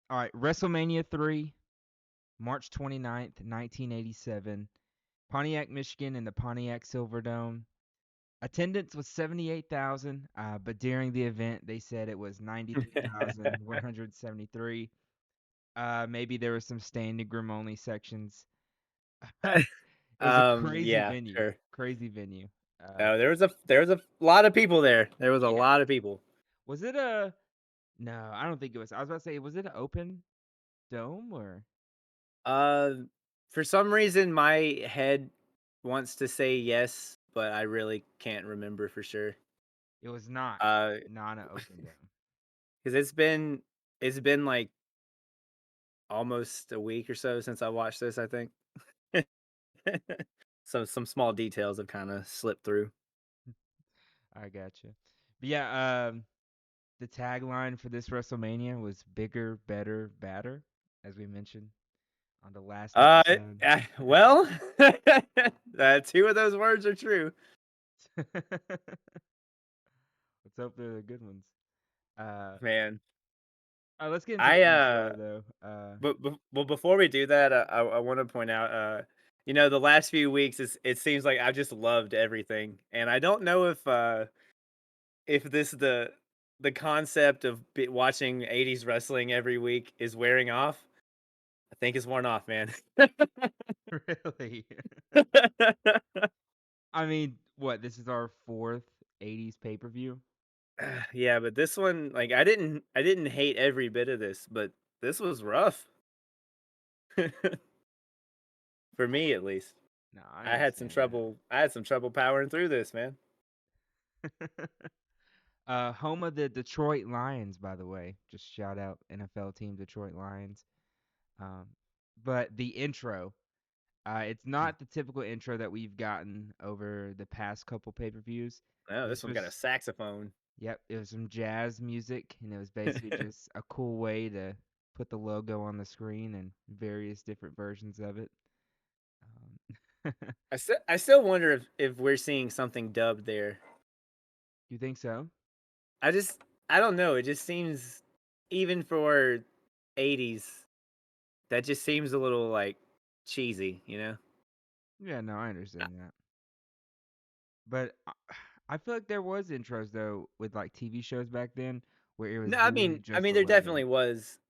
All right, WrestleMania 3, March 29th, 1987, Pontiac, Michigan, in the Pontiac Silverdome. Attendance was 78,000, but during the event, they said it was 93,173. Maybe there were some standing room only sections. It was a crazy Yeah, venue. sure. Crazy venue. Oh, there was a lot of people there. There was a Yeah. lot of people. Was it a? No, I don't think it was. I was about to say, was it an open dome or? Uh, for some reason, my head wants to say yes, but I really can't remember for sure. It was not. Uh, Not an open dome. because it's been like almost a week or so since I watched this, I think. So some small details have kind of slipped through. I gotcha. But yeah, the tagline for this WrestleMania was bigger, better, badder, as we mentioned on the last Uh, episode. well, two of those words are true. Let's hope they're the good ones. Uh, Man, let's get into I the intro though. well, before we do that, I want to point out, the last few weeks, it seems like I've just loved everything, and I don't know if the concept of watching '80s wrestling every week is wearing off. I think it's worn off, man. Really? I mean, what? This is our fourth '80s pay per view. Yeah, but this one, like, I didn't hate every bit of this, but this was rough for me at least. No, I I had some understand that. trouble. I had some trouble powering through this, man. Home of the Detroit Lions, by the way. Just shout out NFL team Detroit Lions. Um, but the intro, it's not the typical intro that we've gotten over the past couple pay-per-views. Oh, this This one got a was, saxophone. yep, it was some jazz music, and it was basically just a cool way to put the logo on the screen and various different versions of it. Um, I still wonder if we're seeing something dubbed there. you think so? I just I don't know. It just seems, even for '80s, that just seems a little like cheesy, you know? Yeah, no, I understand that. But I feel like there was intros though with like TV shows back then where it was No, I literally mean I just mean a logo.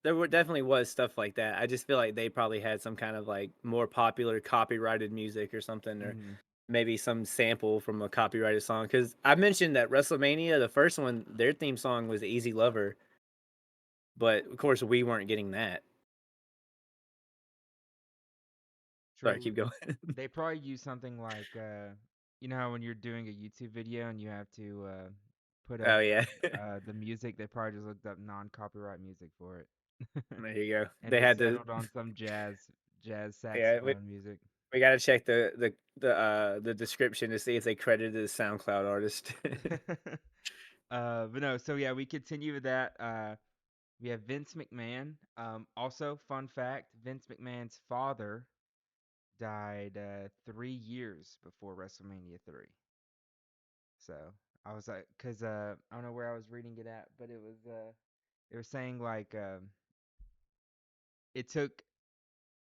there definitely was stuff like that. I just feel like they probably had some kind of like more popular copyrighted music or something, or Mm. maybe some sample from a copyrighted song. Because I mentioned that WrestleMania, the first one, their theme song was "Easy Lover," but of course we weren't getting that. Sorry, True. keep going. They probably use something like you know how when you're doing a YouTube video and you have to put Oh up yeah, the music, they probably just looked up non-copyright music for it. there you go. And They just had to. settled on some jazz Yeah, saxophone music. we got to check the description to see if they credited the SoundCloud artist. But no, so yeah, we continue with that. We have Vince McMahon. Also, fun fact: Vince McMahon's father died 3 years before WrestleMania 3. So I was like, cause I don't know where I was reading it at, but it was saying like it took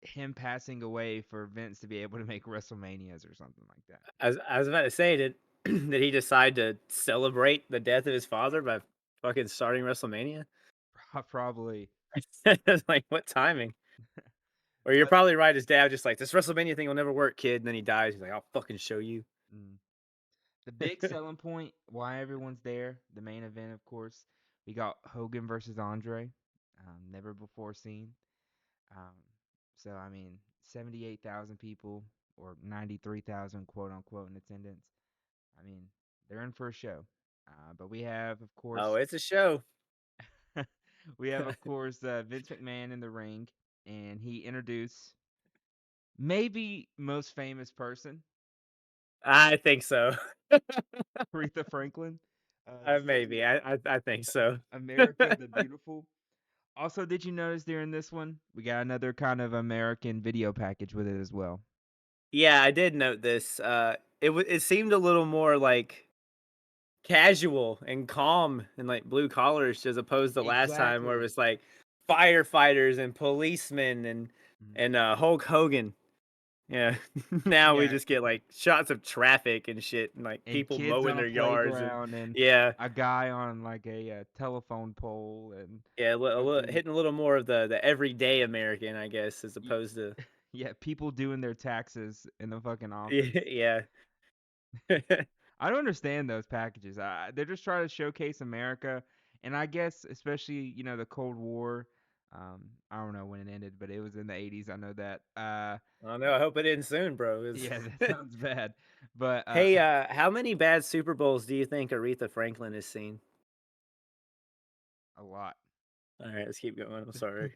him passing away for Vince to be able to make WrestleManias or something like that. I was about to say, did he decide to celebrate the death of his father by fucking starting WrestleMania? Probably. It's like, what timing? Or you're But probably right. His dad just like, this WrestleMania thing will never work, kid. And then he dies. He's like, I'll fucking show you. mm, the big selling point, why everyone's there, the main event, of course, we got Hogan versus Andre, never before seen. Um, so I mean, 78,000 people or 93,000 quote unquote in attendance. I mean, they're in for a show. But we have, of Oh, course, it's a show. Vince McMahon in the ring, and he introduced maybe most famous person, I think so. Aretha Franklin, Maybe. singing I think so. America the Beautiful. Also, did you notice during this one, we got another kind of American video package with it as well? Yeah, I did note this. It seemed a little more like casual and calm and like blue collars as opposed to last time where it Exactly. was like firefighters and policemen Mhm. and Hulk Hogan. Yeah. Now we Yeah, just get like shots of traffic and shit and like and people kids mowing on a their yards and playground and yeah. a guy on like a telephone pole and Yeah, fucking hitting a little more of the everyday American, I guess, as y- opposed to yeah, people doing their taxes in the fucking office. yeah. I don't understand those packages. They're just trying to showcase America, and I guess especially the Cold War. I don't know when it ended, but it was in the 80s. I know that. I don't know. I hope it ends soon, bro. Yeah, that sounds bad, but Hey, how many bad Super Bowls do you think Aretha Franklin has seen? a lot. All right, let's keep going. I'm sorry.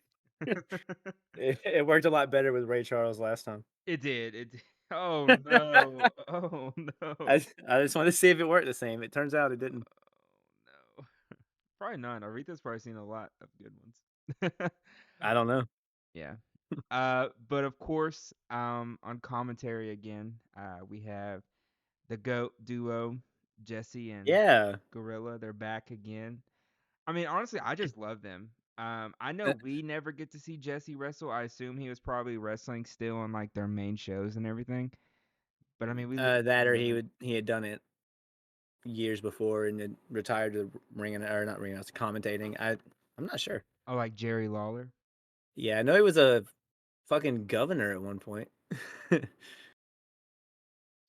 It worked a lot better with Ray Charles last time. It did. It. Did. Oh no. Oh no. I just wanted to see if it worked the same. It turns out it didn't. Oh no. Probably not. Aretha's probably seen a lot of good ones. I don't know. Yeah. But of course, on commentary again, we have the GOAT duo, Jesse and Yeah. Gorilla. They're back again. I mean, honestly, I just love them. I know Uh, we never get to see Jesse wrestle. I assume he was probably wrestling still on like their main shows and everything. But I mean, we that or love him. he had done it years before and then retired to ring or not ring announcing, commentating. I'm not sure. Oh, like Jerry Lawler. Yeah, I know he was a fucking governor at one point.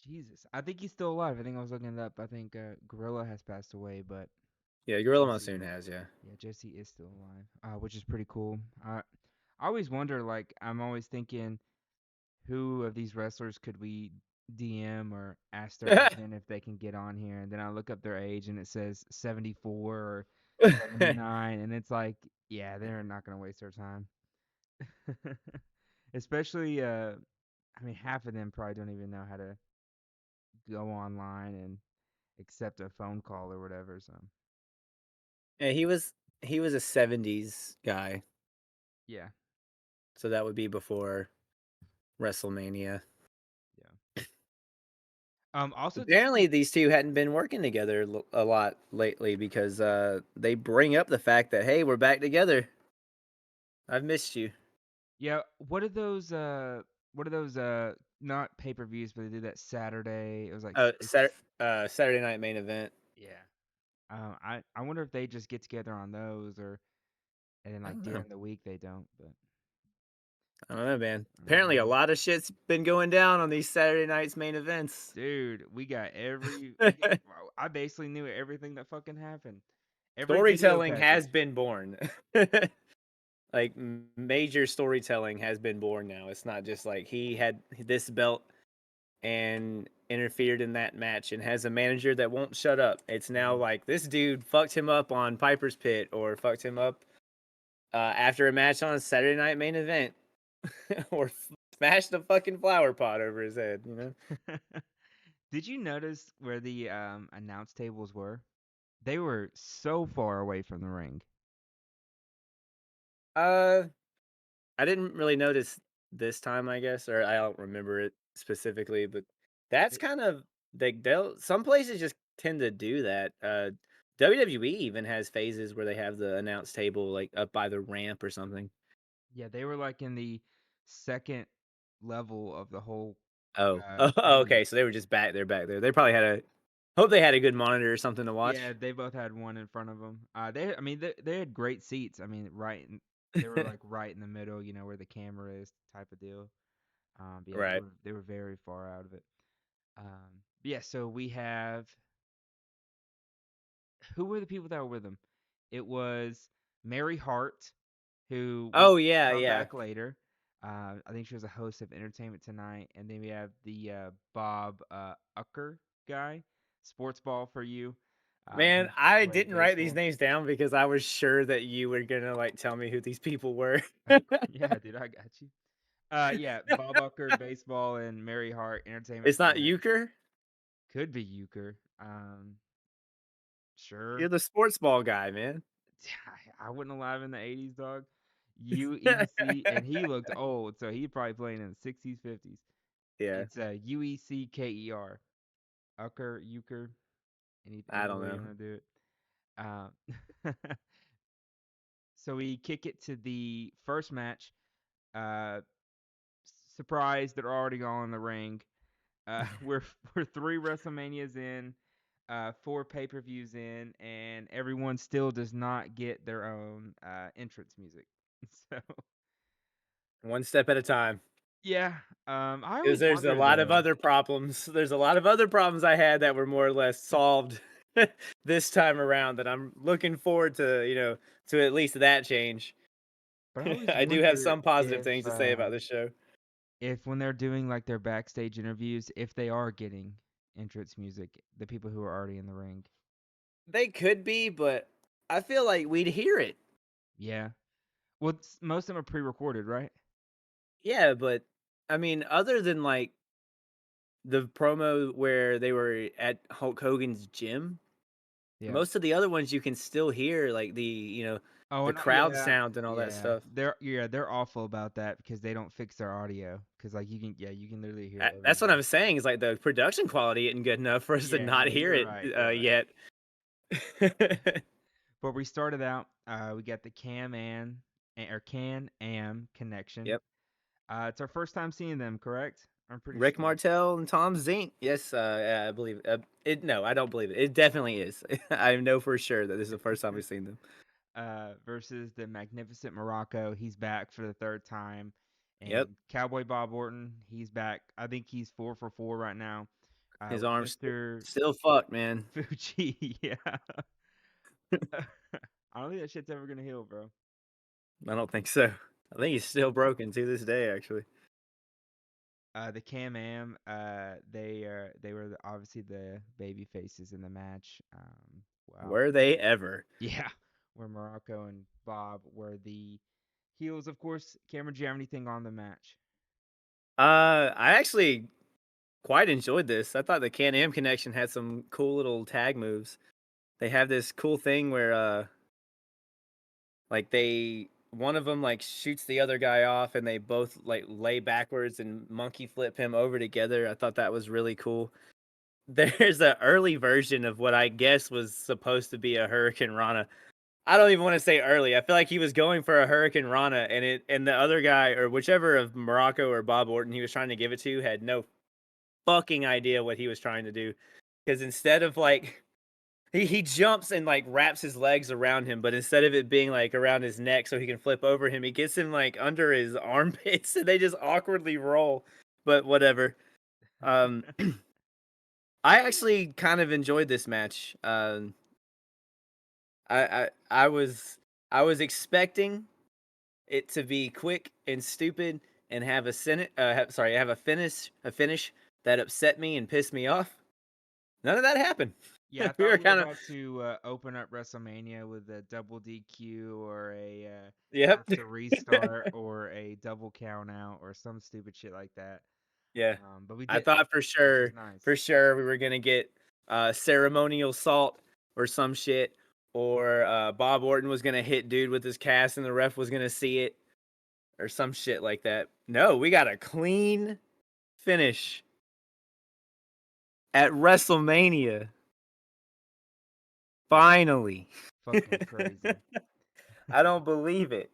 Jesus, I think he's still alive. I think I was looking it up. I think Gorilla has passed away, but Yeah, Gorilla Jesse, Monsoon has, yeah. yeah, Jesse is still alive, which is pretty cool. I always wonder, like, I'm always thinking, who of these wrestlers could we DM or ask their agent if they can get on here? And then I look up their age and it says 74 or 79, and it's like, yeah, they're not gonna waste their time. Especially, I mean, half of them probably don't even know how to go online and accept a phone call or whatever. So, Yeah, he was a 70s guy, yeah, so that would be before WrestleMania. yeah. Also, did Apparently, you? these two hadn't been working together a lot lately because they bring up the fact that hey, we're back together. I've missed you. Yeah, what are those? What are those? Not pay per views, but they did that Saturday. It was like six. Saturday night main event. Yeah. I wonder if they just get together on those, or and then I like don't know. during the week they don't. But I don't know, man. I don't Apparently, a know. lot of shit's been going down on these Saturday nights main events. Dude, we got we got. Wow, I basically knew everything that fucking happened. Every video Storytelling has package. been born. Like major storytelling has been born now. It's not just like he had this belt and interfered in that match and has a manager that won't shut up. It's now Mhm. like this dude fucked him up on Piper's Pit or fucked him up after a match on a Saturday night main event or smashed a fucking flower pot over his head, you know? Did you notice where the announce tables were? They were so far away from the ring. Uh I didn't really notice this time, I guess, or I don't remember it specifically, but that's It, kind of they'll some places just tend to do that. WWE even has phases where they have the announce table like up by the ramp or something. yeah, they were like in the second level of the whole Oh, venue. okay. So they were just back there, back there. They probably had a hope they had a good monitor or something to Yeah, watch. they both had one in front of them. I mean, they had great seats. I mean, they were like right in the middle, where the camera is, type of deal. But yeah, Right. they were very far out of it. But yeah, so we have who were the people that were with them? It was Mary Hart, who will Oh yeah, come yeah. back later. I think she was a host of Entertainment Tonight, and then we have the Bob Ucker guy, Sports Ball for you. Man, He I played didn't write these baseball. names down because I was sure that you were gonna like tell me who these people were. Yeah, dude, I got you. Yeah, Bob Ucker, baseball, and Mary Hart, Entertainment It's not Tonight. euchre. Could be Euchre. Sure. You're the sports ball guy, man. I wasn't alive in the 80s, dog. UEC, and he looked old, so he probably playing in the 60s, 50s. Yeah, It's UECKER. Ucker, Euchre, I any don't way you know. want to do it. Uh, So we kick it to the first match. Uh, Surprised they're already all in the ring. We're we're 3 WrestleManias in, 4 pay-per-views in, and everyone still does not get their own entrance music. So One step at a time. yeah, I 'Cause always there's a wonder lot of though. other problems. There's a lot of other problems I had that were more or less solved this time around that I'm looking forward to, to at least that change. But I always I do have wonder some positive things to say about this show. if when they're doing like their backstage interviews, if they are getting entrance music, the people who are already in the ring. They could be, but I feel like we'd hear it. Yeah. Well, most of them are pre-recorded, right? Yeah, but I mean, other than like the promo where they were at Hulk Hogan's gym, Yeah. most of the other ones you can still hear like Oh, the and crowd sound and all that stuff. they're awful about that because they don't fix their audio. Because like you can literally hear That's what everybody. I'm saying is like the production quality isn't good enough for us to Yeah, not no, hear you're it right. You're right. yet. But we started out. We got the Can Am connection. Yep. It's our first time seeing them, correct? I'm pretty Rick sure. Martel and Tom Zink. Yes, yeah, I believe it. No, I don't believe it. It definitely is. I know for sure that this is the first time we've seen them. Versus the Magnificent Morocco. He's back for the third time. Yep. And Cowboy Bob Orton, he's back. I think he's 4 for 4 right now. His With arms Mr. still fucked, man. Fuji. Yeah. I don't think that shit's ever gonna heal, bro. I don't think so. I think he's still broken to this day, actually. The Cam Am, they were obviously the baby faces in the match. Wow. Were they ever? Yeah. Where Morocco and Bob were the heels, of course. Cameron, do you have anything on the match? I actually quite enjoyed this. I thought the Can Am connection had some cool little tag moves. They have this cool thing where like they one of them like shoots the other guy off and they both like lay backwards and monkey flip him over together. I thought that was really cool. There's an early version of what I guess was supposed to be a Hurricane Rana. I don't even want to say early. I feel like he was going for a Hurricane Rana and the other guy or whichever of Morocco or Bob Orton he was trying to give it to had no fucking idea what he was trying to do. Because instead of like he jumps and like wraps his legs around him, but instead of it being like around his neck so he can flip over him, he gets him like under his armpits and they just awkwardly roll. But whatever. Um I actually kind of enjoyed this match. I was expecting it to be quick and stupid and have a have a finish that upset me and pissed me off. None of that happened. Yeah, I We thought were we were kind of about to open up WrestleMania with a double DQ or a yep. have to restart or a double count out or some stupid shit like that. Yeah. But we I didn't, thought which is nice. for sure we were gonna get ceremonial salt or some shit, or Bob Orton was gonna hit dude with his cast and the ref was gonna see it, or some shit like that. No, we got a clean finish at WrestleMania. Finally. Fucking crazy. I don't believe it.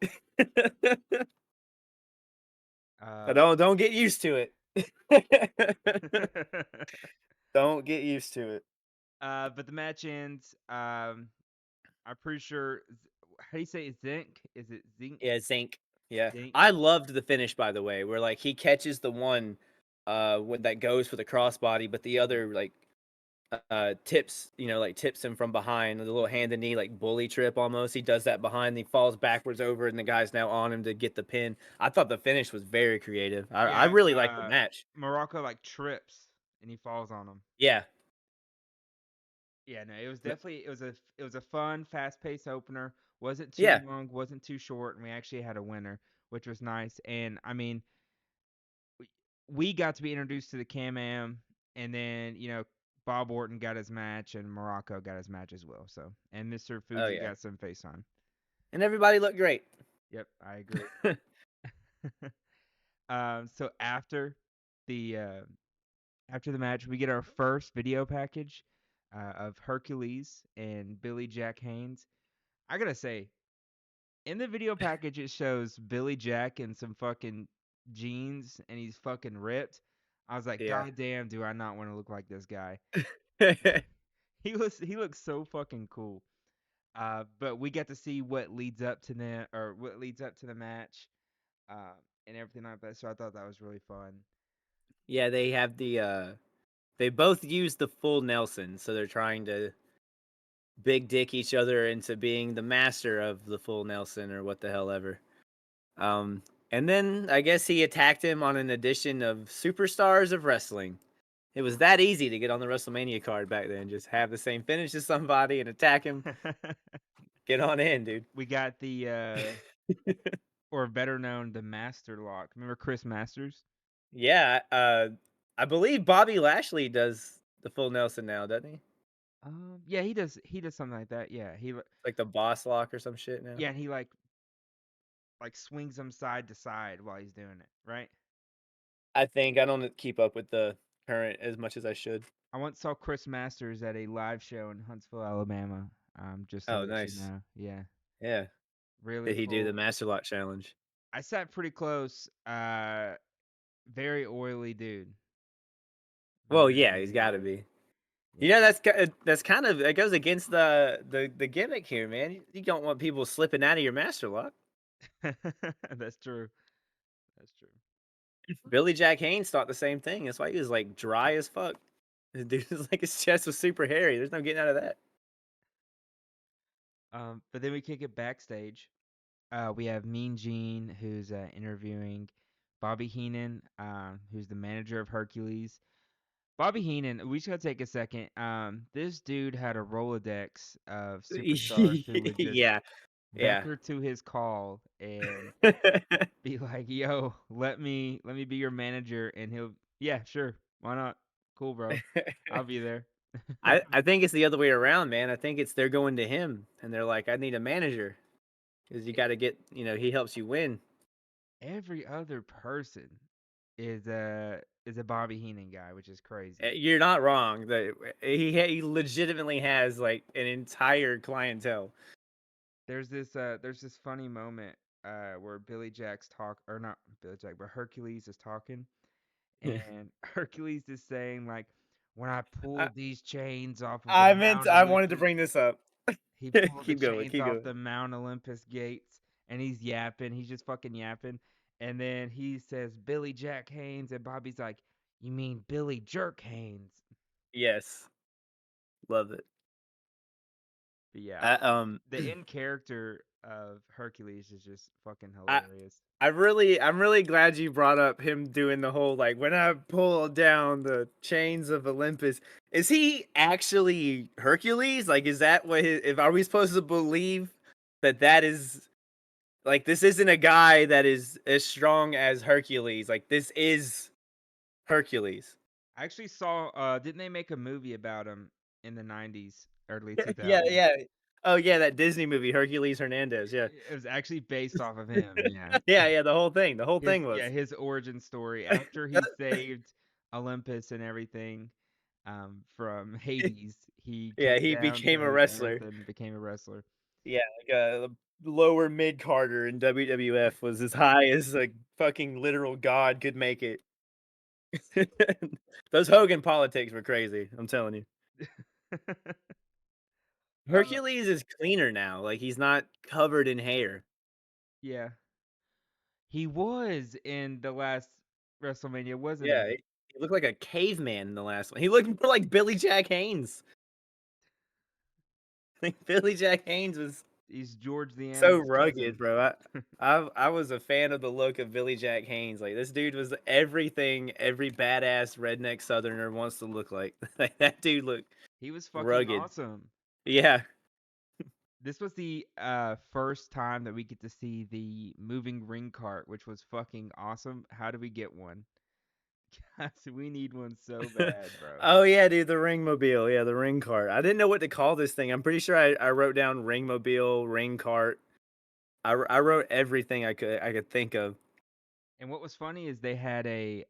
I Uh, don't get used to it. uh, Don't get used to it. but the match ends. I'm pretty sure. How do you say it? Zinc? Is it Zinc? Yeah, Zink. Yeah. Zinc. I loved the finish by the way, where like he catches the one when that goes for the crossbody, but the Yeah. other like tips, like tips him from behind, the little hand and knee like bully trip almost. He does that behind, he falls backwards over and the guy's now on him to get the pin. I thought the finish was very creative. I Yeah. really liked the match. Morocco like trips and he falls on him. Yeah. Yeah, no, it was definitely it was a fun, fast-paced opener. Wasn't too Yeah. long, wasn't too short, and we actually had a winner, which was nice. And I mean, we, we got to be introduced to the Cam Am, and then Bob Orton got his match, and Morocco got his match as well. So, and Mr. Oh Fuji yeah. got some face on. And everybody looked great. Yep, I agree. So the uh, after the match, we get our first video package of Hercules and Billy Jack Haynes. I gotta say, In the video package, it shows Billy Jack in some fucking jeans, and he's fucking ripped. I was like, Yeah. God damn, do I not want to look like this guy? He looks so fucking cool. But we get to see what leads up to the match, uh, and everything like that. So I thought that was really fun. Yeah, they have they both use the full Nelson, so they're trying to big dick each other into being the master of the full Nelson or what the hell ever. Um, and then I guess he attacked him on an edition of Superstars of Wrestling. It was that easy to get on the WrestleMania card back then. Just have the same finish as somebody and attack him. Get on in, dude. We got the or better known, the Master Lock. Remember Chris Masters? Yeah, I believe Bobby Lashley does the full Nelson now, doesn't he? Yeah, he does. He does something like that. Yeah, Like the boss lock or some shit now. yeah, and he like swings him side to side while he's doing it. Right. I think I don't keep up with the current as much as I should. I once saw Chris Masters at a live show in Huntsville, Alabama. Just to Oh, let you nice. know. Yeah, Yeah. really Did he do the cool. Master Lock challenge? I sat pretty close. Very oily dude. Well, Very yeah, he's oily got to dude. be. You know, Yeah. that's kind of that goes against the gimmick here, man. You don't want people slipping out of your Master Lock. That's true. That's true. Billy Jack Haynes thought the same thing. That's why he was like dry as fuck. The dude was like his chest was super hairy. There's no getting out of that. But then we kick it backstage. We have Mean Gene, who's interviewing Bobby Heenan, who's the manager of Hercules. Bobby Heenan, we just gotta take a second. This dude had a Rolodex of superstars who would just Yeah, yeah. becker to his call and be like, "Yo, let me be your manager," and he'll, yeah, sure, why not? Cool, bro. I'll be there. I think it's the other way around, man. I think it's they're going to him and they're like, I need a manager because you got to get, he helps you win. Every other person is a Bobby Heenan guy, which is crazy. You're not wrong. He legitimately has like an entire clientele. There's this funny moment where Billy Jack's talk or not Billy Jack, but Hercules is talking, and Hercules is saying like, when I I, pulled these chains off of the I Mount wanted to Olympus, bring this up. he pulled the Keep going, chains keep off going. the Mount Olympus gates, and he's yapping, he's just fucking yapping, and then he says Billy Jack Haynes, and Bobby's like, you mean Billy Jerk Haynes? Yes, love it. But yeah, I the in character of Hercules is just fucking I hilarious. I'm really glad you brought up him doing the whole like when I pull down the chains of Olympus. Is he actually Hercules? Like, is that what if are we supposed to believe that that is like this isn't a guy that is as strong as Hercules? Like this is Hercules. I actually saw didn't they make a movie about him in the 90s, early Yeah, 2000s? yeah. Oh yeah, that Disney movie Hercules Hernandez. Yeah, It was actually based off of him, yeah. yeah, yeah. The whole His thing yeah, was. his origin story after he saved Olympus and everything from Hades, he Yeah, came he down became a to wrestler. Earth and became a wrestler. Yeah, like a lower mid Carter in WWF was as high as a fucking literal god could make it. Those Hogan politics were crazy. I'm telling you. uh Hercules is cleaner now. Like he's not covered in hair. yeah. He was in the last WrestleMania, wasn't Yeah, he? he looked like a caveman in the last one. He looked more like Billy Jack Haynes. Like Billy Jack Haynes was He's George the so Animal's rugged, cousin. bro. I was a fan of the look of Billy Jack Haynes. Like this dude was everything every badass redneck Southerner wants to look like. Like that dude looked He was fucking rugged. awesome. Yeah. This was the first time that we get to see the moving ring cart, which was fucking awesome. How do we get one? Guys, we need one so bad, bro. Oh yeah, dude, the ring mobile. Yeah, the ring cart. I didn't know what to call this thing. I'm pretty sure I wrote down ring mobile, ring cart. I wrote everything I could think of. And what was funny is they had a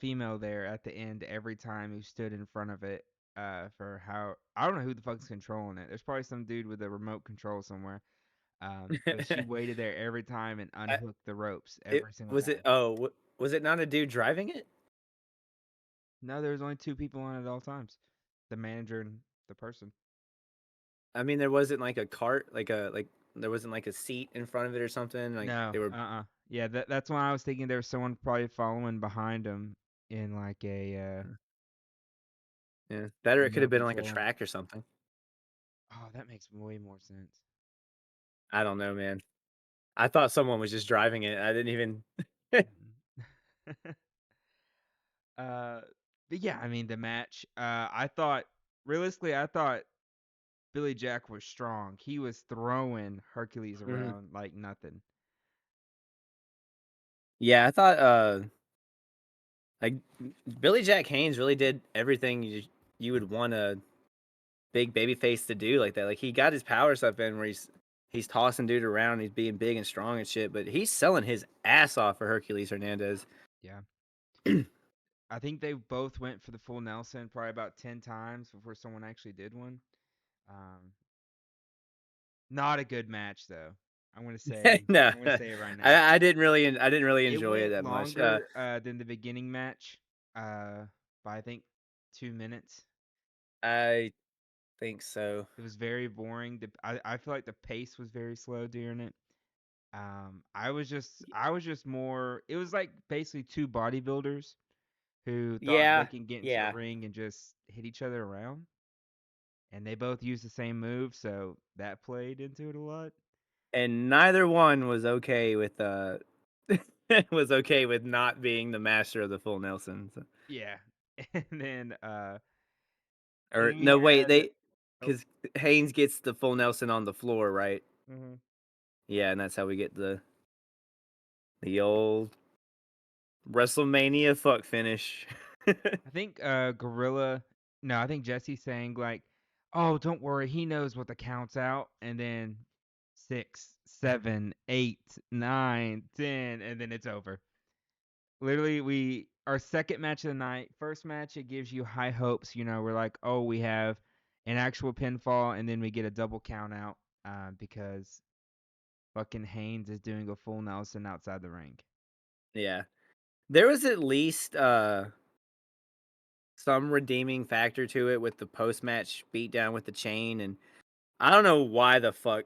female there at the end every time who stood in front of it for how I don't know who the fuck's controlling it. There's probably some dude with a remote control somewhere. But she waited there every time and I unhooked the ropes it every single was it time. oh, was it not a dude driving it? No, there was only two people on it at all times, the manager and the person. I mean, there wasn't like a cart, like there wasn't like a seat in front of it or something. Like No, they were, Yeah, that's why I was thinking there was someone probably following behind him in like a yeah, that or it could have remote been on like a control. track or something. Oh, that makes way more sense. I don't know, man. I thought someone was just driving it. I didn't even. Mm. uh, but yeah, I mean the match. I thought realistically, I thought Billy Jack was strong. He was throwing Hercules Mhm. around like nothing. Yeah, I thought like Billy Jack Haynes really did everything you would want a big baby face to do like that. Like he got his power stuff in where he's tossing dude around, he's being big and strong and shit, but he's selling his ass off for Hercules Hernandez. Yeah. I think they both went for the full Nelson probably about 10 times before someone actually did one. Um, Not a good match though. I'm gonna say No, I'm gonna say it right now. I didn't really It enjoy it went that much. longer than the beginning match by I think 2 minutes. I think so. It was very boring. I feel like the pace was very slow during it. I was just more. It was like basically two bodybuilders who thought they Yeah, can get into a yeah. ring and just hit each other around, and they both used the same move, so that played into it a lot. And neither one was okay with was okay with not being the master of the full Nelson. So. Yeah, and then Or then we no, wait, had they oh. because Haynes gets the full Nelson on the floor, right? Mhm. Yeah, and that's how we get the old WrestleMania fuck finish. I think Gorilla. No, I think Jesse's saying like, "Oh, don't worry, he knows what the counts out," and then 6, 7, 8, 9, 10, and then it's over. Literally, we our second match of the night. First match, it gives you high hopes. We're like, "Oh, we have an actual pinfall," and then we get a double count out because fucking Haynes is doing a full Nelson outside the ring. Yeah. There was at least some redeeming factor to it with the post match beatdown with the chain, and I don't know why the fuck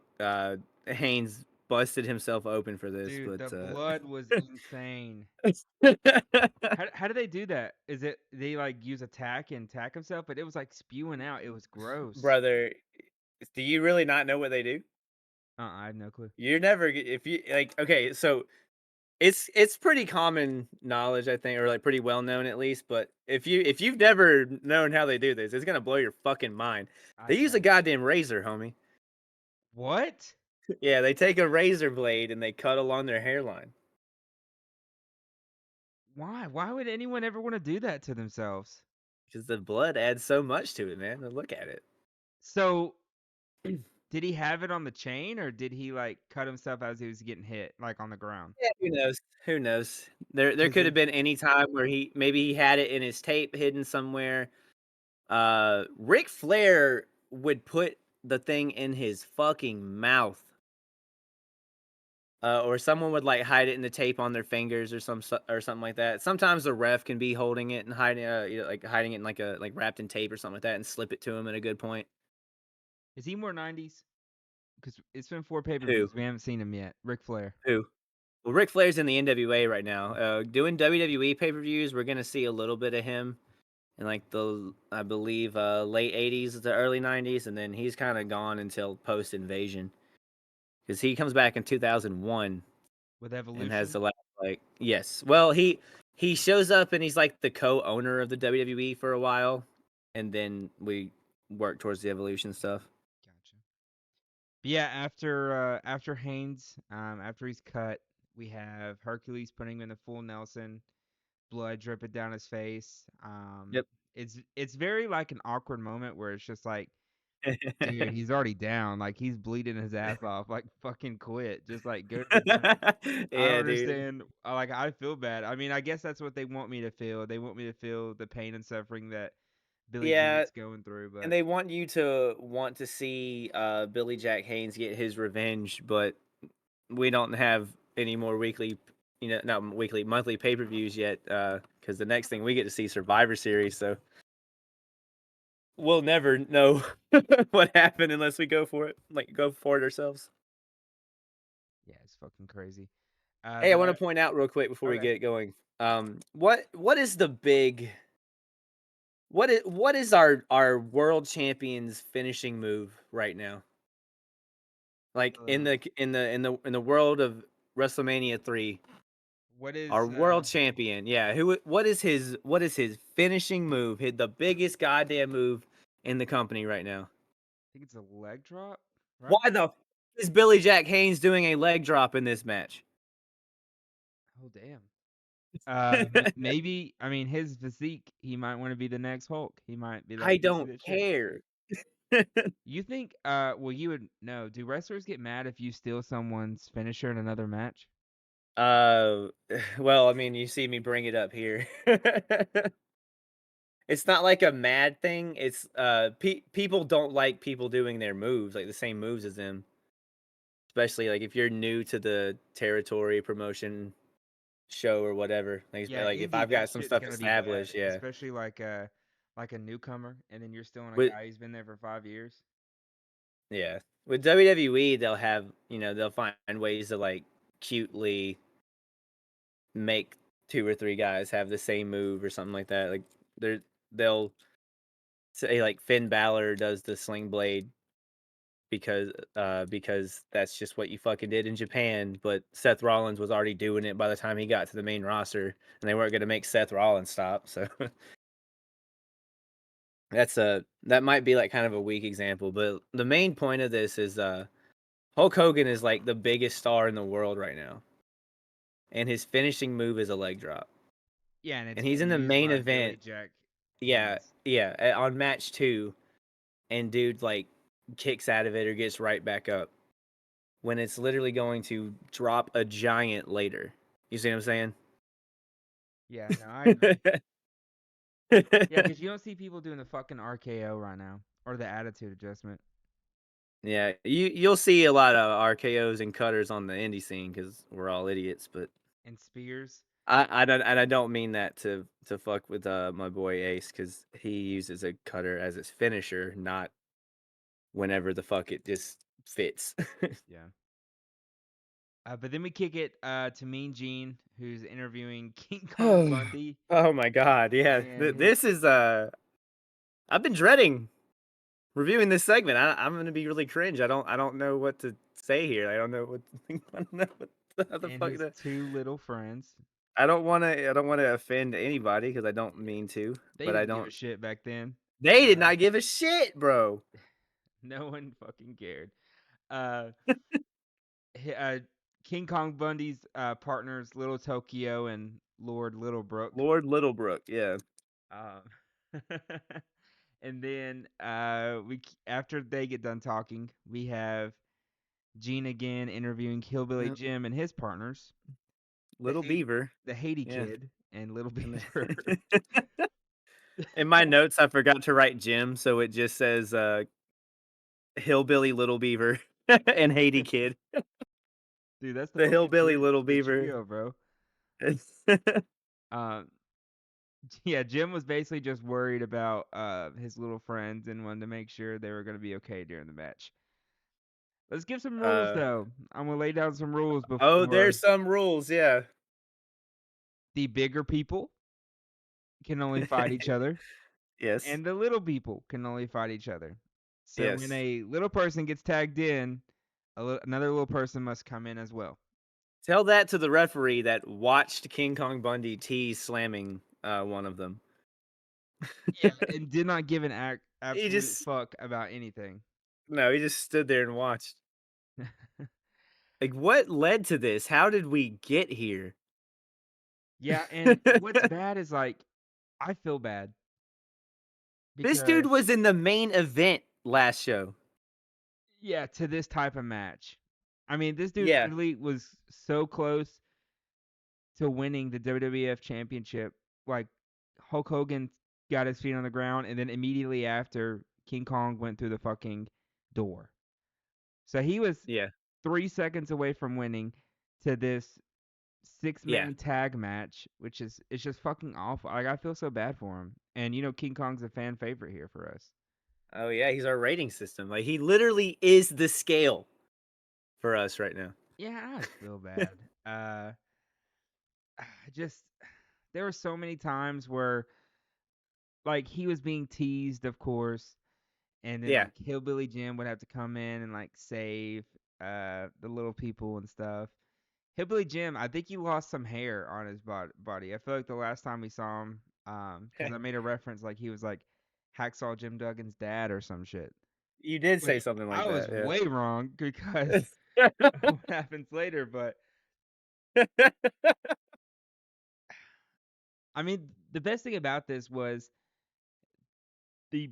Haynes busted himself open for this, Dude, but the blood was insane. How do they do that? Is it they like use a tack and tack himself? But it was like spewing out. It was gross. brother, do you really not know what they do? I had no clue. You're never if you like okay, so it's pretty common knowledge, I think, or like pretty well known at least. But if you've never known how they do this, it's gonna blow your fucking mind. I They use a don't. goddamn razor, homie. What? Yeah, they take a razor blade and they cut along their hairline Why? Why would anyone ever want to do that to themselves? because the blood adds so much to it, man. Look at it. So, did he have it on the chain or did he like cut himself as he was getting hit, like on the ground? Yeah, who knows? Who knows? There Because could if have been any time where he had it in his tape hidden somewhere. Ric Flair would put the thing in his fucking mouth. Or someone would like hide it in the tape on their fingers or or something like that. Sometimes the ref can be holding it and hiding, like hiding it in like a like wrapped in tape or something like that, and slip it to him at a good point. is he more 90s? Because it's been 4 pay-per-views. Who? We haven't seen him yet. Ric Flair. Who? Well, Ric Flair's in the NWA right now. Doing WWE pay per views. We're gonna see a little bit of him in like the I believe late '80s to early '90s, and then he's kind of gone until post Invasion because he comes back in 2001 With and has Evolution. the last like yes. Well, he shows up and he's like the co-owner of the WWE for a while, and then we work towards the Evolution stuff. Gotcha. But yeah, after Haynes, after he's cut, we have Hercules putting him in the full Nelson, blood dripping down his face. Yep. It's very like an awkward moment where it's just like, dude, he's already down, like he's bleeding his ass off, like fucking quit, just like go to the ring. I don't Yeah, dude. understand. I feel bad. I mean, I guess that's what they want me to feel. They want me to feel the pain and suffering that Billy Yeah, Gunit's going through, and but they want you to want to see Billy Jack Haynes get his revenge, but we don't have any more weekly, not weekly, monthly pay per views yet. Because the next thing we get to see Survivor Series, so we'll never know what happened unless we go for it, like go for it ourselves. yeah, it's fucking crazy. Hey, I But want to point out real quick before we okay. get going. What is the big what is our world champions finishing move right now? Like in Uh, the world of WrestleMania 3, what our is world champion, yeah, what is his finishing move? Hit the biggest goddamn move in the company right now. I think it's a leg drop, right? Why the is Billy Jack Haynes doing a leg drop in this match? Oh damn. Maybe I mean his physique. He might want to be the next Hulk. He might be I like, "Give me don't this shit." care. You think? Well, you would know. Do wrestlers get mad if you steal someone's finisher in another match? Uh, well, I mean, you see me bring it up here. It's not like a mad thing. It's people don't like people doing their moves, like the same moves as them. Especially like if you're new to the territory, promotion, show or whatever. Yeah, Like if Indy, I've that got some shit's stuff gonna be bad, established, yeah. especially like a newcomer, and then you're stealing a With guy who's been there for 5 years. yeah. With WWE, they'll have, they'll find ways to like cutely make two or three guys have the same move or something like that. Like they'll say like Finn Balor does the sling blade because that's just what you fucking did in Japan, but Seth Rollins was already doing it by the time he got to the main roster, and they weren't going to make Seth Rollins stop. So that might be like kind of a weak example, but the main point of this is Hulk Hogan is like the biggest star in the world right now, and his finishing move is a leg drop, Yeah, and it's and he's in being the used main by Billy event. Jack Yeah, Haynes. yeah, on match 2, and dude like kicks out of it or gets right back up when it's literally going to drop a giant later. You see what I'm saying? Yeah, no, I agree. Yeah, because you don't see people doing the fucking RKO right now or the attitude adjustment Yeah, you'll see a lot of RKO's and cutters on the indie scene because we're all idiots. But and spears. I don't mean that to fuck with my boy Ace because he uses a cutter as his finisher, not whenever the fuck it just fits. Yeah. But then we kick it to Mean Gene, who's interviewing King Kong Oh, Bundy oh my god, yeah. and his. This is I've been dreading reviewing this segment. I'm gonna be really cringe. I don't know what to say here. I don't know what I don't know what how the And fuck his two little friends. I don't wanna offend anybody because I don't mean to, They but I didn't give a don't. shit back then. They did Uh, not give a shit, bro. no one fucking cared. Uh, King Kong Bundy's partners, Little Tokyo and Lord Littlebrook. Lord Littlebrook, yeah. Um, and then after they get done talking, we have Gene again interviewing Hillbilly Yep. Jim and his partners, the Little Haiti, Beaver, the Haiti yeah. Kid and Little And Beaver. in my notes, I forgot to write Jim, so it just says Hillbilly Little Beaver and Haiti Kid. Dude, that's the The fucking Hillbilly Little the Beaver. trio, bro. Um, yeah, Jim was basically just worried about his little friends and wanted to make sure they were gonna be okay during the match. Let's give some rules uh, though. I'm gonna lay down some rules oh, before there's some rules, yeah. the bigger people can only fight each other, Yes, and the little people can only fight each other. So when yes. a little person gets tagged in, another little person must come in as well. Tell that to the referee that watched King Kong Bundy tease slamming one of them. Yeah, and did not give an He absolute just fuck about anything. no, he just stood there and watched. Like, what led to this? How did we get here? Yeah, and what's bad is like I feel bad This dude because was in the main event last show. yeah, to this type of match. I mean, this dude Yeah, literally was so close to winning the WWF championship. Like Hulk Hogan got his feet on the ground, and then immediately after, King Kong went through the fucking door. So he was Yeah. 3 seconds away from winning to this six Yeah. man tag match, which is it's just fucking awful. Like I feel so bad for him. And you know King Kong's a fan favorite here for us. Oh yeah, he's our rating system. Like he literally is the scale for us right now. Yeah, I feel bad. Just there were so many times where like he was being teased, of course, and then Yeah. like Hillbilly Jim would have to come in and like save the little people and stuff. Hillbilly Jim, I think he lost some hair on his body. I feel like the last time we saw him, because I made a reference like he was like Hacksaw Jim Duggan's dad or some shit. You did say Which something like I was that, way wrong because yeah. what happens later, but I mean the best thing about this was the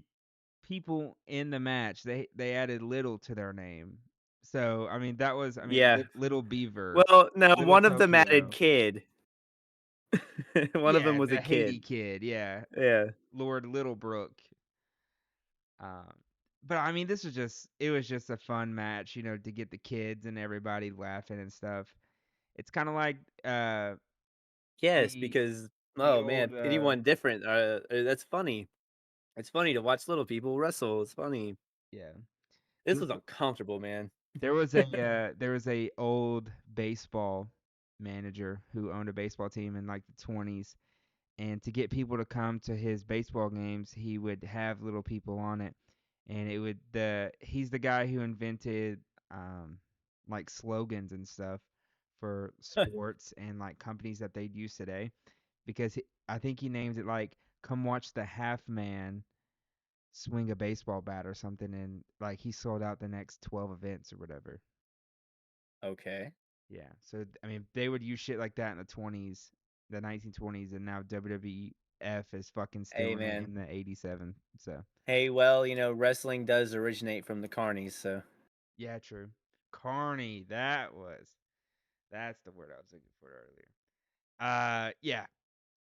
people in the match. They added little to their name. So I mean that was Yeah. Little Beaver, Well, no, Little one of them added Tokyo. kid. One of them Yeah, was a the Haiti kid. kid, yeah. Yeah. Lord Littlebrook. Um, but I mean, it was just a fun match, you know, to get the kids and everybody laughing and stuff. It's kind of like Yes, the because the oh man, old anyone different, that's funny. It's funny to watch little people wrestle. It's funny. yeah. This The, was uncomfortable, man. there was a old baseball manager who owned a baseball team in like the 20s, and to get people to come to his baseball games, he would have little people on it, and it would the he's the guy who invented um like slogans and stuff for sports and like companies that they'd use today because I think he named it like come watch the half man swing a baseball bat or something, and like he sold out the next 12 events or whatever. Okay. Yeah, so I mean they would use shit like that in the 20s, the 1920s, and now WWF is fucking Hey, stealing it man. in the 87. So Hey, well, wrestling does originate from the carnies, so yeah, true. Carney, that's the word I was looking for earlier. Yeah.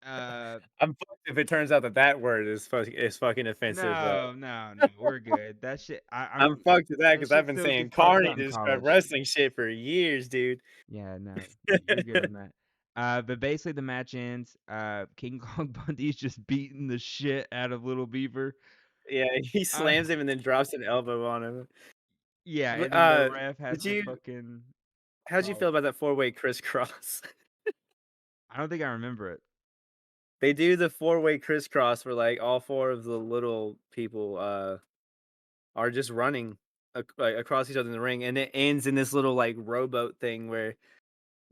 Uh, I'm fucked if it turns out that that word is fucking offensive. no, we're good. That shit, I'm fucked with that that because I've shit been still saying gets talked carny about in to describe college. wrestling shit for years, dude. Yeah, no, you're good on that. But basically the match ends. King Kong Bundy's just beating the shit out of Little Beaver. Yeah, he Uh, slams him and then drops an elbow on him. yeah, But and then the ref has did to you fucking how'd you call. feel about that four-way crisscross? I don't think I remember it. They do the four-way crisscross where like all four of the little people are just running like across each other in the ring, and it ends in this little like rowboat thing where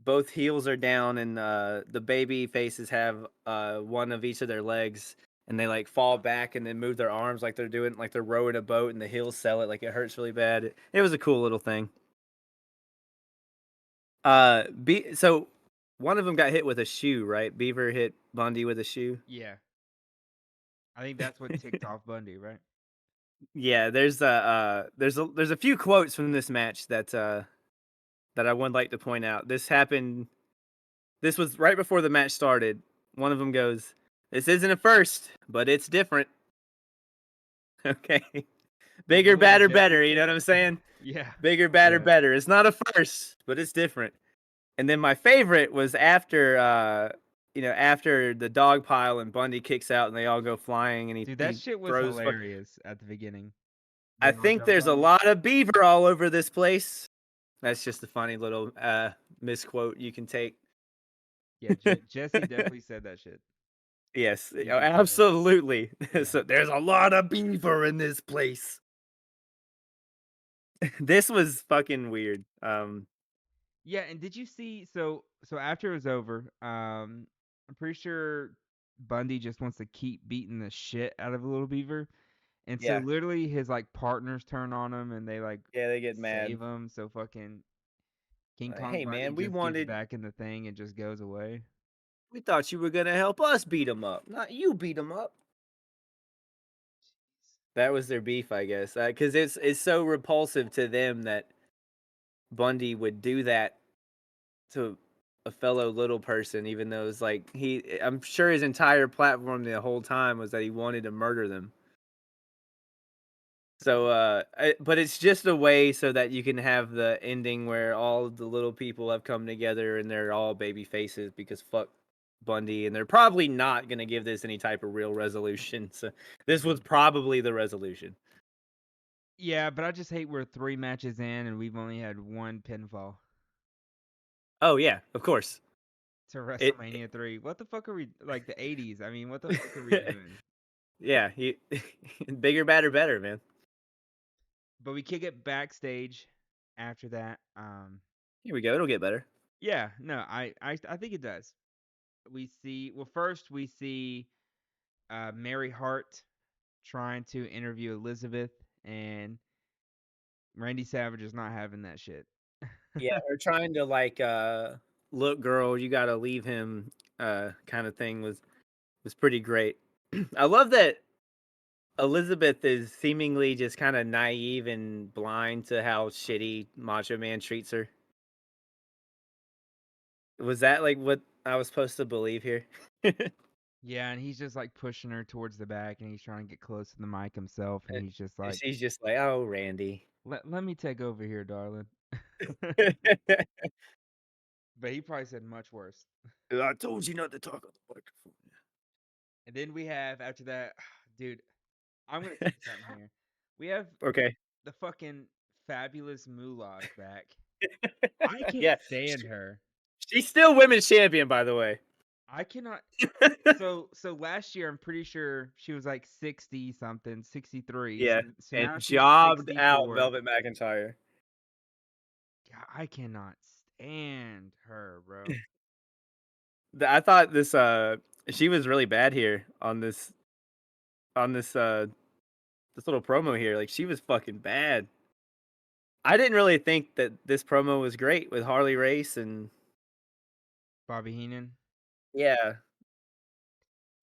both heels are down and the baby faces have one of each of their legs, and they like fall back and then move their arms like they're doing like they're rowing a boat, and the heels sell it like it hurts really bad. It was a cool little thing. So one of them got hit with a shoe, right? Beaver hit Bundy with a shoe. Yeah, I think that's what ticked off Bundy, right? Yeah, there's a few quotes from this match that I would like to point out. This was right before the match started. One of them goes, "This isn't a first, but it's different." Okay. Bigger, Wasn't that what badder, Jesse better, you know said? what I'm saying? Yeah, Bigger, badder, yeah. better. It's not a first, but it's different. And then my favorite was after after the dog pile and Bundy kicks out and they all go flying and Dude, that he shit was throws hilarious at the beginning. I Them all think jumping there's a on him. lot of beaver all over this place. That's just a funny little misquote you can take. Yeah, Jesse definitely said that shit. Yes, You oh, can tell. absolutely. Yeah. So there's a lot of beaver in this place. This was fucking weird. Yeah, and did you see so after it was over, I'm pretty sure Bundy just wants to keep beating the shit out of Little Beaver. And so Yeah, literally his like partners turn on him and they like yeah, they get mad. save him. So fucking King Kong Hey Bundy man, just gets back in the thing and just goes away. we thought you were gonna help us beat him up, not you beat him up. That was their beef, I guess, because it's so repulsive to them that Bundy would do that to. a fellow little person, even though it's like I'm sure his entire platform the whole time was that he wanted to murder them. So, but it's just a way so that you can have the ending where all of the little people have come together and they're all baby faces because fuck Bundy, and they're probably not gonna give this any type of real resolution. So this was Mhm. probably the resolution. Yeah, but I just hate we're 3 matches in and we've only had 1 pinfall Oh yeah, of course. to It WrestleMania 3. What the fuck are we like the 80s? I mean, what the fuck are we doing? yeah, he bigger, badder, better, man. But we kick it backstage after that. Here we go. It'll get better. Yeah, no, I think it does. We see well first we see Mary Hart trying to interview Elizabeth, and Randy Savage is not having that shit. Yeah, her trying to like look girl, you gotta leave him kind of thing was pretty great. I love that Elizabeth is seemingly just kind of naive and blind to how shitty Macho Man treats her. Was that like what I was supposed to believe here? Yeah, and he's just like pushing her towards the back, and he's trying to get close to the mic himself, and he's just like, She's just like, "Oh, Randy." let me take over here, darling. But he probably said much worse. I told you not to talk on the microphone. And then we have after that, dude, I'm gonna say something here. We have Okay. the fucking fabulous Moolah's back. I can't Yeah, stand her. she's still women's champion, by the way. I cannot. So last year I'm pretty sure she was like 60 something, 63. Yeah, So and now she's jobbed out 64. Velvet McIntyre. God, I cannot stand her, bro. I thought this she was really bad here on this little promo here. Like she was fucking bad. I didn't really think that this promo was great with Harley Race and Bobby Heenan. yeah,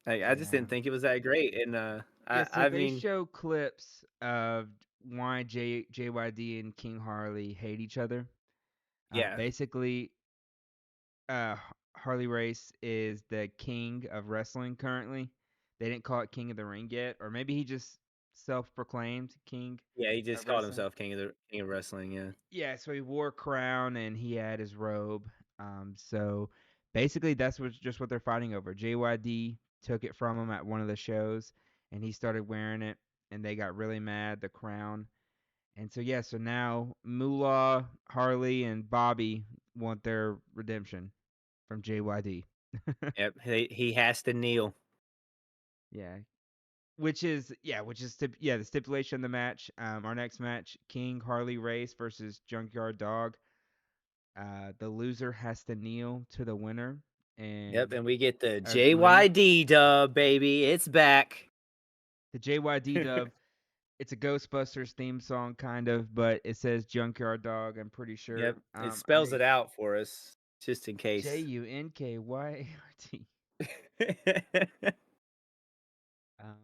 I just Yeah. didn't think it was that great. And Yeah, so I they mean, show clips of why JYD and King Harley hate each other. yeah, Basically, Harley Race is the king of wrestling currently. They didn't call it King of the Ring yet, or maybe he just self-proclaimed King yeah, he just of called Wrestling. himself King of Wrestling. Yeah, Yeah, so he wore a crown and he had his robe. So basically, that's just what they're fighting over. JYD took it from him at one of the shows, and he started wearing it, and they got really mad. The crown, and so yeah, so now Moolah, Harley, and Bobby want their redemption from JYD. yep. He has to kneel. Yeah, the stipulation of the match. Our next match: King Harley Race versus Junkyard Dog. The loser has to kneel to the winner, Yep, and and we get the agree. JYD dub, baby. It's back. The JYD dub. It's a Ghostbusters theme song, kind of, but it says Junkyard Dog. I'm pretty sure. Yep, it I spells mean, it out for us just in J case. U N K Y A R T. Um,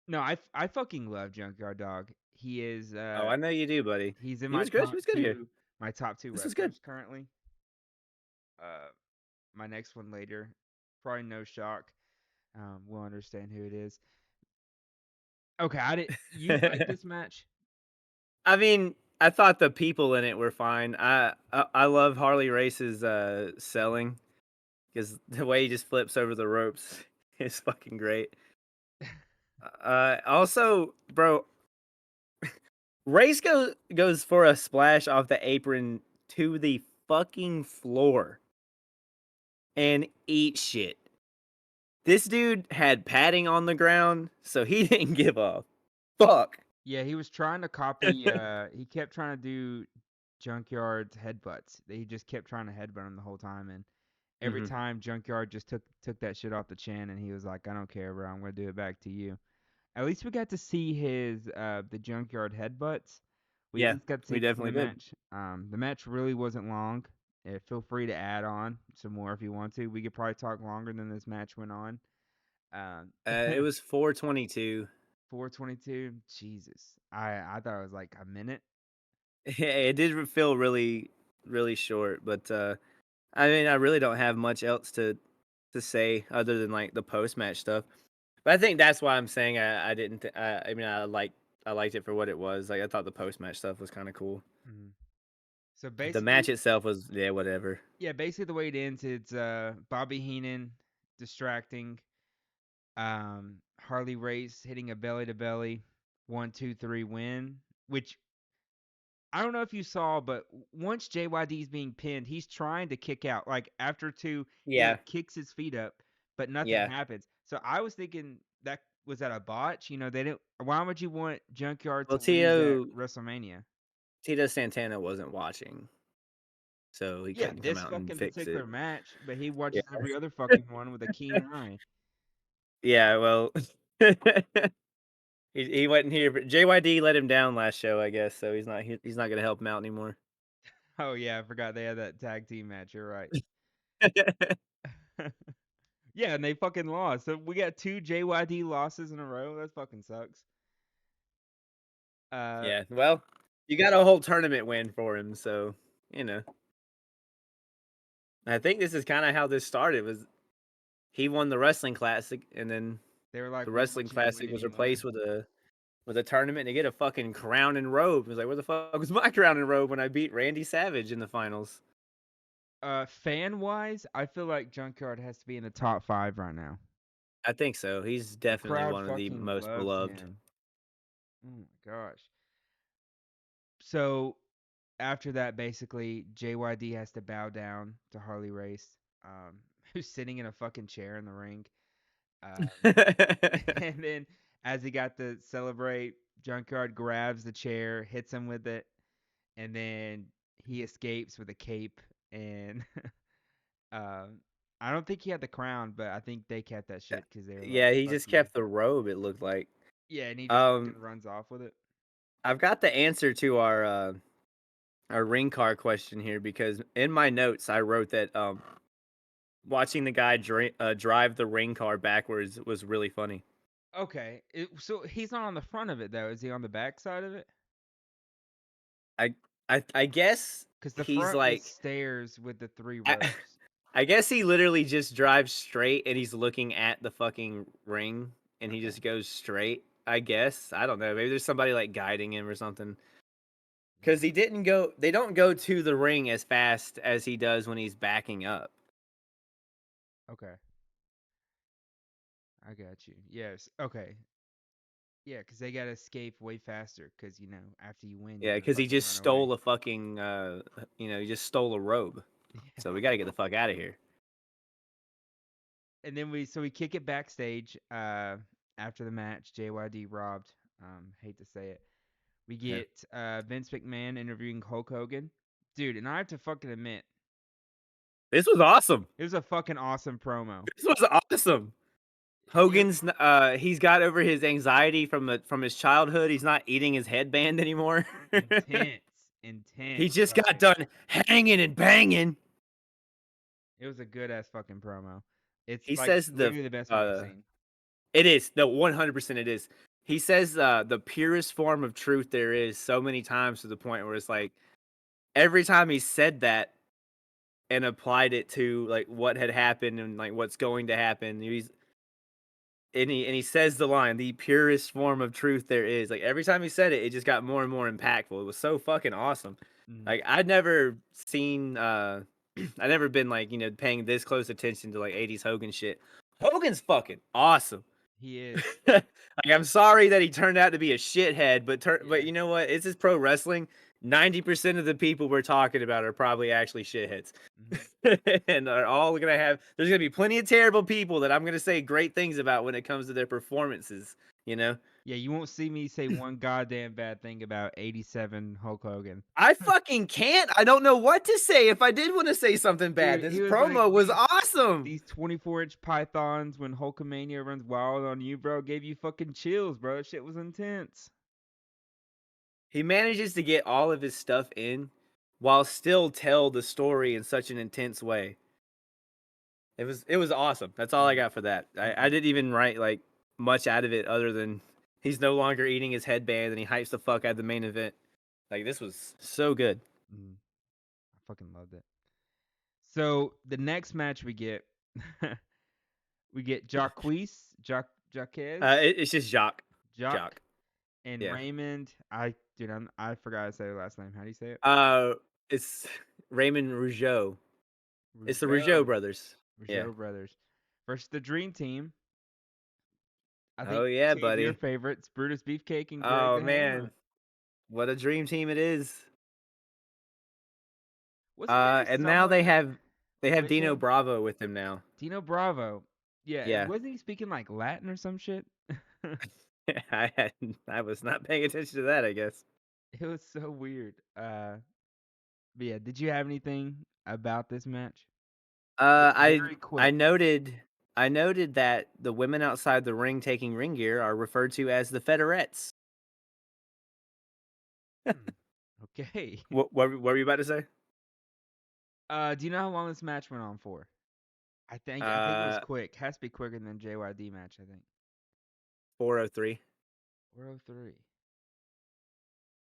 no, I fucking love Junkyard Dog. He is Oh, I know you do, buddy. he's in He my was good. He top was good here. two my top two This was good. wrestlers currently. Uh, my next one later, probably no shock. We'll understand who it is. Okay, I did. You like this match? I mean, I thought the people in it were fine. I love Harley Race's selling because the way he just flips over the ropes is fucking great. Also, bro, Race goes for a splash off the apron to the fucking floor and eat shit. This dude had padding on the ground, so he didn't give a fuck. Yeah, he was trying to copy. He kept trying to do Junkyard's headbutts. He just kept trying to headbutt him the whole time, and every Hmm. time Junkyard just took that shit off the chin, and he was like, "I don't care, bro. I'm gonna do it back to you." At least we got to see his the Junkyard headbutts. We at Yeah, least got to see we this in definitely the did. match. The match really wasn't long. Feel free to add on some more if you want to. We could probably talk longer than this match went on. Um, It was 422. 422. Jesus, I thought it was like a minute. It did feel really, really short, but I mean, I really don't have much else to say other than like the post match stuff. But I think that's why I'm saying I didn't. I mean, I liked it for what it was. Like I thought the post match stuff was kind of cool. Mhm. So The match basically, itself was yeah, whatever. yeah, basically the way it ends, it's Bobby Heenan distracting, Harley Race hitting a belly to belly, 1, 2, 3 win. Which I don't know if you saw, but once JYD's being pinned, he's trying to kick out. Like after two, he Yeah, like kicks his feet up, but nothing yeah. happens. So I was thinking that was that a botch? You know, they didn't. Why would you want Junkyard Well, to lose at WrestleMania? Tito Santana wasn't watching, so he Yeah, couldn't come this out and fucking fix it. particular match, but he Yeah, watches every other fucking one with a keen eye. yeah. Well, he wasn't here, but JYD let him down last show, I guess. So he's not gonna help him out anymore. Oh yeah, I forgot they had that tag team match. You're right. Yeah, and they fucking lost. So we got two JYD losses in a row. That fucking sucks. Uh, Yeah. Well, you got a whole tournament win for him, so you know. I think this is kind of how this started. Was he won the wrestling classic, and then they were like, the "We don't wrestling want you to win classic was replaced anymore." with a tournament to get a fucking crown and robe. It was like, where the fuck was my crown and robe when I beat Randy Savage in the finals? Fan wise, I feel like Junkyard has to be in the top 5 right now. I think so. He's The definitely crowd one of the fucking most loves beloved. him. Oh my gosh. So after that, basically, JYD has to bow down to Harley Race, who's sitting in a fucking chair in the ring. Um, and then as he got to celebrate, Junkyard grabs the chair, hits him with it, and then he escapes with a cape. And um, I don't think he had the crown, but I think they kept that shit because they were like, Yeah, he "Fuck just you." kept the robe, it looked like. Yeah, and he just Um, fucking runs off with it. I've got the answer to our ring car question here because in my notes I wrote that watching the guy drive the ring car backwards was really funny. Okay, so he's not on the front of it though. Is he on the back side of it? I I guess Because the he's front was like stairs with the 3 I, rows. I guess he literally just drives straight and he's looking at the fucking ring and he Okay. just goes straight. I guess. I don't know. Maybe there's somebody like guiding him or something. Mm, Cuz he didn't go they don't go to the ring as fast as he does when he's backing up. okay, I got you. Yes. Okay. Yeah, because they gotta escape way faster. Because after you win, you Yeah, gotta cuz he fucking just run away. stole a fucking he just stole a robe. Yeah. So we got to get the fuck out of here. And then we kick it backstage. After the match, JYD robbed. Hate to say it. We Yeah. get Vince McMahon interviewing Hulk Hogan. Dude, and I have to fucking admit, This was awesome. it was a fucking awesome promo. This was awesome. It Hogan's he's got over his anxiety from his childhood. He's not eating his headband anymore. intense, He intense just got fucking. done hanging and banging. It was a good ass fucking promo. It's He like says literally the best one I've seen. it is. No, 100% it is. He says the purest form of truth there is so many times to the point where it's like every time he said that and applied it to like what had happened and like what's going to happen, he says the line, the purest form of truth there is. Like every time he said it, it just got more and more impactful. It was so fucking awesome. Mhm. Like I'd never seen I'd never been like, paying this close attention to like 80s Hogan shit. Hogan's fucking awesome. He is. Like I'm sorry that he turned out to be a shithead, but Yeah. you know what? It's just pro wrestling. 90% of the people we're talking about are probably actually shitheads. Mhm. And are all gonna have there's gonna be plenty of terrible people that I'm gonna say great things about when it comes to their performances, you know? Yeah, you won't see me say one goddamn bad thing about 87 Hulk Hogan. I fucking can't. I don't know what to say if I did want to say something bad. Dude, This he was like promo was awesome. these 24-inch pythons when Hulkamania runs wild on you, bro, gave you fucking chills, bro. Shit was intense. He manages to get all of his stuff in while still tell the story in such an intense way. It was awesome. That's all I Mhm. got for that. I Mhm. didn't even write like much out of it other than he's no longer eating his headband and he hypes the fuck out of the main event. Like this was so good. Mhm. I fucking loved it. So the next match we get Jaquez, It's just Jacques. Jacques, Jacques. and Yeah. Raymond. I forgot to say the last name. How do you say it? Uh, it's Raymond Rougeau. It's the Rougeau Rougeau. brothers. Yeah. Rougeau brothers versus the Dream Team. I Oh think yeah, two of your buddy. favorites, Brutus Beefcake and Greg Oh the man, Hammer. what a dream team it is. Wasn't there And now someone they have with Dino him? Bravo with him now. Dino Bravo. Yeah, Yeah. wasn't he speaking like Latin or some shit? I was not paying attention to that, I guess. It was so weird. But yeah, did you have anything about this match? It Uh, was I very I quick. noted I noted that the women outside the ring taking ring gear are referred to as the Fedorettes. Hmm. Okay. What were you about to say? Do you know how long this match went on for? I think it was Uh, quick. Has to be quicker than JYD match, I think. 403. 403.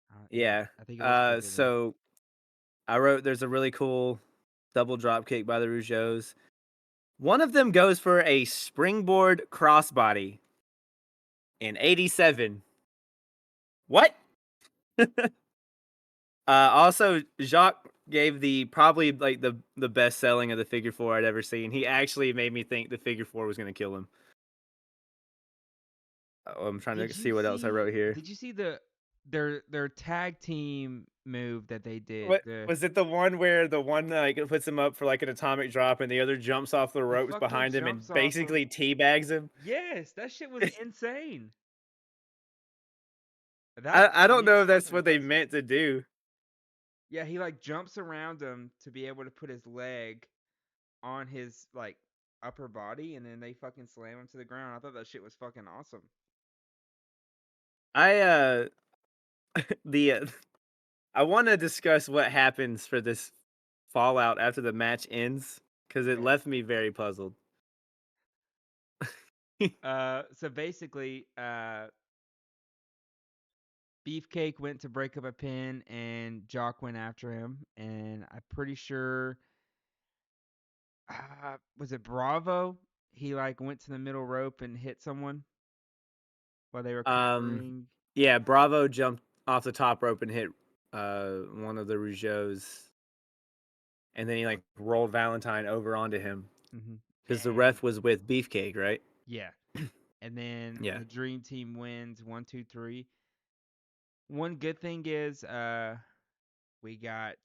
Yeah, Yeah. I think it was quicker than that. So I wrote there's a really cool double drop kick by the Rougeaus. One of them goes for a springboard crossbody in 87. What? Also, Jacques gave the probably like the best selling of the figure four I'd ever seen. He actually made me think the figure four was going to kill him. Oh, I'm trying to see what else I wrote here. Did you see their tag team move that they did? What was it? The one where the one like puts him up for like an atomic drop, and the other jumps off the He ropes fucking behind him jumps and off him. basically teabags him. Yes, that shit was insane. That I to don't me know was if that's fucking what they impressive. meant to do. Yeah, he like jumps around him to be able to put his leg on his like upper body, and then they fucking slam him to the ground. I thought that shit was fucking awesome. I the I want to discuss what happens for this fallout after the match ends because it Okay. left me very puzzled. So basically, Beefcake went to break up a pin, and Jock went after him, and I'm pretty sure, was it Bravo? He like went to the middle rope and hit someone while they were Um, countering. yeah, Bravo jumped off the top rope and hit one of the Rougeaus, and then he like rolled Valentine over onto him Hmm. because the And ref was with Beefcake, right? yeah, and then Yeah, the Dream Team wins 1, 2, 3. One good thing is, we got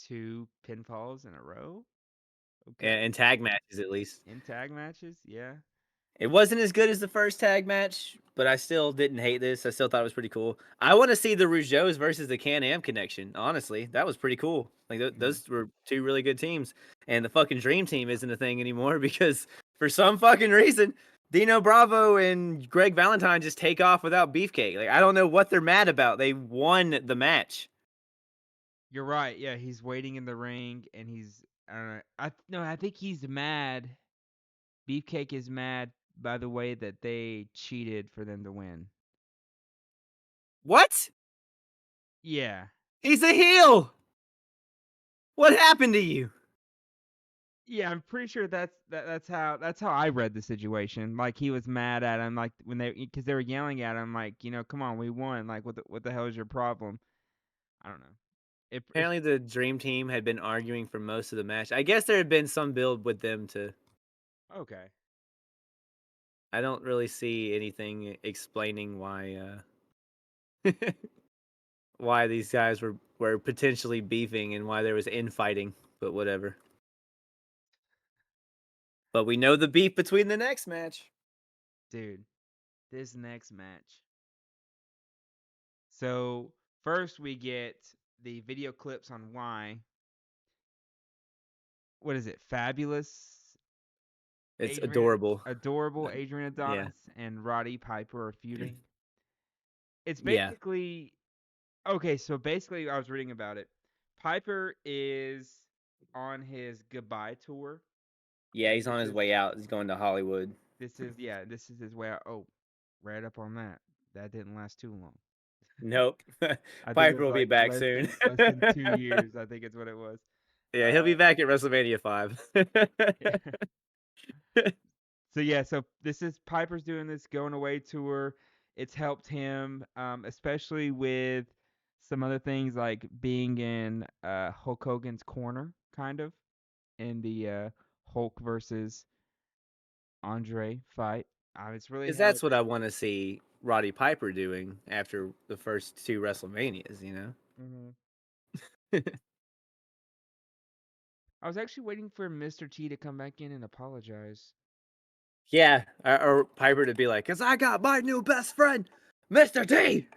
two pinfalls in a row. Okay, and tag matches at least. in tag matches, yeah. It wasn't as good as the first tag match, but I still didn't hate this. I still thought it was pretty cool. I want to see the Rougeaus versus the Can Am connection. Honestly, that was pretty cool. Like Hmm. those were two really good teams, and the fucking Dream Team isn't a thing anymore because for some fucking reason, Dino Bravo and Greg Valentine just take off without Beefcake. Like I don't know what they're mad about. They won the match. You're right. Yeah, he's waiting in the ring, and he's I don't know. No, I think he's mad. Beefcake is mad by the way that they cheated for them to win. What? Yeah. He's a heel. What happened to you? Yeah, I'm pretty sure that's how I read the situation. Like he was mad at him, like when because they were yelling at him, like come on, we won. Like what the hell is your problem? I don't know. If Apparently, the Dream Team had been arguing for most of the match. I guess there had been some build with them to. Okay. I don't really see anything explaining why why these guys were potentially beefing and why there was infighting, but whatever. But we know the beef between the next match. Dude, this next match. So first we get the video clips on why. What is it? Fabulous It's Adrian, adorable. adorable Uh, Adrian Yeah. Adonis and Roddy Piper are feuding. It's Yeah. basically okay. So basically, I was reading about it. Piper is on his goodbye tour. Yeah, he's on This his is way out. He's going to Hollywood. this is his way out. Oh, right up on that. That didn't last too long. Nope. I think it Piper was will be like back less soon. than less than 2 years. I think it's what it was. Yeah, he'll be Uh, back at WrestleMania 5. yeah. So yeah, so this is Piper's doing this going away tour. It's helped him, especially with some other things like being in Hulk Hogan's corner, kind of in the Hulk versus Andre fight. It's really 'Cause that's helped. what I wanna see Roddy Piper doing after the first 2 WrestleManias, you know? Hmm. I was actually waiting for Mr. T to come back in and apologize. Yeah, or Piper to be like, "'Cause I got my new best friend, Mr. T!"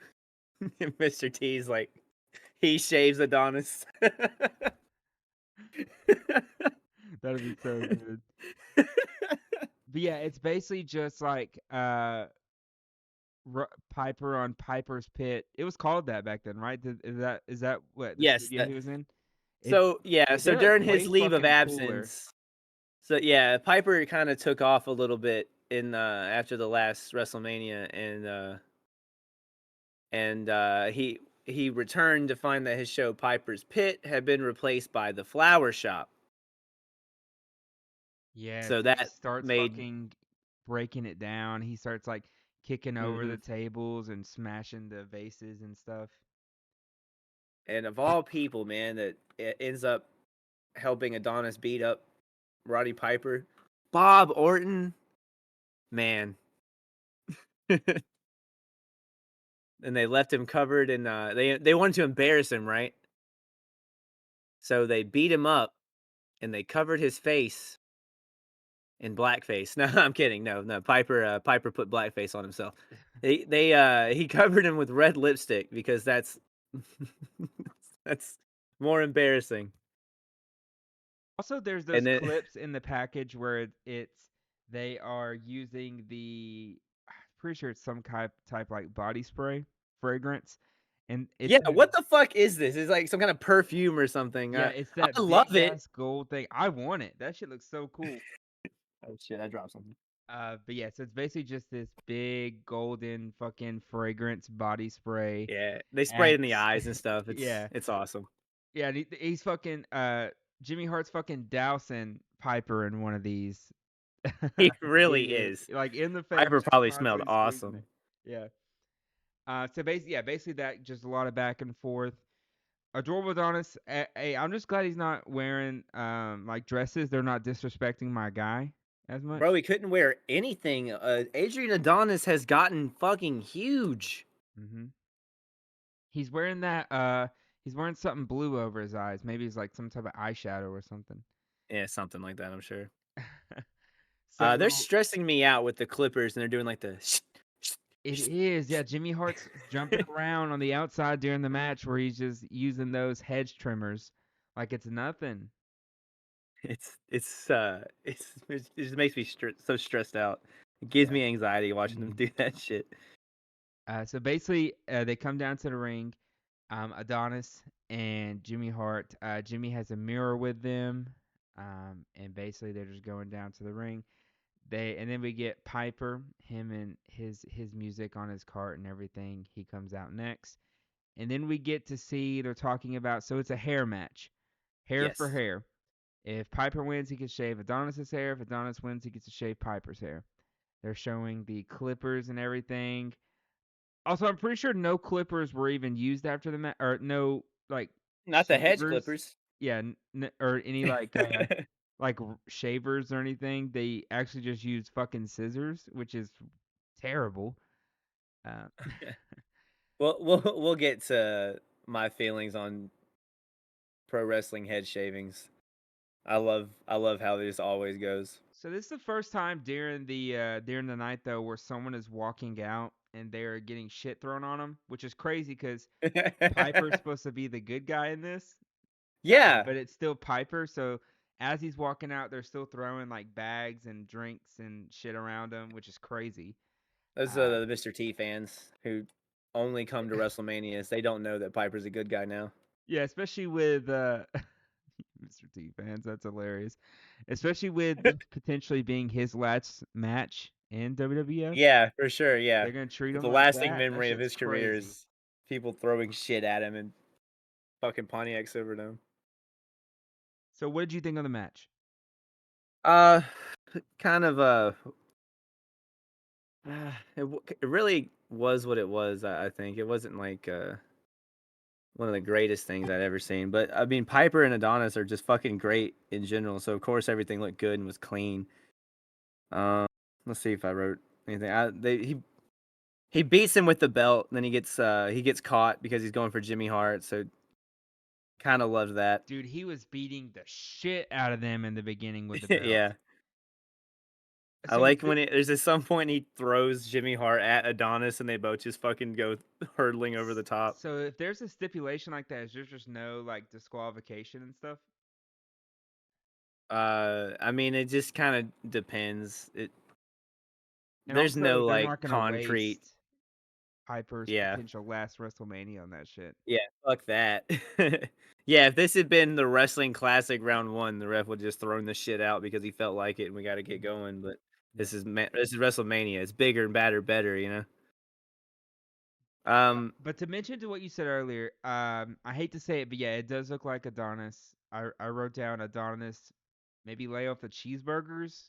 And Mr. T's like, he shaves Adonis. That'd be so good. But yeah, it's basically just like Piper on Piper's Pit. It was called that back then, right? Is that what the Yes, studio that he was in? It so, yeah, so They're like during his way leave of fucking cooler. absence so, yeah, Piper kinda took off a little bit in, after the last WrestleMania, and he returned to find that his show Piper's Pit had been replaced by The Flower Shop. Yes, So and he that starts made fucking breaking it down. He starts like kicking over mhm. the tables and smashing the vases and stuff. And of all people, man, that ends up helping Adonis beat up Roddy Piper, Bob Orton, man. And they left him covered in they wanted to embarrass him, right? So they beat him up and they covered his face in blackface. No, I'm kidding. No, no. Piper put blackface on himself. He covered him with red lipstick because that's that's more embarrassing. Also, there's And those then clips in the package where it's they are using I'm pretty sure it's some type like body spray fragrance, and it's yeah, that. what the fuck is this? It's like some kind of perfume or something. Yeah, it's I that love big it. ass gold thing. I want it. That shit looks so cool. Oh shit, I dropped something. But yeah, so it's basically just this big golden fucking fragrance body spray, Yeah, they spray and it in the eyes and stuff. yeah, It's awesome. yeah, and he's fucking Jimmy Hart's fucking dousing Piper in one of these He really videos, is. like in the face, Piper just probably smelled constantly squeezing it. awesome. Yeah. So basically, yeah, basically that just a lot of back and forth. Adorable Adonis. Hey, I'm just glad he's not wearing like dresses. They're not disrespecting my guy as Bro, much. he couldn't wear anything. Adrian Adonis has gotten fucking huge. Hmm. He's wearing that. He's wearing something blue over his eyes. Maybe it's like some type of eyeshadow or something. Yeah, something like that, I'm sure. They're So stressing me out with the Clippers, and they're doing like the it is, yeah. Jimmy Hart's jumping around on the outside during the match where he's just using those hedge trimmers like it's nothing. it just makes me so stressed out. It gives Yeah. me anxiety watching them Hmm. do that shit. So basically, they come down to the ring. Adonis and Jimmy Hart. Jimmy has a mirror with them, and basically they're just going down to the ring. And then we get Piper, him and his music on his cart and everything. He comes out next, and then we get to see they're talking about. So it's a hair match, hair for Yes. hair. If Piper wins, he gets to shave Adonis's hair. If Adonis wins, he gets to shave Piper's hair. They're showing the clippers and everything. Also, I'm pretty sure no clippers were even used after the match, or no like Not the hedge shavers. clippers. Yeah, or any like shavers or anything. They actually just used fucking scissors, which is terrible. Uh, We'll get to my feelings on pro wrestling head shavings. I love how this always goes. so this is the first time during the night though where someone is walking out and they're getting shit thrown on them, which is crazy because Piper's supposed to be the good guy in this, Yeah, but it's still Piper. So as he's walking out, they're still throwing like bags and drinks and shit around him, which is crazy. those Uh, are the Mr. T fans who only come to WrestleManias. They don't know that Piper's a good guy now. yeah, especially with Mr. T fans, that's hilarious. Especially with this potentially being his last match in WWF, Yeah, for sure. Yeah, they're gonna treat him the like lasting that. That memory of shit's his career crazy. is people throwing shit at him and fucking Pontiac Silverdome. So what did you think of the match? Uh, kind of it really was what it was. I think it wasn't like one of the greatest things I'd ever seen. But I mean, Piper and Adonis are just fucking great in general. So of course everything looked good and was clean. Um, let's see if I wrote anything. He beats him with the belt, and then he gets caught because he's going for Jimmy Hart. So kind of loved that. Dude, he was beating the shit out of them in the beginning with the belt. Yeah. I So like when there's at some point he throws Jimmy Hart at Adonis and they both just fucking go hurtling over the top. so if there's a stipulation like that, is there just no like disqualification and stuff? I mean, it just kind of depends. And There's also, no they're like not gonna concrete. waste Piper's Yeah, potential last WrestleMania on that shit. yeah, fuck that. Yeah, if this had been the wrestling classic round one, the ref would just thrown the shit out because he felt like it and we got to get Mhm. going. But Yep. this is WrestleMania. It's bigger and badder, better. You know. But to mention to what you said earlier, I hate to say it, but yeah, it does look like Adonis. I wrote down Adonis, maybe lay off the cheeseburgers.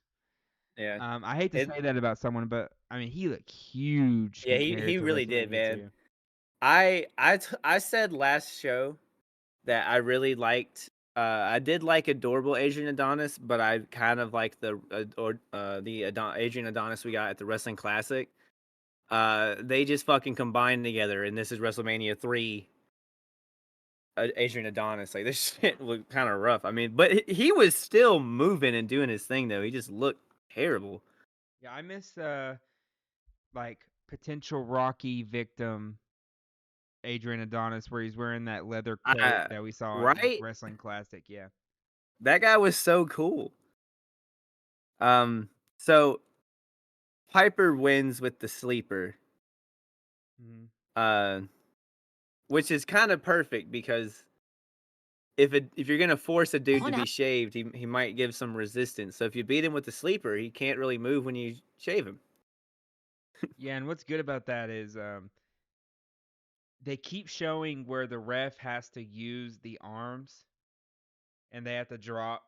Yeah. I hate to It. say that about someone, but I mean he looked huge Yeah, compared he to really did, WrestleMania man. 2. I said last show that I really liked. I did like adorable Adrian Adonis, but I kind of like Adrian Adonis we got at the Wrestling Classic. They just fucking combined together, and this is WrestleMania 3. Adrian Adonis, like this shit looked kind of rough. I mean, but he was still moving and doing his thing though. He just looked terrible. Yeah, I miss like potential Rocky victim Adrian Adonis where he's wearing that leather coat I that we saw at right, Wrestling Classic. Yeah. that guy was so cool. So Piper wins with the sleeper. Hmm. Uh, which is kind of perfect because if you're gonna force a dude to be shaved, he might give some resistance. So if you beat him with the sleeper, he can't really move when you shave him. Yeah, and what's good about that is they keep showing where the ref has to use the arms and they have to drop,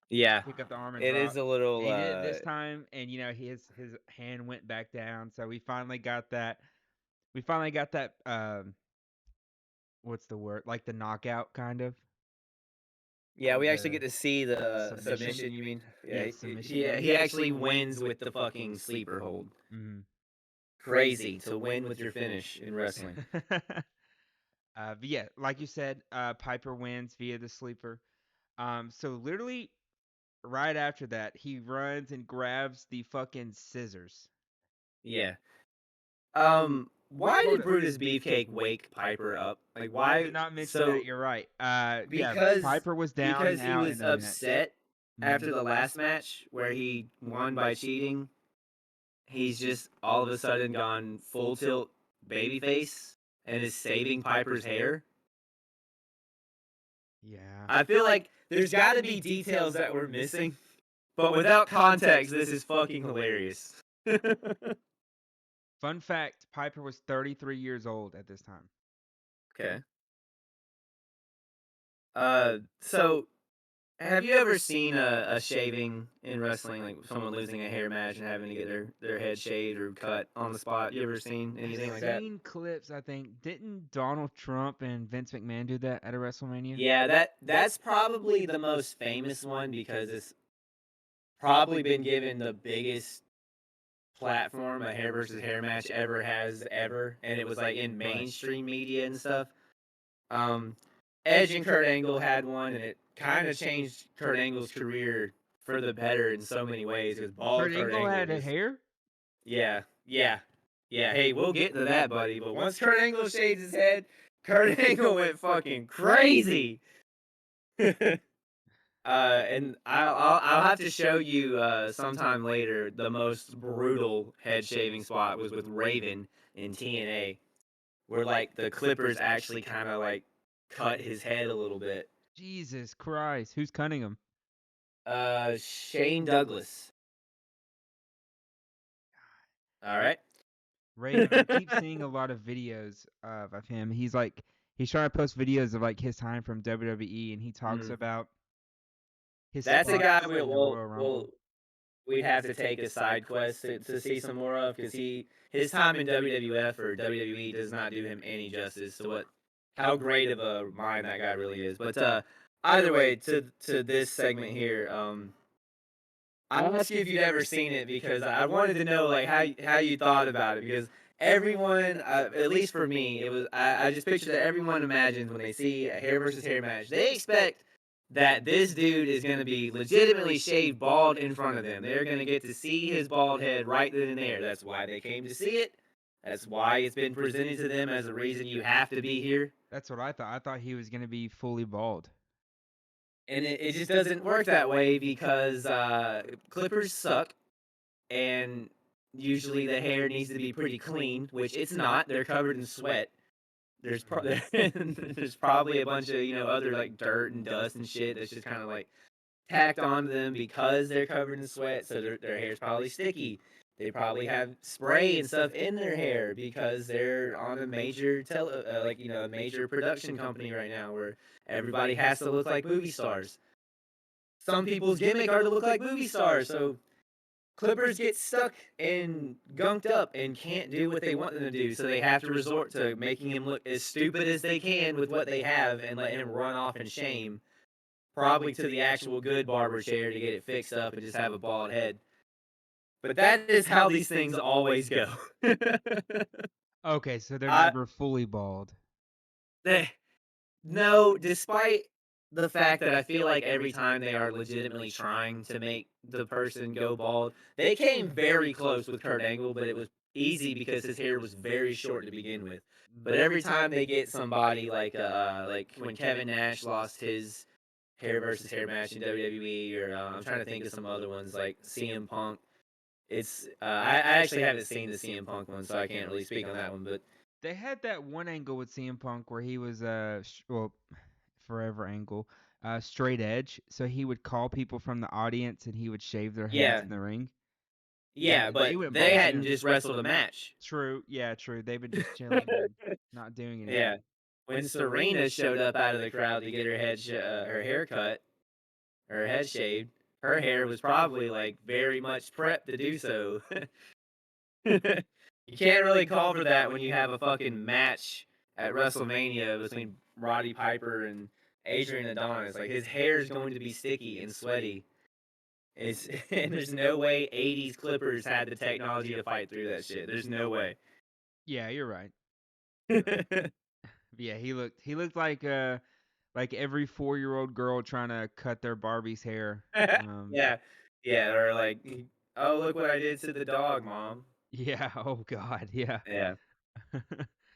Yeah, pick up the arm and it is drop. a little. And he did it this time, and his hand went back down, so we finally got that. We finally got that. What's the word? Like the knockout, kind of, Yeah, or we actually get the to see the submission. submission. You mean? Yeah, Yeah, submission. he actually wins with the fucking sleeper hold. Mm-hmm. Crazy to win with your finish in wrestling. But yeah, like you said, Piper wins via the sleeper. So literally right after that, he runs and grabs the fucking scissors. Yeah. Why Hold did up. Brutus Beefcake wake Piper up? Like, I why? did not mention that. So You're right. Yeah, because Piper was down and because he out was in the match. upset Hmm. after the last match where he won by cheating. He's just all of a sudden gone full tilt babyface and is saving Piper's hair. Yeah. I feel like there's got to be details that we're missing, but without context, this is fucking hilarious. Fun fact: Piper was 33 years old at this time. Okay. So have you ever seen a shaving in wrestling, like someone losing a hair match and having to get their head shaved or cut on the spot? You ever seen I've anything like that? seen clips. I think didn't Donald Trump and Vince McMahon do that at a WrestleMania? Yeah, that's probably the most famous one because it's probably been given the biggest platform a hair versus hair match ever has ever, and it was like in Right. mainstream media and stuff. Um, Edge and Kurt Angle had one, and it kind of changed Kurt Angle's career for the better in so many ways. Because bald Kurt Kurt Angle Angle had a just hair. yeah, yeah, yeah. Hey, we'll get to that, buddy. But once Kurt Angle shaved his head, Kurt Angle went fucking crazy. And I'll have to show you sometime later the most brutal head shaving spot was with Raven in TNA, where like the clippers actually kind of like cut his head a little bit. Jesus Christ, who's cutting him? Shane Douglas. All right. Raven. I keep seeing a lot of videos of him. He's trying to post videos of like his time from WWE, and he talks Mm. about His That's a guy spots we in the will Royal we'll Rumble. we'd have to take a side quest to see some more of because his time in WWF or WWE does not do him any justice to what how great of a mind that guy really is. But either way, to this segment here, I'll ask you if you'd ever seen it because I wanted to know like how you thought about it because everyone, at least for me, it was I just picture that everyone imagines when they see a hair versus hair match, they expect that this dude is going to be legitimately shaved bald in front of them. They're going to get to see his bald head right then and there. That's why they came to see it. That's why it's been presented to them as a reason you have to be here. That's what I thought. I thought he was gonna be fully bald. And it just doesn't work that way because clippers suck and usually the hair needs to be pretty clean, which it's not. They're covered in sweat. There's probably a bunch of other like dirt and dust and shit that's just kind of like tacked onto them because they're covered in sweat. So their hair's probably sticky. They probably have spray and stuff in their hair because they're on a major a major production company right now where everybody has to look like movie stars. Some people's gimmick are to look like movie stars, so Clippers get stuck and gunked up and can't do what they want them to do, so they have to resort to making him look as stupid as they can with what they have and let him run off in shame, probably to the actual good barber chair to get it fixed up and just have a bald head. But that is how these things always go. Okay, so they're I, never fully bald. they, no, despite the fact that I feel like every time they are legitimately trying to make the person go bald, they came very close with Kurt Angle, but it was easy because his hair was very short to begin with. But every time they get somebody like when Kevin Nash lost his hair versus hair match in WWE, or I'm trying to think of some other ones like CM Punk. It's I actually haven't seen the CM Punk one, so I can't really speak on that one. But They had that one angle with CM Punk where he was forever angle, straight edge. So he would call people from the audience and he would shave their heads yeah, in the ring. yeah, He but went they bald hadn't soon. just wrestled a match. True, yeah, true. They've been just chilling and not doing Yeah. anything. When Serena showed up out of the crowd to get her hair cut, her head shaved, her hair was probably like very much prepped to do so. You can't really call for that when you have a fucking match at WrestleMania between Roddy Piper and Adrian Adonis. Like his hair is going to be sticky and sweaty. It's and there's no way '80s Clippers had the technology to fight through that shit. There's no way. Yeah, you're right. You're right. Yeah, he looked like every 4-year-old girl trying to cut their Barbie's hair. Yeah, yeah, or like, oh look what I did to the dog, mom. Yeah, oh god, yeah. Yeah.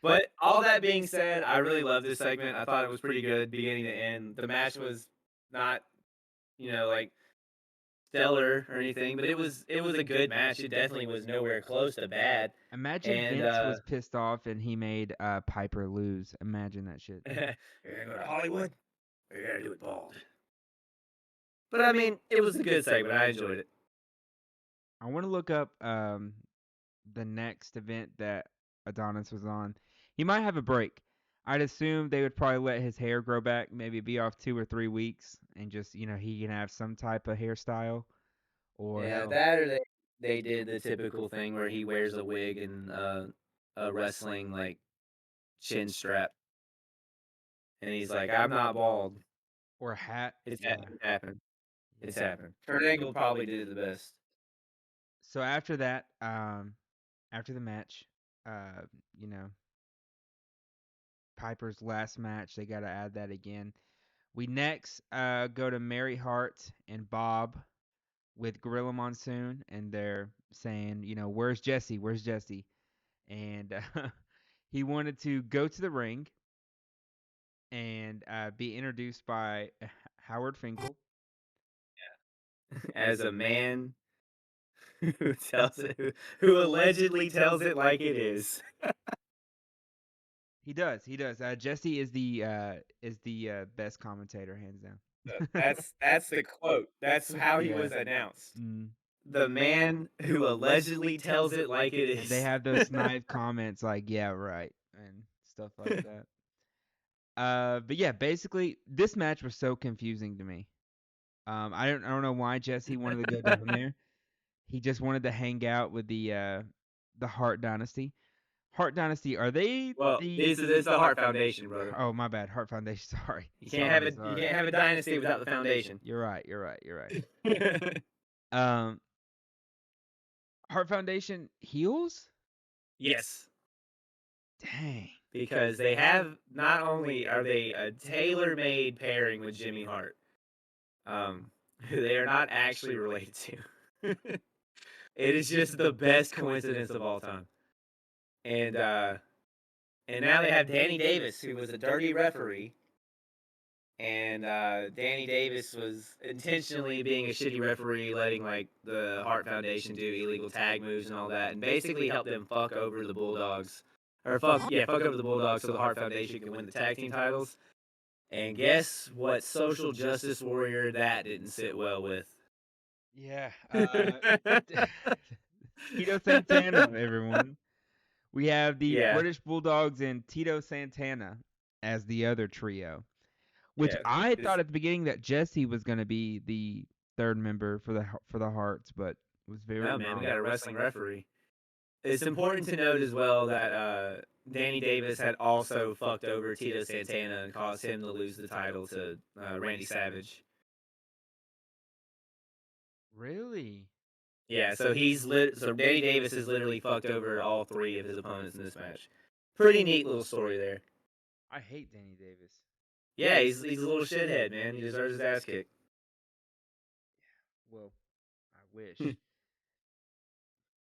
But all that being said, I really love this segment. I thought it was pretty good, beginning to end. The match was not, like stellar or anything, but it was a good match. It definitely was nowhere close to bad. Imagine And Vince was pissed off and he made Piper lose. Imagine that shit. you're gonna go to Hollywood, or you're gonna do it bald. But I mean, it was a good segment. I enjoyed it. I want to look up the next event that Adonis was on. He might have a break. I'd assume they would probably let his hair grow back, maybe be off 2 or 3 weeks, and just he can have some type of hairstyle. Or Yeah, hell, that or they did the typical thing where he wears a wig and a wrestling like chin strap, and he's like, "I'm not bald." or a hat. It's Yeah, it's happened. It's yeah. happened. Kurt Angle probably did it the best. So after that, after the match, uh, you know, Piper's last match, they got to add that again. We next go to Mary Hart and Bob with Gorilla Monsoon, and they're saying, where's Jesse? Where's Jesse? And he wanted to go to the ring and be introduced by Howard Finkel. As a man who who allegedly tells it like it is. He does. He does. Jesse is the best commentator, hands down. That's the quote. That's how he Yeah. was announced. Mm. The man who allegedly tells it like it And they is. have those snide comments like, "Yeah, right," and stuff like that. But yeah, basically, this match was so confusing to me. I don't know why Jesse wanted to go down there. He just wanted to hang out with the Hart Dynasty. Hart Dynasty, are they Well, it's the Hart Foundation, brother. Oh, my bad. Hart Foundation. Sorry. You can't have a dynasty without the foundation. You're right. You're right. You're right. Um, Hart Foundation heels? Yes. Dang. Because they have, not only are they a tailor-made pairing with Jimmy Hart, who they are not actually related to. It is just the best coincidence of all time. And now they have Danny Davis, who was a dirty referee. And Danny Davis was intentionally being a shitty referee, letting like the Hart Foundation do illegal tag moves and all that, and basically helped them fuck over the Bulldogs, or fuck over the Bulldogs so the Hart Foundation can win the tag team titles. And guess what social justice warrior that didn't sit well with? Yeah. Tito Santana, everyone. We have the Yeah, British Bulldogs and Tito Santana as the other trio, which yeah. I thought at the beginning that Jesse was going to be the third member for the Hearts, but was very No, man, we wrong. got a wrestling referee. It's important to note as well that Danny Davis had also fucked over Tito Santana and caused him to lose the title to Randy Savage. Really? Yeah, so so Danny Davis has literally fucked over all three of his opponents in this match. Pretty neat little story there. I hate Danny Davis. Yeah, he's a little shithead, man. He deserves his ass kicked. Well, I wish.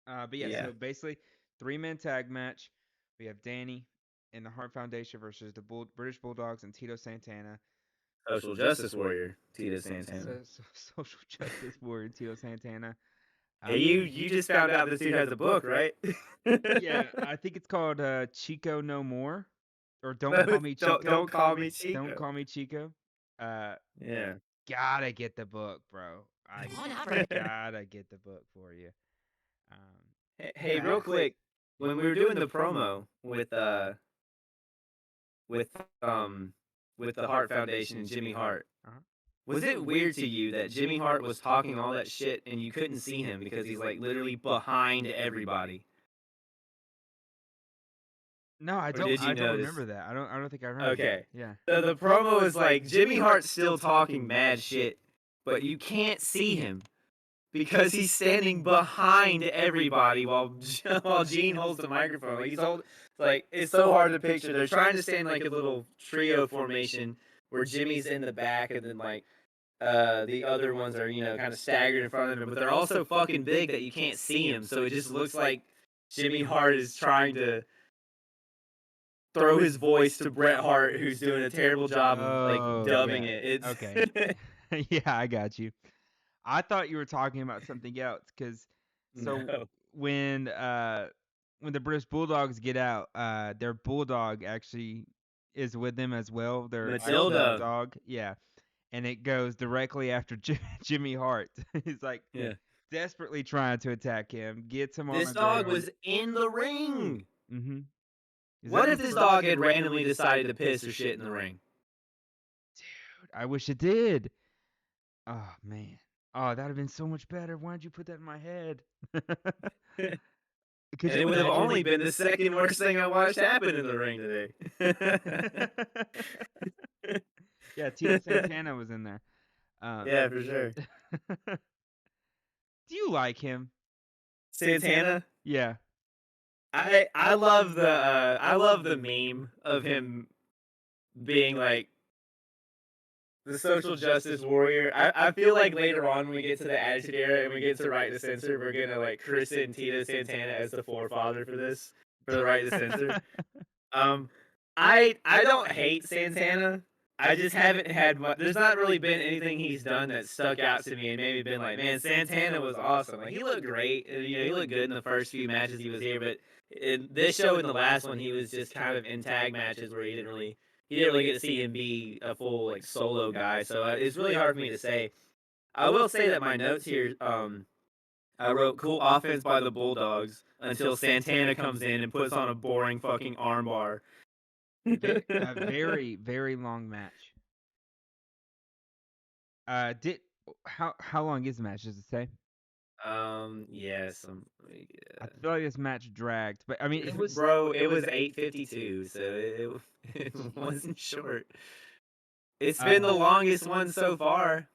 But yeah, Yeah, so basically, 3-man tag match. We have Danny and the Hart Foundation versus the British Bulldogs and Tito Santana. social justice warrior Tito Santana. Social justice warrior Tito Santana. Hey, you just found out this dude has a book, right? Yeah, I think it's called Chico No More, or Don't No, Call Me Chico. don't call me Don't Chico. Call Me Chico. Uh, Yeah. gotta get the book, bro. I gotta get the book for you. Hey, real Fast. quick, when we were doing the promo with um with the Hart Foundation and Jimmy Hart, Uh-huh. was it weird to you that Jimmy Hart was talking all that shit and you couldn't see him because he's like literally behind everybody? No, I Or don't. did you I don't notice? remember that. I don't think I remember that. Okay. Yeah. So the promo is like Jimmy Hart's still talking mad shit, but you can't see him because he's standing behind everybody while while Gene holds the microphone. Like it's so hard to picture. They're trying to stand like a little trio formation where Jimmy's in the back and then like the other ones are kind of staggered in front of him, but they're also fucking big that you can't see him. So it just looks like Jimmy Hart is trying to throw his voice to Bret Hart, who's doing a terrible job of like Oh, dubbing yeah. it. Okay. It's Yeah, I got you. I thought you were talking about something else because so no when when the British Bulldogs get out, their bulldog actually is with them as well. Their actual Matilda. dog, yeah, and it goes directly after Jimmy Hart. He's like Yeah. desperately trying to attack him, gets him on This the dog ground. was in the ring. Mm-hmm. Is What that if this dog had randomly decided to piss or shit in the ring? Dude, I wish it did. Oh man. Oh, that'd have been so much better. Why'd you put that in my head? And Could you it would have imagine? only been the second worst thing I watched happen in the ring today. Yeah, Tito Santana was in there. Um, Yeah, for sure. do you like him? Santana. Yeah. I love the meme of him being like the social justice warrior. I feel like later on when we get to the Attitude Era and we get to Right to Censor, we're gonna like christen Tito Santana as the forefather for this for the Right to Censor. Um, I don't hate Santana. I just haven't had much. There's not really been anything he's done that stuck out to me and maybe been like, man, Santana was awesome. Like he looked great. He looked good in the first few matches he was here, but in this show and the last one, he was just kind of in tag matches where he didn't really get to see him be a full like solo guy. So it's really hard for me to say. I will say that my notes here, I wrote cool offense by the Bulldogs until Santana comes in and puts on a boring fucking armbar. A very very long match. Did how long is the match? Does it say? Yes, I feel like this match dragged, but I mean it was. bro, it was 8:52, so it wasn't short. It's been the Uh, longest one so far.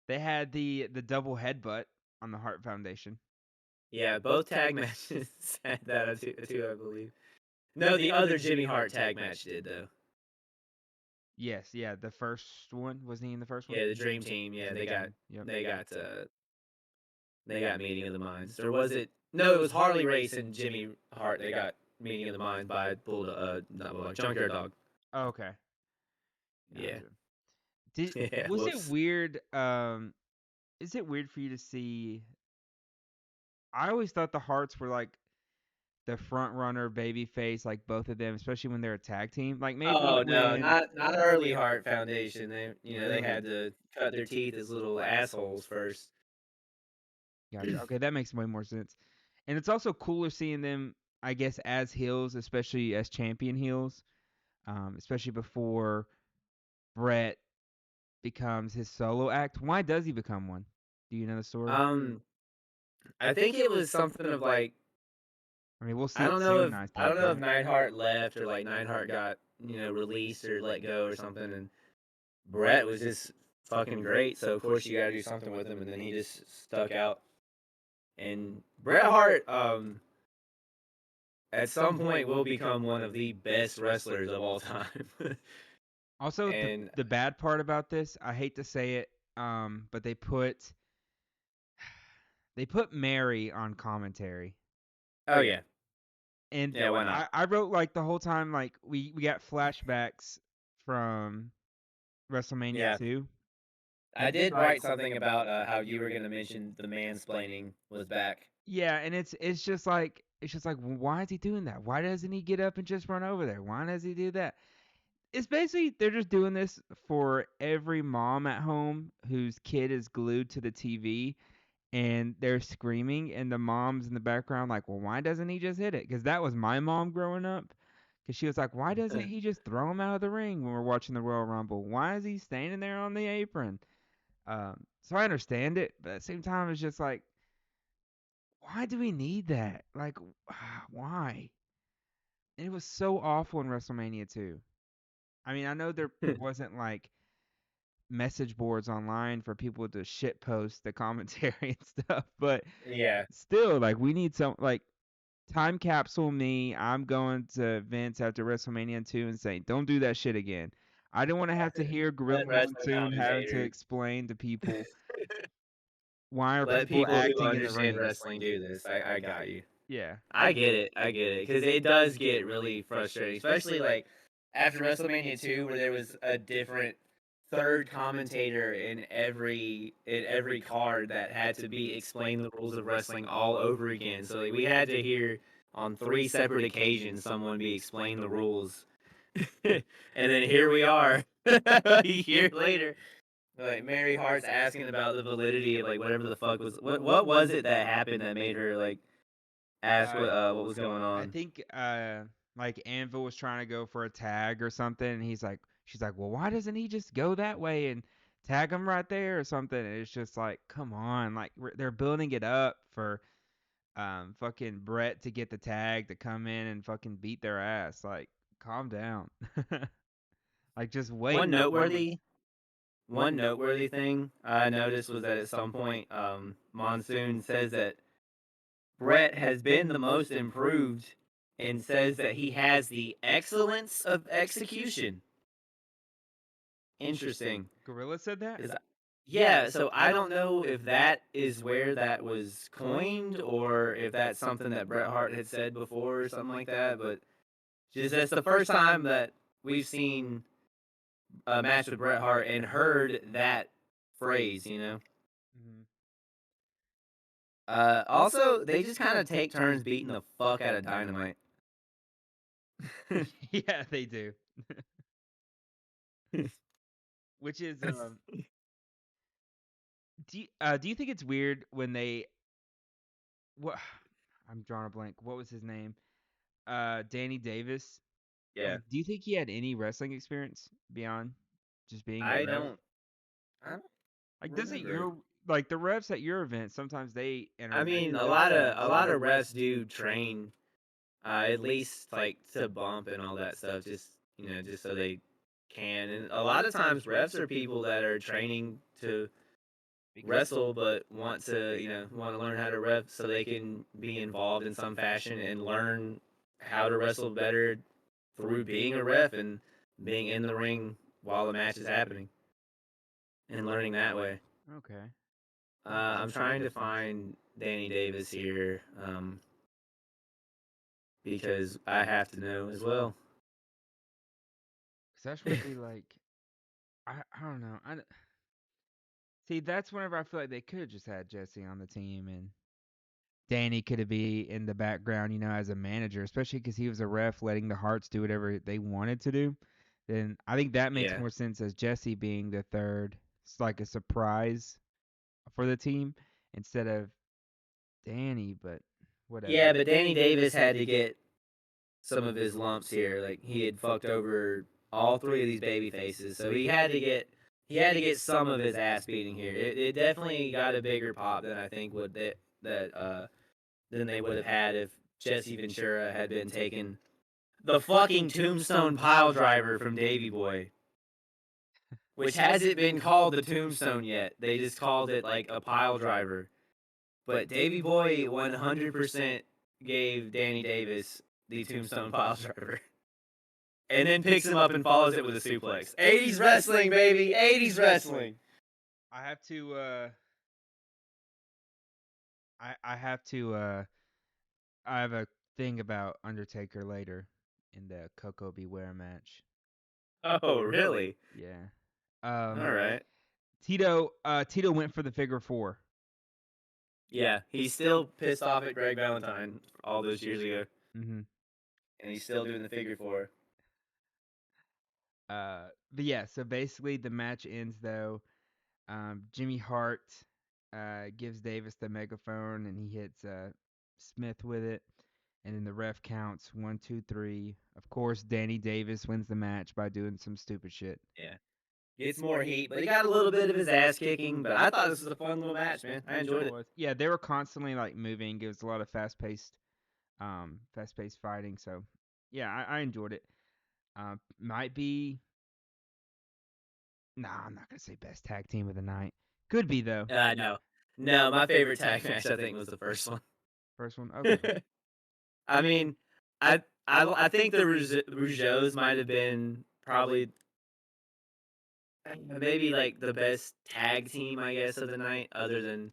they had the double headbutt on the Hart Foundation. Yeah, both tag matches had that too, I believe. No, the other Jimmy Hart tag match did though. Yes, yeah, the first one wasn't he in the first one? Yeah, the Dream Team. Yeah, Dream Team. Yep. they got uh they got Meeting of the Minds. Or was it? No, it was Harley Race and Jimmy Hart. They got Meeting of the Minds by not Bulldog, Junkyard Dog. Oh, okay, Yeah, gotcha. Did yeah. was it Whoops. weird? Is it weird for you to see? I always thought the Hearts were like the front runner, baby face, like both of them, especially when they're a tag team. Like maybe Oh no, when not early Hart Foundation. They really, had to cut their teeth as little assholes first. gotcha. Okay, that makes way more sense. And it's also cooler seeing them, I guess, as heels, especially as champion heels, especially before Brett becomes his solo act. Why does he become one? Do you know the story? Um, I think it was something of like I mean, we'll see it soon, I I don't think, know if right? Neidhart left or like Neidhart got released or let go or something, and Brett was just fucking great. So of course you got to do something with him, and then he just stuck out. And Bret Hart, at some point will become one of the best wrestlers of all time. Also, And the bad part about this, I hate to say it, but they put Mary on commentary. oh yeah, And yeah, why not? I wrote like the whole time like we got flashbacks from WrestleMania Yeah, 2. I did write something about how you were going to mention the mansplaining was back. Yeah, and it's just like why is he doing that? Why doesn't he get up and just run over there? Why does he do that? It's basically they're just doing this for every mom at home whose kid is glued to the TV and they're screaming and the mom's in the background like, "Well, why doesn't he just hit it?" Cuz that was my mom growing up. Cuz she was like, "Why doesn't he just throw him out of the ring when we're watching the Royal Rumble? Why is he standing there on the apron?" So I understand it, but at the same time it's just like why do we need that? Like why? And it was so awful in WrestleMania 2. I mean, I know there wasn't like message boards online for people to shit post the commentary and stuff, but Yeah. still, like, we need some like time capsule me. I'm going to Vince after WrestleMania 2 and saying, "Don't do that shit again." I don't want to have to hear Let Gorilla wrestling Monsoon having to commentators, explain to people why are let people people who acting in the understand ring. wrestling do this. I got you. Yeah. I get it. I get it because it does get really frustrating, especially like after WrestleMania 2, where there was a different third commentator in every card that had to be explain the rules of wrestling all over again. So like, we had to hear on three separate occasions someone be explain the rules, and then here we are a year later. Like Mary Hart's asking about the validity of like whatever the fuck was what was it that happened that made her like ask Uh, what was going I on. think like Anvil was trying to go for a tag or something, and she's like, well, why doesn't he just go that way and tag him right there or something? And it's just like, come on, like they're building it up for fucking Brett to get the tag to come in and fucking beat their ass. Like, calm down. Like, just One wait. noteworthy one noteworthy thing I noticed was that at some point Monsoon says that Brett has been the most improved and says that he has the excellence of execution. Interesting. Gorilla said that. Is Yeah, so I don't know if that is where that was coined or if that's something that Bret Hart had said before or something like that, but just that's the first time that we've seen a match with Bret Hart and heard that phrase. Hmm. Also, they just kind of take turns beating the fuck out of Dynamite. Yeah, they do. Which is do you think it's weird when they what I'm drawing a blank. What was his name? Danny Davis. Yeah, Like, do you think he had any wrestling experience beyond just being a I ref? don't. I don't. Like, doesn't remember. your like the refs at your event sometimes they I interact mean, with the fans? a lot of refs do train, at least like to bump and all that stuff, just just so they can. And a lot of times, refs are people that are training to wrestle, but want to want to learn how to ref so they can be involved in some fashion and learn how to wrestle better through being a ref and being in the ring while the match is happening and learning that way. Okay, that I'm makes a trying to difference. find Danny Davis here, because I have to know as well. Cause that's what be like. I don't know. See, that's whenever I feel like they could have just had Jesse on the team and Danny could have be in the background, as a manager, especially because he was a ref, letting the Hearts do whatever they wanted to do. Then I think that makes Yeah. more sense as Jesse being the third. It's like a surprise for the team instead of Danny, but Yeah, whatever. but Danny Davis had to get some of his lumps here. Like he had fucked over all three of these baby faces, so he had to get some of his ass beating here. It definitely got a bigger pop than I think would that than they would have had if Jesse Ventura had been taking the fucking tombstone pile driver from Davy Boy, which hasn't been called the tombstone yet. They just called it like a pile driver. But Davy Boy 100% gave Danny Davis the tombstone pile driver. And then picks him up and follows it with a suplex. 80s wrestling, baby! 80s wrestling! I have to I have to I have a thing about Undertaker later in the Coco Beware match. Oh, really? Yeah. All right. Tito went for the figure four. Yeah, he's still pissed off at Greg Valentine all those years ago. Mhm. And he's still doing the figure four. But yeah, so basically the match ends though. Jimmy Hart gives Davis the megaphone and he hits Smith with it. And then the ref counts 1, 2, 3. Of course, Danny Davis wins the match by doing some stupid shit. Yeah. Gets more heat, but he got a little bit of his ass kicking. But I thought this was a fun little match, man. I enjoyed It it. was. Yeah, they were constantly like moving. It was a lot of fast paced fighting. So yeah, I enjoyed it. Might be. Nah, I'm not gonna say best tag team of the night. Could be though. No. No, my favorite tag match, I think, was the first one. First one. Okay. I mean, I think the Rougeaus might have been probably maybe like the best tag team, I guess, of the night. Other than,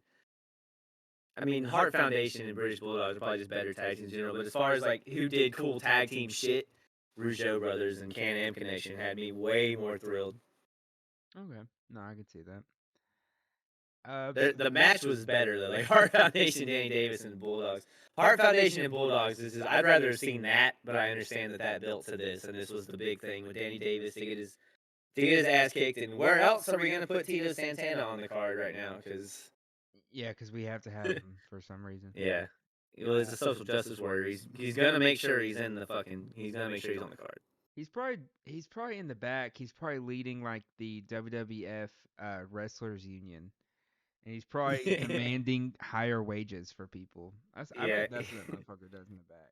I mean, Heart Foundation and British Bulldogs are probably just better tag teams in general. But as far as like who did cool tag team shit, Rougeau brothers and Can Am Connection had me way more thrilled. Okay. No, I can see that. Uh, The match was better though. Like Heart Foundation, Danny Davis, and the Bulldogs. Heart Foundation and Bulldogs is I'd rather have seen that, but I understand that that built to this, and this was the big thing with Danny Davis to get his ass kicked. And where else are we gonna put Tito Santana on the card right now? Because yeah, because we have to have him for some reason. yeah, well, he's a social justice warrior. He's gonna make sure he's in the fucking. He's gonna make sure he's on the card. He's probably in the back. He's probably leading like the WWF wrestlers union, and he's probably demanding higher wages for people. I Yeah. bet that's what that motherfucker does in the back.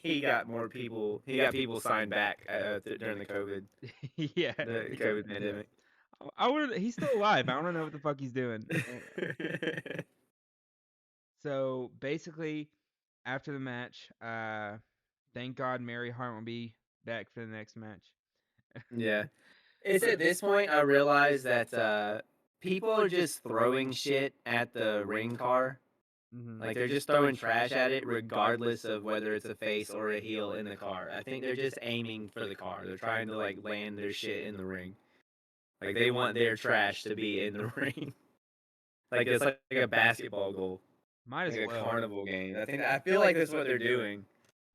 He got more people. He got people signed back during Yeah, the he COVID definitely does. pandemic. I want to. He's still alive. I want to know what the fuck he's doing. So basically, after the match, thank God Mary Hart won't be back for the next match. Yeah. It's at this point I realize that people are just throwing shit at the ring car. Hmm. Like they're just throwing trash at it regardless of whether it's a face or a heel in the car. I think they're just aiming for the car. They're trying to like land their shit in the ring. Like they want their trash to be in the ring. Like it's like a basketball goal. Might Like as a well. carnival game. I feel like that's what they're doing.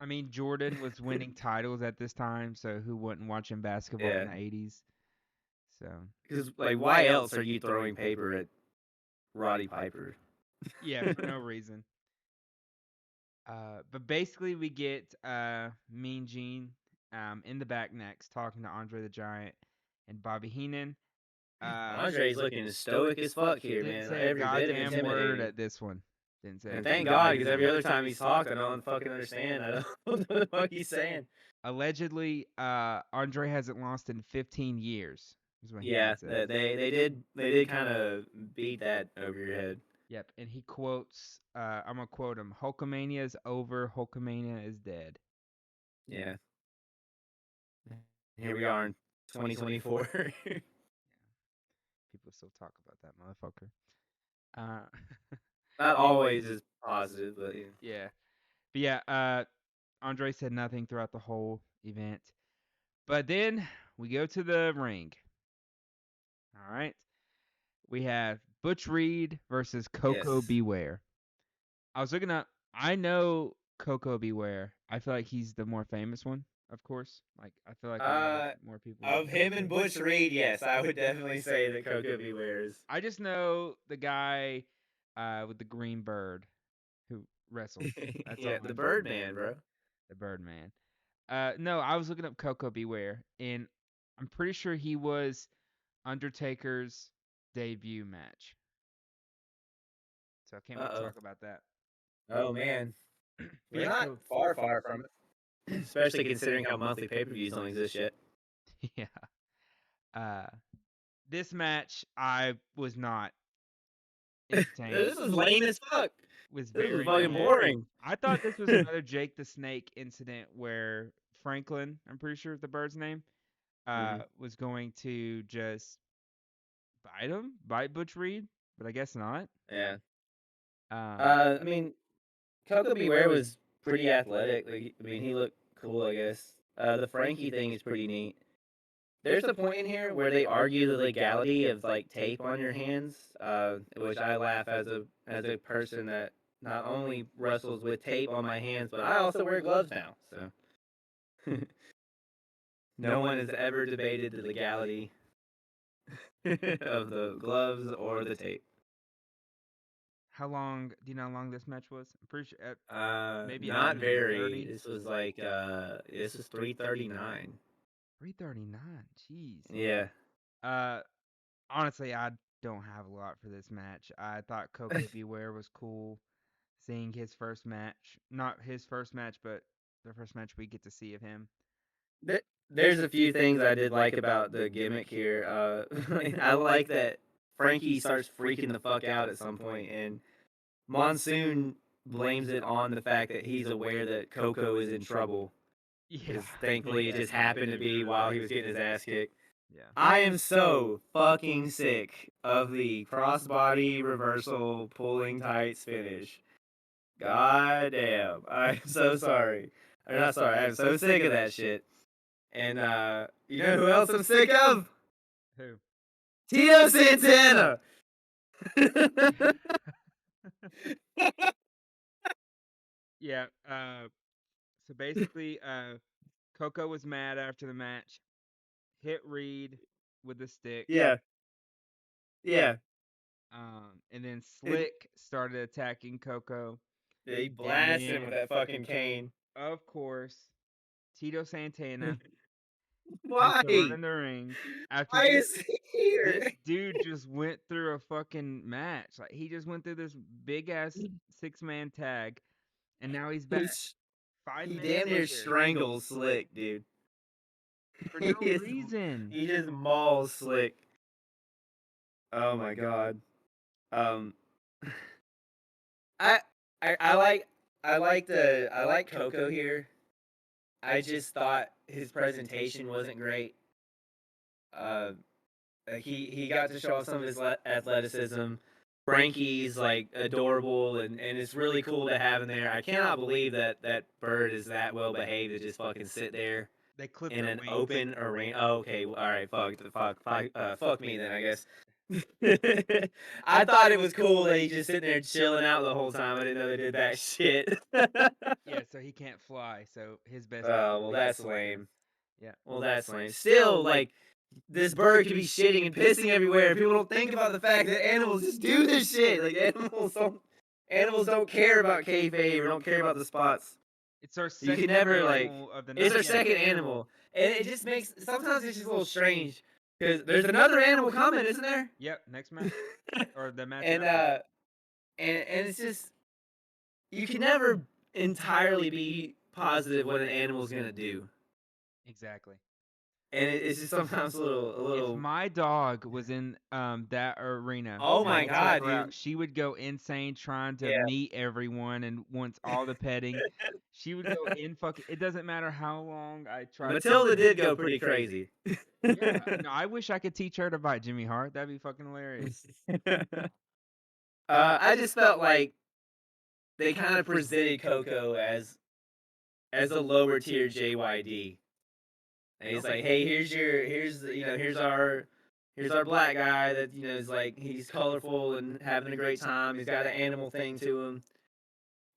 I mean, Jordan was winning titles at this time, so who wouldn't watching basketball in Yeah. the 80s? So, Because like why else are you throwing paper at Roddy Piper? yeah, for no reason. But basically, we get Mean Gene in the back next talking to Andre the Giant and Bobby Heenan. Andre's looking stoic as fuck here, Didn't man. say a Every bit of goddamn word intimidating. at this one. Didn't say a And thank goddamn God, because word. every other time he's talked, I don't fucking understand. I don't know what the fuck he's saying. Allegedly, Andre hasn't lost in 15 years. Is what he Yeah, had said. they did kind of beat that over your head. Yep, and he quotes. I'm gonna quote him: "Hulkamania is over. Hulkamania is dead." Yeah. Here we are in 2024. Yeah, people still talk about that motherfucker. Uh, Not always anyways, as positive, but yeah. yeah, but yeah. Andre said nothing throughout the whole event, but then we go to the ring. All right, we have Butch Reed versus Coco Yes. Beware. I was looking up. I know Coco Beware. I feel like he's the more famous one, of course. Like I feel like a lot of Uh, more people would of know him and Coco. Butch Reed, yes, I would definitely say that Coco Bewares. I just know the guy with the green bird who wrestled. That's Yeah, all the I know. Birdman, bro. The Birdman. No, I was looking up Coco Beware, and I'm pretty sure he was Undertaker's debut match. So I can't Uh wait to oh. talk about that. Oh man, we're Right? not So far from it, especially considering how monthly pay-per-views don't exist yet. yeah. Uh, this match I was not entertained. This is lame as fuck. Was This was very fucking lame. boring. I thought this was another Jake the Snake incident where Franklin, I'm pretty sure is the bird's name, Hmm. was going to just bite Butch Reed, but I guess not. Yeah. Um, I mean, Coco Beware was pretty athletic. Like, I mean, he looked cool, I guess. The Frankie thing is pretty neat. There's a point in here where they argue the legality of like tape on your hands, which I laugh as a person that not only wrestles with tape on my hands, but I also wear gloves now. So no one has ever debated the legality of the gloves or the tape. how long? Do you know how long this match was? I'm pretty sure maybe a Not minute and very. 30. This was 3:39. 3:39. Jeez. Yeah. Uh, honestly, I don't have a lot for this match. I thought Coco Beware was cool. Seeing his first match, not his first match, but the first match we get to see of him. There, there's a few things I did like about the gimmick here. I like that Frankie starts freaking the fuck out at some point, and Monsoon blames it on the fact that he's aware that Coco is in trouble. Yeah, Because thankfully it just happened to be while he was getting his ass kicked. yeah. I am so fucking sick of the crossbody reversal pulling tights finish. God damn. I'm so sorry. I'm not sorry. I'm so sick of that shit. And you know who else I'm sick of? Who? Tito Santana. Yeah. So basically, Coco was mad after the match. Hit Reed with the stick. Yeah. Yeah. And then And Slick started attacking Coco. he And blasted him with then, that fucking cane. of course, Tito Santana gets to run Why? in the ring after Why is he this here? dude just went through a fucking match. Like he just went through this big ass 6-man tag, and now he's back He's 5 minutes damn near later strangles Slick, dude. for He no is reason. he just mauls Slick. Oh my god. Um, I I like I like Coco here. I just thought his presentation wasn't great. Uh, he got to show off some of his athleticism. Frankie's like adorable and it's really cool to have him there. I cannot believe that that bird is that well behaved to just fucking sit there They clipped in their an wings. open arena. Oh, okay, all right, fuck me then, I guess. I thought it was cool that he just sitting there chilling out the whole time. I didn't know they did that shit. Yeah, so he can't fly. So his best bet Oh was well, to that's sit there. lame. Yeah. Well, that's lame. Still, like this bird could be shitting and pissing everywhere. People don't think about the fact that animals just do this shit. Like animals don't care about kayfabe or don't care about the spots. It's our You can second never like animal of the it's night. our Yeah. second animal, and it just makes sometimes it's just a little strange because there's another animal coming, isn't there? Yep, next match or the match and after. and it's just you can never entirely be positive what an animal's gonna do, Exactly. and it's just sometimes a If little. my dog was in that arena Oh and my they took god, her out, dude! she would go insane trying to Yeah, meet everyone and wants all the petting. She would go in fucking. It doesn't matter how long I try to teach Matilda her. did go pretty crazy. Yeah, no, I wish I could teach her to bite Jimmy Hart. That'd be fucking hilarious. I just felt like they kind of presented Coco as a lower tier JYD. And he's like, "Hey, here's our black guy that is like he's colorful and having a great time. He's got an animal thing to him."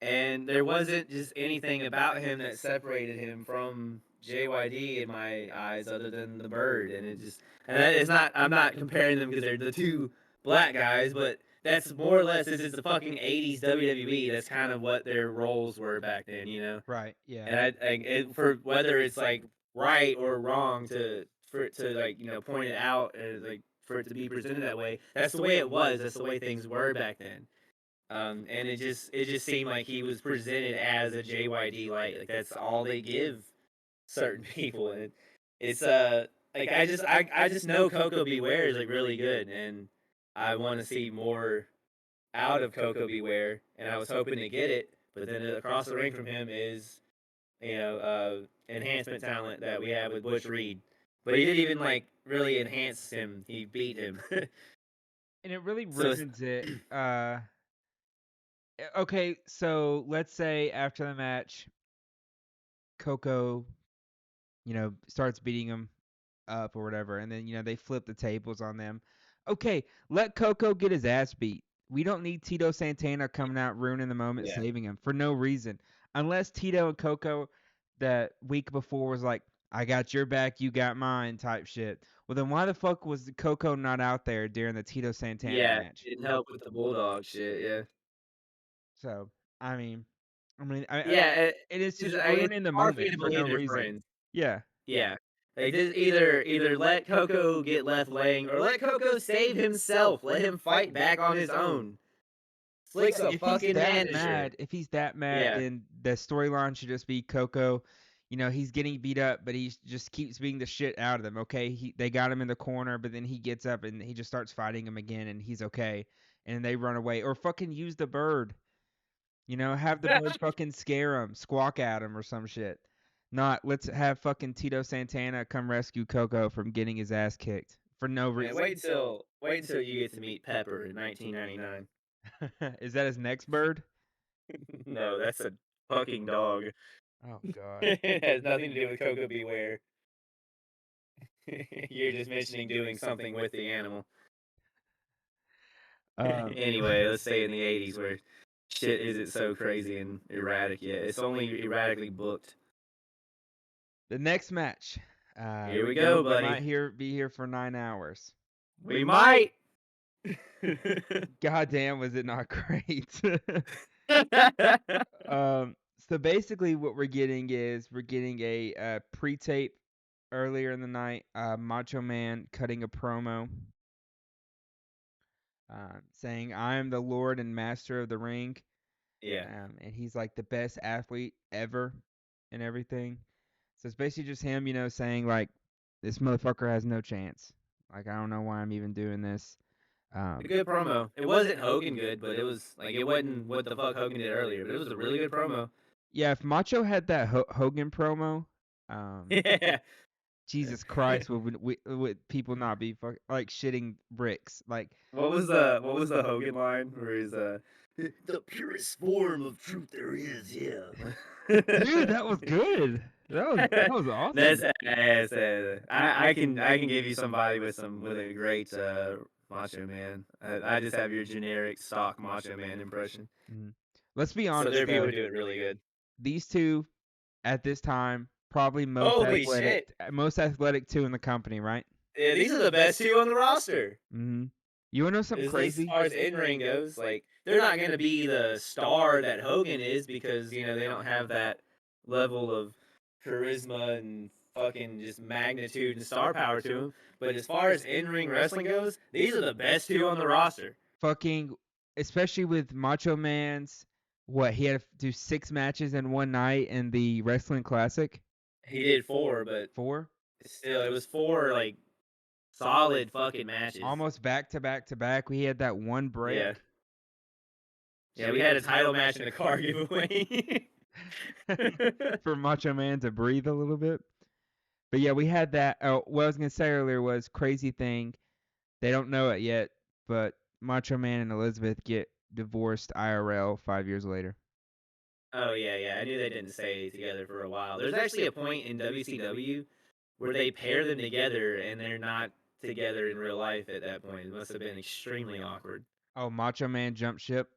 And there wasn't just anything about him that separated him from JYD in my eyes, other than the bird. And it just and that, it's not. I'm not comparing them because they're the two black guys, but that's more or less this is the fucking '80s WWE. That's kind of what their roles were back then, you know. Right. Yeah. And for whether it's like right or wrong for it to like point it out and like for it to be presented that way. That's the way it was. That's the way things were back then. And it just seemed like he was presented as a JYD light. Like that's all they give certain people, and it's like I just know Coco Beware is like really good, and I want to see more out of Coco Beware, and I was hoping to get it, but then across the ring from him is enhancement talent that we have with Butch Reed, but he didn't even like really enhance him. He beat him. And it really So it's, ruins it. Okay, so let's say after the match, Coco, starts beating him up or whatever, and then they flip the tables on them. Okay, let Coco get his ass beat. We don't need Tito Santana coming out ruining the moment, yeah. saving him for no reason. Unless Tito and Coco that week before was like, I got your back, you got mine type shit. Well, then why the fuck was Coco not out there during the Tito Santana Yeah, match? didn't help with the bulldog shit. Yeah, So, I mean, yeah. it is It's, just it's ruining the hard for me moment to for no believe they're reason. friends. Yeah. Yeah, like this either let Coco get left laying or let Coco save himself. Let him fight back on his own. Slick's a fucking manager. If he's that mad, Yeah, then the storyline should just be Coco. He's getting beat up, but he just keeps beating the shit out of them. Okay, they got him in the corner, but then he gets up and he just starts fighting him again, and he's okay. And they run away, or fucking use the bird. Have the bird fucking scare him, squawk at him, or some shit. Not let's have fucking Tito Santana come rescue Coco from getting his ass kicked for no man. reason. Wait until you get to meet Pepper in 1999. Is that his next bird? No, that's a fucking dog. Oh God. It has nothing to do with Coco Beware. You're just mentioning doing something with the animal. Um, Anyway, let's stay in the '80s where shit isn't so crazy and erratic yet. It's only erratically booked. the next match. Here we go, We buddy. might be here for 9 hours. We might. God damn, was it not great? So basically, what we're getting is we're getting a pre-tape earlier in the night. Macho Man cutting a promo, saying, "I am the Lord and Master of the Ring," Yeah. and he's like the best athlete ever, and everything. So it's basically just him, saying like, "This motherfucker has no chance. Like I don't know why I'm even doing this." A Um, good promo. It wasn't Hogan good, but it wasn't what the fuck Hogan did earlier, but it was a really good promo. yeah, if Macho had that Hogan promo, um, Yeah. Jesus Christ, would people not be like shitting bricks? Like, What was the Hogan line where he's the purest form of truth there is, yeah. dude, that was good. That was That's awesome. I can give you somebody with a great Macho Man. I just have your generic stock Macho Man impression. Mhm. Let's be So honest there are people though, who do it really good. these two at this time probably Holy shit! most athletic two in the company, right? Yeah, these are the best two on the roster. Hmm. You wanna know something At least as crazy? far as in ring goes, like they're not going to be the star that Hogan is because they don't have that level of charisma and fucking just magnitude and star power to them. But as far as in ring wrestling goes, these are the best two on the roster. Fucking, especially with Macho Man's, what, he had to do 6 matches in one night in the Wrestling Classic? He did four, but 4? still, it was four like solid fucking matches. Almost back to back to back. We had that one break. Yeah. Yeah, we had a title match in the car giveaway. For Macho Man to breathe a little bit. But yeah, we had that. Oh, what I was gonna say earlier was crazy thing. They don't know it yet, but Macho Man and Elizabeth get divorced IRL 5 years later. Oh yeah, yeah. I knew they didn't stay together for a while. There's actually a point in WCW where they pair them together and they're not together in real life at that point. It must have been extremely awkward. Oh, Macho Man jumped ship.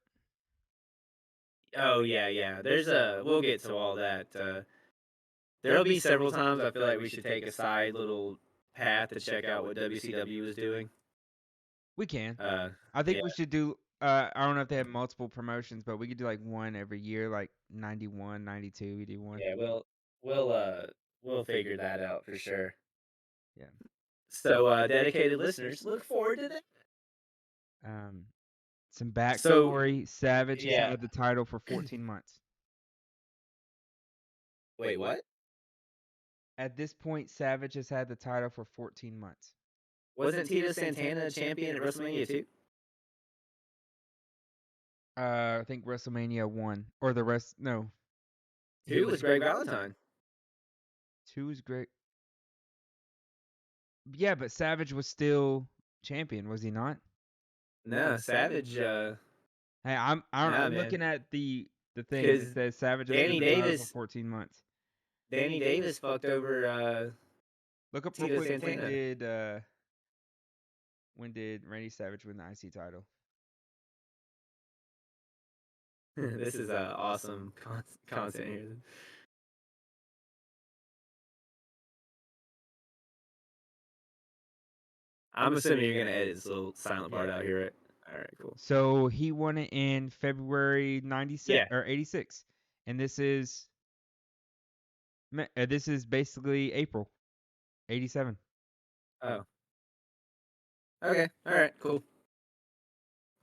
Oh yeah, yeah. There's a we'll get to all that. There'll be several times I feel like we should take a side little path to check out what WCW is doing. We can. Uh I think yeah, we should do. I don't know if they have multiple promotions, but we could do like one every year, like 91, 92. We do one. yeah, we'll we'll figure that out for sure. Yeah. So dedicated listeners, look forward to that. Um, some So backstory. Savage has yeah. had the title for 14 months. Wait, what? At this point, Savage has had the title for 14 months. Wasn't Tito Santana champion at WrestleMania too? I think WrestleMania 1 or the rest. No, he Two was was Greg Valentine. 2 is great. Yeah, but Savage was still champion, was he not? No, Savage. Hey, I don't know. Nah, I'm man. looking at the thing and it Because says Savage has had Danny the title for Davis, 14 months. Danny Davis fucked over Look up real Tito quick Santana. when did Randy Savage win the IC title? This is awesome content here. I'm assuming you're gonna edit this little silent part out here, right? All right, cool. So he won it in February 96 Yeah. or 86. And this is basically April 87. Oh. Okay. All right. Cool.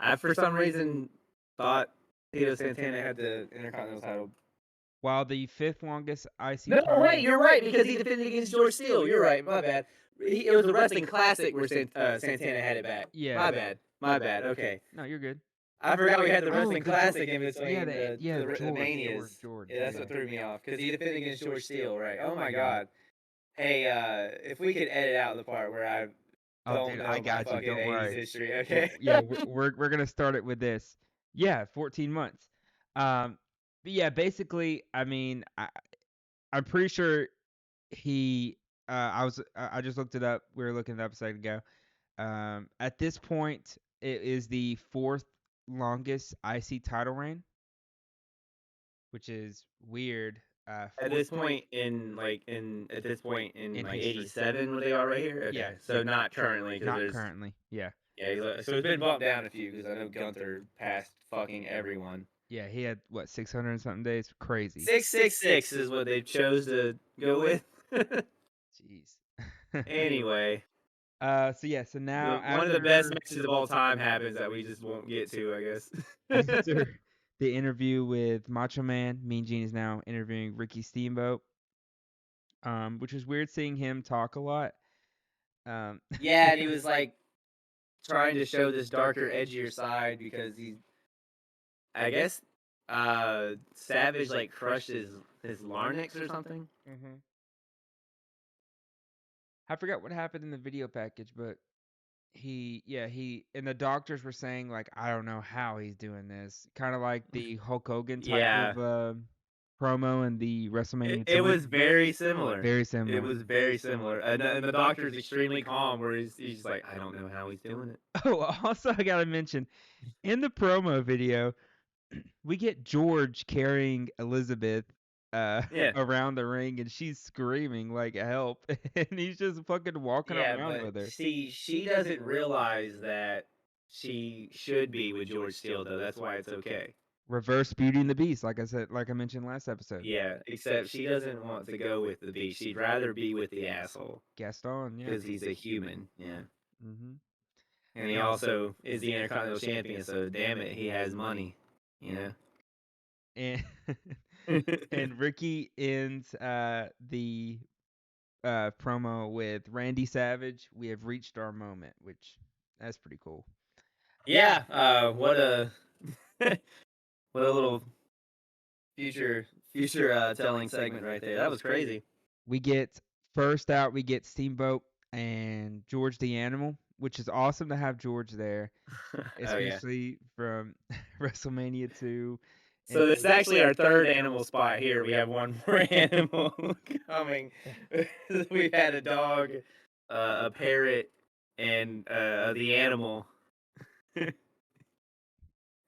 I for some reason thought Tito Santana had the Intercontinental title. While the 5th longest IC No, title. wait, you're right because he defended against George Steele. You're right. My bad. It was a wrestling classic where Santana had it back. Yeah. My bad. My bad. Okay. No, you're good. I forgot we had the Oh, wrestling the classic in between yeah, the Manias. George. Yeah, that's what threw me off because he defended against George Steele, right? Oh my god. Hey, if we could edit out the part where I Oh, don't dude, I know my got you. fucking Don't 80s worry. history, okay? Yeah, we're gonna start it with this. Yeah, 14 months. But yeah, basically, I mean, I'm pretty sure he. I just looked it up. We were looking it up a second ago. At this point, it is the 4th longest IC title reign, which is weird. At this point in In like history. 87 where they are right here. Okay, Yeah, so not currently because not there's currently. Yeah, so it's been bumped down a few because I know Gunther passed fucking everyone. yeah. He had what 600 and something days. Crazy. 666 is what they chose to go with. Jeez. Anyway, So yeah. So now one of the best matches of all time happens that we just won't get to, I guess. after the interview with Macho Man, Mean Gene is now interviewing Ricky Steamboat. Which was weird seeing him talk a lot. Yeah, and he was like trying to show this darker, edgier side because he, I guess, Savage like crushed his larynx or something. Mhm. I forgot what happened in the video package, but he and the doctors were saying like I don't know how he's doing this, kind of like the Hulk Hogan type Yeah, of promo in the WrestleMania it 20. was very similar. Very It similar. was very similar, and the doctor's extremely calm, where he's just like, I don't know how he's doing it. Oh, also I gotta mention in the promo video, we get George carrying Elizabeth Yeah, around the ring, and she's screaming like help, and he's just fucking walking yeah, around but with her. she doesn't realize that she should be with George Steele though. That's why it's okay. Reverse Beauty and the Beast, like I mentioned last episode. Yeah, except she doesn't want to go with the beast. She'd rather be with the asshole Gaston, yeah. because he's a human. Yeah. Mm-hmm. And he also is the Intercontinental Champion, so damn it, he has money. You And know? and Ricky ends the promo with Randy Savage. We have reached our moment, which that's pretty cool. Yeah, what a what a little future telling segment right there. That was crazy. We get first out. We get Steamboat and George the Animal, which is awesome to have George there, Oh yeah. especially from WrestleMania 2. And So this is actually our third animal spot here. We have one more animal coming. We've had a dog, a parrot, and the animal.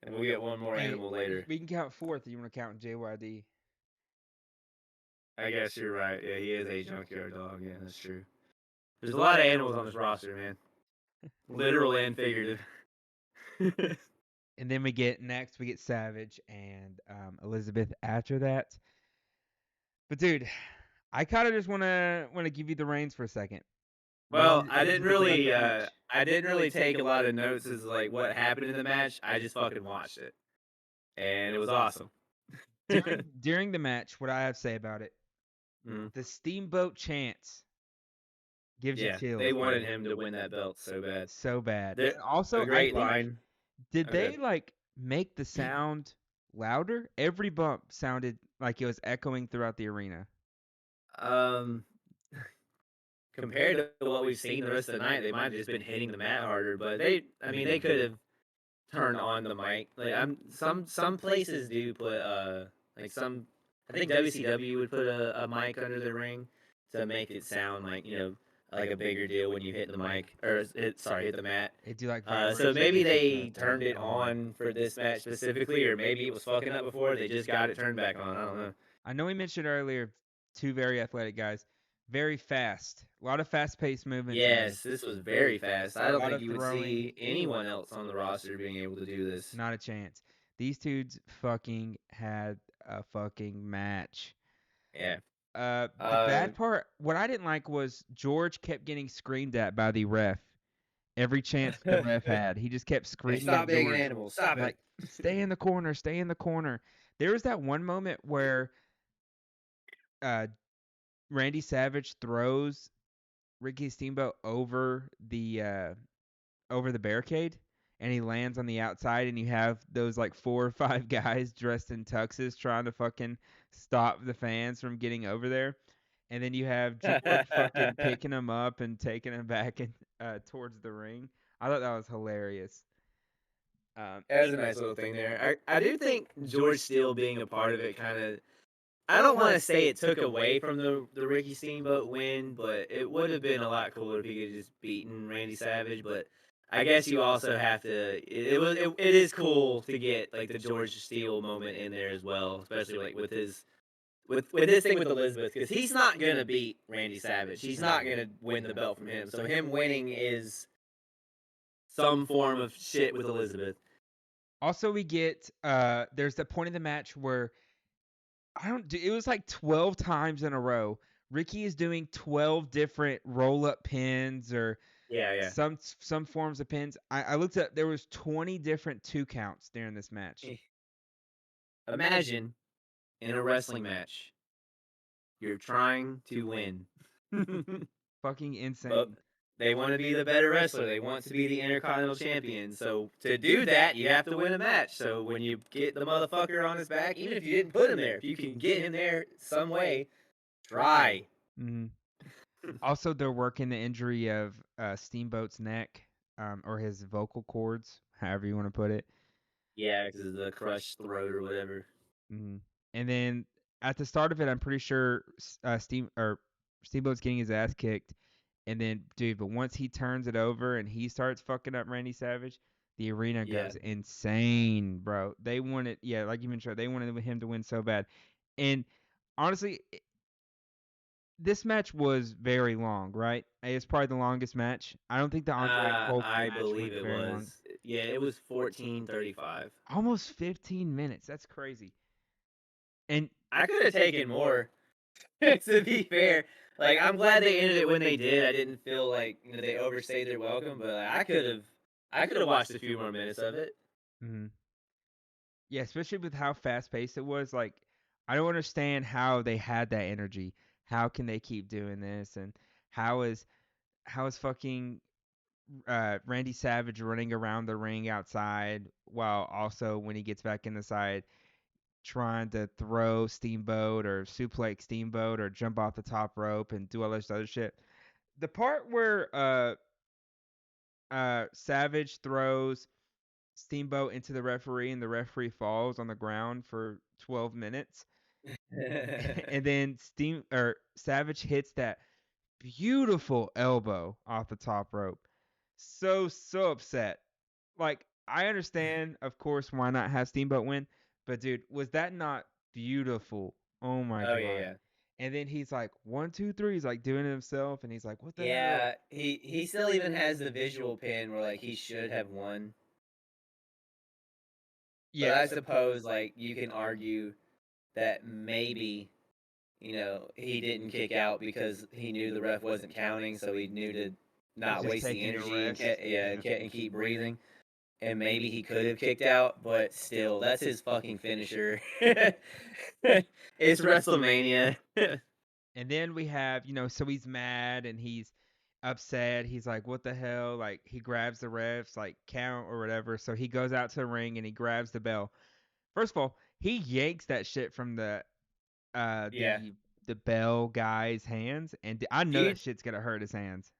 And we'll get one more hey, animal later. we can count fourth. You want to count JYD? I guess you're right. Yeah, he is a junkyard dog. Yeah, that's true. There's a lot of animals on this roster, man. Literal and figurative. And then we get Savage and Elizabeth after that. But dude, I kind of just wanna give you the reins for a second. Well, What did you think about the match? I didn't really take a lot of notes as like what happened in the match. I just fucking watched it, and it was awesome. During the match, what I have to say about it, Mm. the Steamboat chants gives you Yeah, chills, they wanted dude. him to win that belt so bad. So bad. There, Also, a I great think line. did Okay. they like make the sound louder? Every bump sounded like it was echoing throughout the arena. Um, compared to what we've seen the rest of the night, they might have just been hitting the mat harder. But I mean, they could have turned on the mic. Like some places do put like some. I think WCW would put a mic under the ring to make it sound like like a bigger deal when you hit the mic or hit the mat. They do like So vibrations maybe and shit they like that. turned it on for this match specifically, or maybe it was fucking up before. They just got it turned back on. I don't know. I know we mentioned earlier two very athletic guys, very fast, a lot of fast-paced movements made, Yes, this was very fast. I a don't lot think of you would throwing, see anyone else on the roster being able to do this. not a chance. These dudes fucking had a fucking match. Yeah. The Uh, bad part, what I didn't like was George kept getting screamed at by the ref every chance the ref had. He just kept hey, screaming stop at being an George, animal. Stop it. like, stay in the corner, stay in the corner. There was that one moment where uh, Randy Savage throws Ricky Steamboat over the barricade, and he lands on the outside, and you have those like 4 or 5 guys dressed in tuxes trying to fucking stop the fans from getting over there, and then you have George fucking picking him up and taking him back and towards the ring. I thought that was hilarious. That was a nice little thing there. I do think George Steele being a part of it kind of. I don't want to say it took away from the Ricky Steamboat win, but it would have been a lot cooler if he could have just beaten Randy Savage. But I guess you also have to. It is cool to get like the George Steele moment in there as well, especially like with his thing with Elizabeth, because he's not gonna beat Randy Savage. He's not gonna win the belt from him. So him winning is some form of shit with Elizabeth. Also, we get there's the point of the match where it was like 12 times in a row. Ricky is doing 12 different roll up pins or Yeah, yeah. some forms of pins. I looked up, there was 20 different 2 counts during this match. Imagine in a wrestling match, you're trying to win. Fucking But insane. they want to be the better wrestler. They want to be the Intercontinental Champion. So to do that, you have to win a match. So when you get the motherfucker on his back, even if you didn't put him there, if you can get him there some way, try. Hmm. Also, they're working the injury of Steamboat's neck, or his vocal cords, however you want to put it. Yeah, because of the crushed throat or whatever. Hmm. And then at the start of it, I'm pretty sure Steamboat's getting his ass kicked. And then, dude, but once he turns it over and he starts fucking up Randy Savage, the arena Yeah. goes insane, bro. They wanted, yeah, like you mentioned, they wanted him to win so bad. And honestly, this match was very long, right? It's probably the longest match. I don't think the Andre Hogan I match believe went it very long. was. Yeah, it was 14:35. Almost 15 minutes. That's crazy. And I could have taken more. To be fair, like I'm glad they ended it when they did. I didn't feel like they overstayed their welcome, but like, I could have watched a few more minutes of it. mhm. Yeah, especially with how fast paced it was. Like, I don't understand how they had that energy. How can they keep doing this? And how is how is fucking Randy Savage running around the ring outside while also when he gets back in the side trying to throw Steamboat or suplex Steamboat or jump off the top rope and do all this other shit. The part where Savage throws Steamboat into the referee and the referee falls on the ground for 12 minutes and then Savage hits that beautiful elbow off the top rope. So upset. Like, I understand, of course, why not have Steamboat win, but dude, was that not beautiful? Oh my Oh yeah, god. yeah. And then he's like, 1, 2, 3. He's like doing it himself, and he's like, what the hell? Yeah, he still even has the visual pin where like he should have won. But Yeah, I suppose like you can argue that maybe he didn't kick out because he knew the ref wasn't counting, so he knew to he's not just waste the taking a energy and rest. Yeah. and keep breathing. And maybe he could have kicked out, but still, that's his fucking finisher. It's WrestleMania. And then we have, so he's mad and he's upset. He's like, what the hell? Like, he grabs the refs, like, count or whatever. So he goes out to the ring and he grabs the bell. First of all, he yanks that shit from uh Yeah. the the bell guy's hands, and I Do know you that shit's gonna hurt his hands.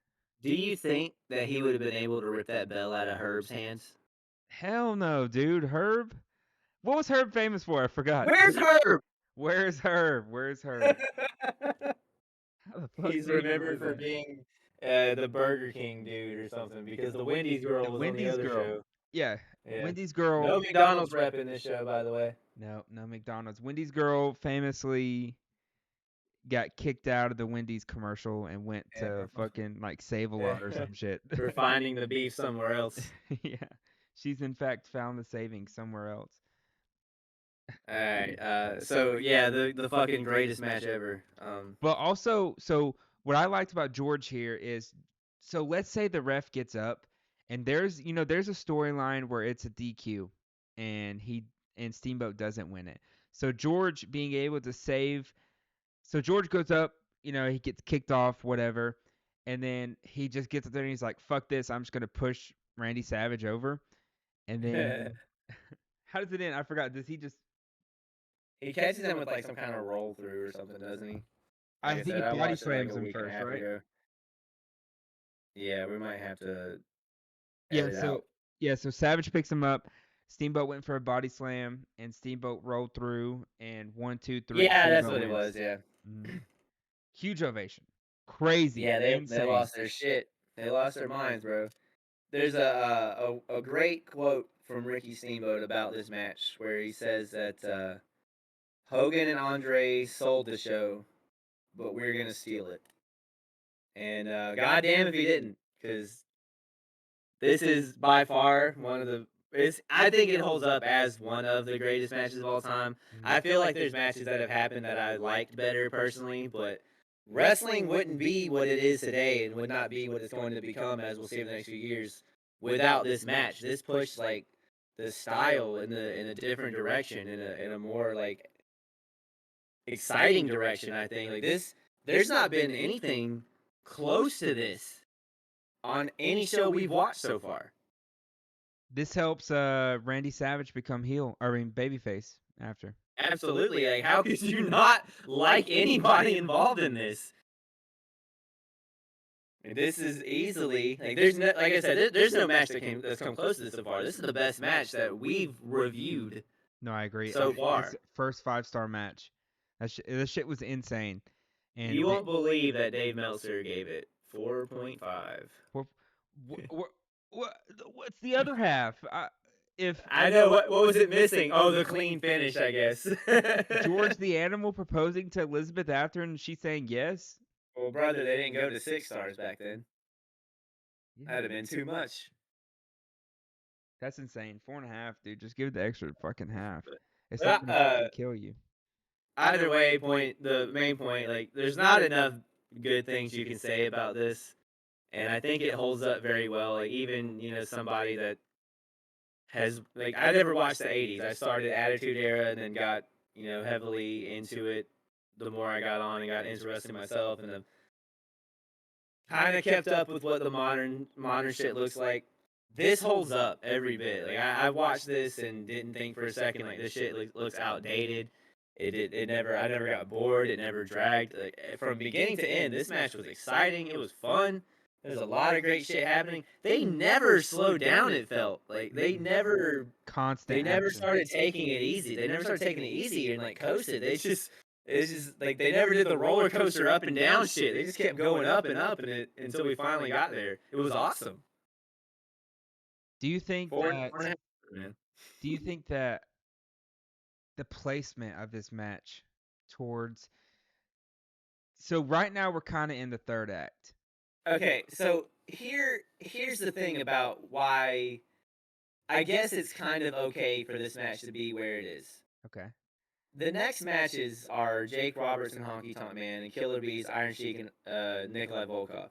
do you think that he would have been able to rip that bell out of Herb's hands? Hell no, dude. Herb? What was Herb famous for? I forgot. Where's Herb? Where's Herb? Where's Herb? How the fuck He's did he remembered lose for that? being the Burger King dude or something because the Wendy's The girl was on the Wendy's other girl. show. Yeah, Yeah. Wendy's girl. No McDonald's rep in this show, by the way. No, no McDonald's. Wendy's girl famously got kicked out of the Wendy's commercial and went Yeah, to fucking like Save a Lot or yeah. some shit. For finding the beef somewhere else. Yeah. She's in fact found the savings somewhere else. All right. So yeah, the fucking greatest match ever. But also, so what I liked about George here is, so let's say the ref gets up and there's a storyline where it's a DQ and Steamboat doesn't win it. So George being able to save, so George goes up, he gets kicked off, whatever, and then he just gets up there and he's like, fuck this, I'm just gonna push Randy Savage over. And then how does it end? I forgot. Does he just He catches him with like some kind of roll through or something, doesn't he? Like I I think said, he I body watched it like slams a him week and a first, half right? ago. Yeah, we might have to Yeah, edit so out. Savage picks him up. Steamboat went for a body slam, and Steamboat rolled through, and 1, 2, 3, Yeah, that's Steamboat what it wins. was. Yeah. Mhm. Huge ovation, crazy, Yeah, they insane. lost their shit. They lost their minds, bro. There's a great quote from Ricky Steamboat about this match where he says that Hogan and Andre sold the show, but we're gonna steal it. And goddamn if he didn't, because this is by far one of the. I think it holds up as one of the greatest matches of all time. Mhm. I feel like there's matches that have happened that I liked better personally, but wrestling wouldn't be what it is today and would not be what it's going to become as we'll see in the next few years without this match. This pushed like the style in a different direction, in a more like exciting direction. I think like this, there's not been anything close to this on any show we've watched so far. This helps Randy Savage become heel, I mean babyface after. Absolutely. Like, how could you not like anybody involved in this? This is easily like there's no, like I said, there's no match that's come close to this so far. This is the best match that we've reviewed No, I agree. so It's far. first 5-star match. That shit was insane. And You won't believe that Dave Meltzer gave it 4.5. what, what, what's the other half? If I know what was it missing? Oh, the clean finish, I guess. George the Animal proposing to Elizabeth after and she's saying yes. Well, brother, they didn't go to 6 stars back then. Yeah, That'd have been too much. that's insane. 4.5, dude. Just give it the extra fucking half. It's not But, gonna fucking kill you. either way, the main point, like, there's not enough good things you can say about this, and I think it holds up very well. Like, even, somebody that has like, I never watched the '80s. I started Attitude Era and then got, heavily into it the more I got on and got interested myself, and then kind of kept up with what the modern shit looks like. This holds up every bit. Like, I watched this and didn't think for a second like this shit looks outdated. It never, I never got bored. It never dragged. Like, from beginning to end, this match was exciting. It was fun. There's a lot of great shit happening. They never slowed down. It felt like they Constant never action. started taking it easy. They never started taking it easy and like coasted. It's just like they never did the roller coaster up and down shit. They just kept going up and it until we finally got there. It was awesome. Do you think Four and a half, man. do you think that the placement of this match towards so right now we're kind of in the third act. Okay, so here's the thing about why I guess it's kind of okay for this match to be where it is. Okay. The next matches are Jake Roberts and Honky Tonk Man and Killer Bees, Iron Sheik, and Nikolai Volkov.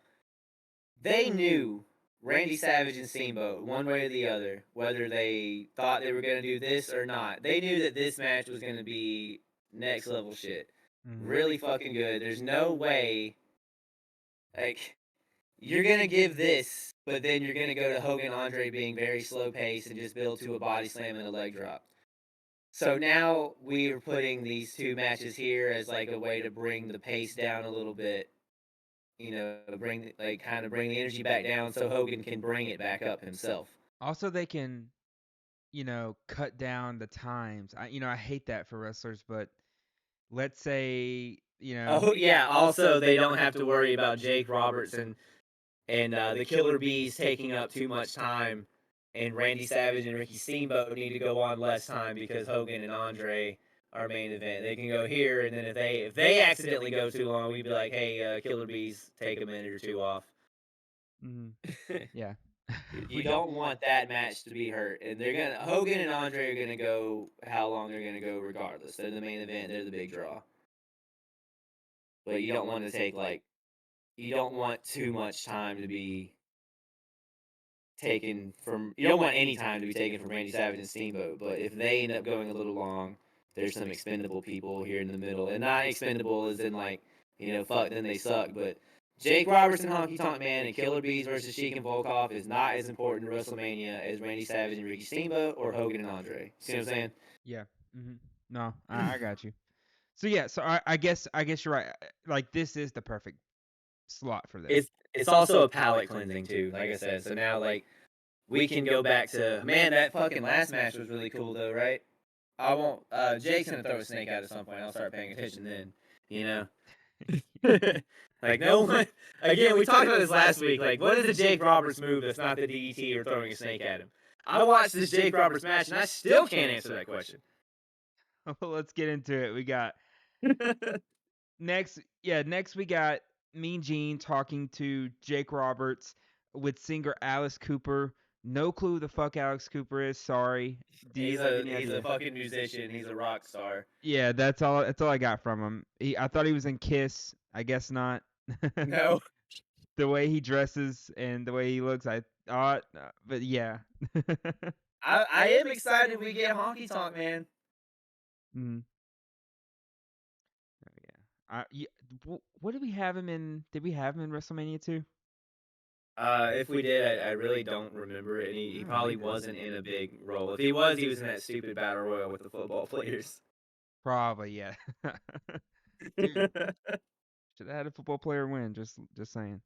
They knew Randy Savage and Steamboat, one way or the other, whether they thought they were going to do this or not. They knew that this match was going to be next level shit. Really fucking good. There's no way, like, you're going to give this, but then you're going to go to Hogan Andre being very slow paced and just build to a body slam and a leg drop. So now we are putting these two matches here as like a way to bring the pace down a little bit, kind of bring the energy back down so Hogan can bring it back up himself. Also, they can, cut down the times. I hate that for wrestlers, but let's say, Oh yeah. Also, they don't have to worry about Jake Roberts and the Killer Bees taking up too much time, and Randy Savage and Ricky Steamboat need to go on less time because Hogan and Andre are main event. They can go here, and then if they accidentally go too long, we'd be like, hey, Killer Bees, take a minute or two off. Mhm. Yeah. You don't want that match to be hurt, and Hogan and Andre are gonna go how long they're gonna go regardless. They're the main event. They're the big draw. But you don't want to take you don't want too much time to be taken from. You don't want any time to be taken from Randy Savage and Steamboat. But if they end up going a little long, there's some expendable people here in the middle, and not expendable as in like fuck then they suck, but. Jake Roberts and Honky Tonk Man and Killer Bees versus Sheik and Volkov is not as important to WrestleMania as Randy Savage and Ricky Steamboat or Hogan and Andre. See what I'm saying? Yeah. No, I got you. So yeah, so I guess you're right. Like this is the perfect slot for this. It's also a palate cleansing too, like I said. So now like we can go back to man, that fucking last match was really cool though, right? I won't Jake's gonna throw a snake out at some point. I'll start paying attention then, you know. Like no one again, we talked about this last week. Like, what is the Jake Roberts move that's not the DDT or throwing a snake at him? I watched this Jake Roberts match and I still can't answer that question. Well, let's get into it. We got next we got Mean Gene talking to Jake Roberts with singer Alice Cooper. No clue who the fuck Alex Cooper is. Sorry. Do you have any He's idea? a fucking musician. He's a rock star. Yeah, that's all. That's all I got from him. I thought he was in Kiss. I guess not. No. The way he dresses and the way he looks, I thought. But yeah. I am excited we get Honky Tonk Man. Mm. Oh, yeah. Yeah. What did we have him in? Did we have him in WrestleMania 2? If we did, I really don't remember it. And he I don't probably either. wasn't in a big role. If he was in that stupid battle royal with the football players. Probably, yeah. Dude, should have had a football player win. Just saying.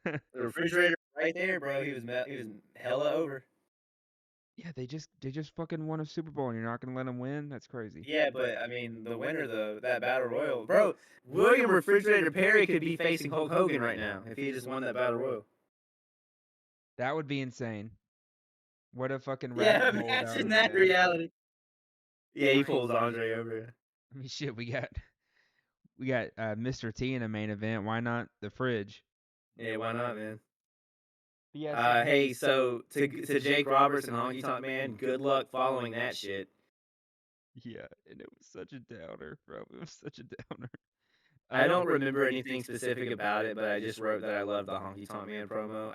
The refrigerator right there, bro. He was hella over. Yeah, they just fucking won a Super Bowl and you're not gonna let them win? That's crazy. Yeah, but I mean, the winner, that battle royal, bro. William Refrigerator Perry could be facing Hulk Hogan right now if he just won that battle royal. That would be insane. What a fucking Yeah, rabbit hole that imagine would that have been. reality. Yeah, he pulls Andre over. I mean, shit, we got We got Mr. T in a main event. Why not the fridge? Yeah, why not, man? But yeah, so Hey, so to Jake Roberts and Honky Tonk Man, good luck following that shit. yeah, and it was such a downer, bro. It was such a downer. I don't remember anything specific about it, but I just wrote that I love the Honky Tonk Man promo.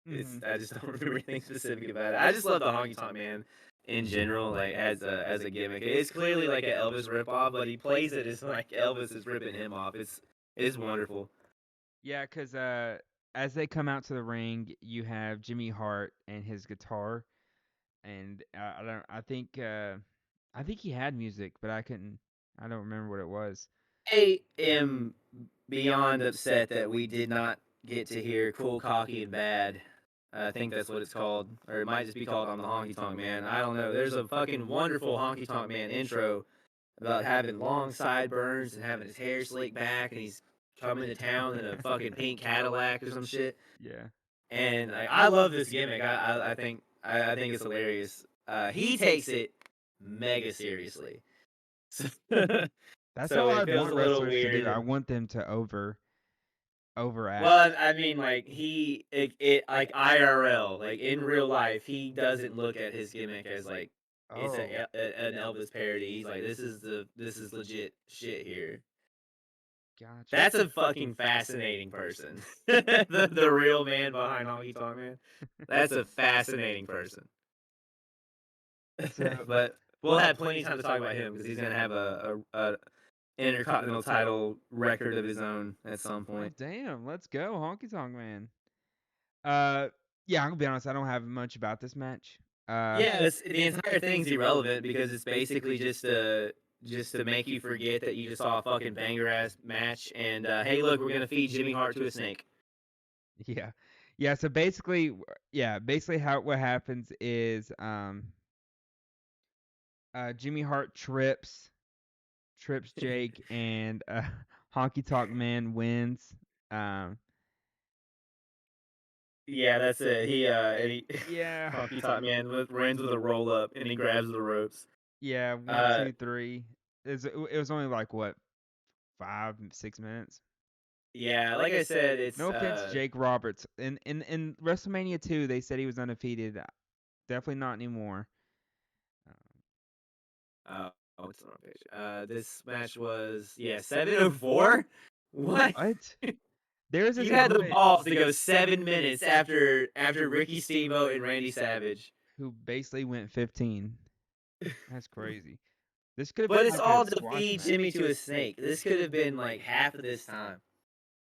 Mhm. I just don't remember anything specific about it. I just love the Honky Tonk Man in general, like as a gimmick. It's clearly like an Elvis ripoff, but he plays it as like Elvis is ripping him off. It's wonderful. Yeah, because as they come out to the ring, you have Jimmy Hart and his guitar, and I don't. I think he had music, but I couldn't. I don't remember what it was. I am beyond upset that we did not get to hear Cool, Cocky, and Bad. I think that's what it's called, or it might just be called on the Honky Tonk Man. I don't know. There's a fucking wonderful Honky Tonk Man intro about having long sideburns and having his hair slicked back, and he's coming to town in a fucking pink Cadillac or some shit. Yeah, And I love this gimmick. I think it's hilarious. He takes it mega seriously. that's So all I it feels want a little wrestlers to weird. do. I want them to overact. Well, I mean, like it like IRL, like in real life, he doesn't look at his gimmick as like it's Oh, an Elvis parody. He's like, this is legit shit here. gotcha. That's a fucking fascinating person. The real man behind Honky Tonk Man. That's a fascinating person. So, But we'll have plenty of time to talk about him because he's gonna have a intercontinental title record of his own at some oh point. damn, let's go, Honky Tonk Man. Uh, yeah, I'm gonna be honest. I don't have much about this match. Yeah, the entire thing's irrelevant because it's basically just to make you forget that you just saw a fucking banger ass match. And hey, look, we're gonna feed Jimmy Hart to a snake. Yeah, yeah. So basically, yeah, basically how what happens is Jimmy Hart trips Jake, and Honky Tonk Man wins. Um, Yeah, that's it. He yeah, Honky Tonk Man runs with a roll up and he grabs the ropes. yeah. One, Uh, two, three. It was only like what 5, 6 minutes. yeah, like I said, No offense, Jake Roberts. In WrestleMania 2, they said he was undefeated. Definitely not anymore. Um, oh, it's the wrong page. This match was 7:04. What? what? There's a You had the segment balls to go 7 minutes after Ricky Steamboat and Randy Savage. who basically went 15. That's crazy. This could have But been it's like a all to squash feed match. Jimmy to a snake. This could have been like half of this time.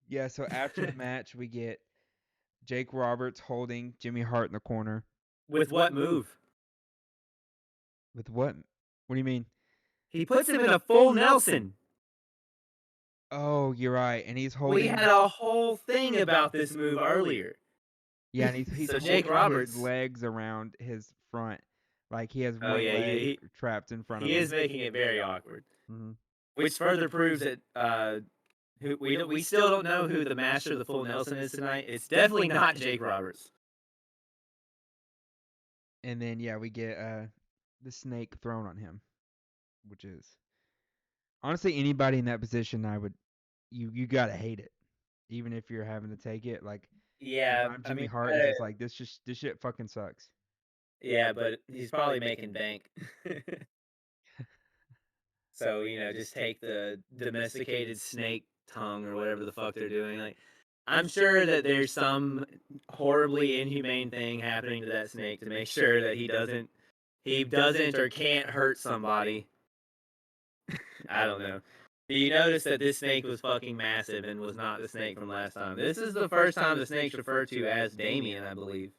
Yeah, so after the match, we get Jake Roberts holding Jimmy Hart in the corner. With what move? With what? What do you mean? He puts him in a full Nelson. Oh, you're right. And he's We holding. had a whole thing about this move earlier. Yeah, and he's So Jake holding his Roberts. legs around his front, like he has Oh one yeah, leg trapped in front of he is him. making it very awkward. Hmm. Which further proves that who we still don't know who the master of the full Nelson is tonight. It's definitely not Jake Roberts. And then yeah, we get the snake thrown on him, which is honestly anybody in that position, I would you gotta hate it, even if you're having to take it. Like if Yeah, I'm I Jimmy mean, Hart, it's just like this shit fucking sucks. yeah, but he's probably making bank. So, just take the domesticated snake tongue or whatever the fuck they're doing. Like, I'm sure that there's some horribly inhumane thing happening to that snake to make sure that he doesn't or can't hurt somebody. I don't know. Do you notice that this snake was fucking massive and was not the snake from last time? This is the first time the snake's referred to as Damien, I believe.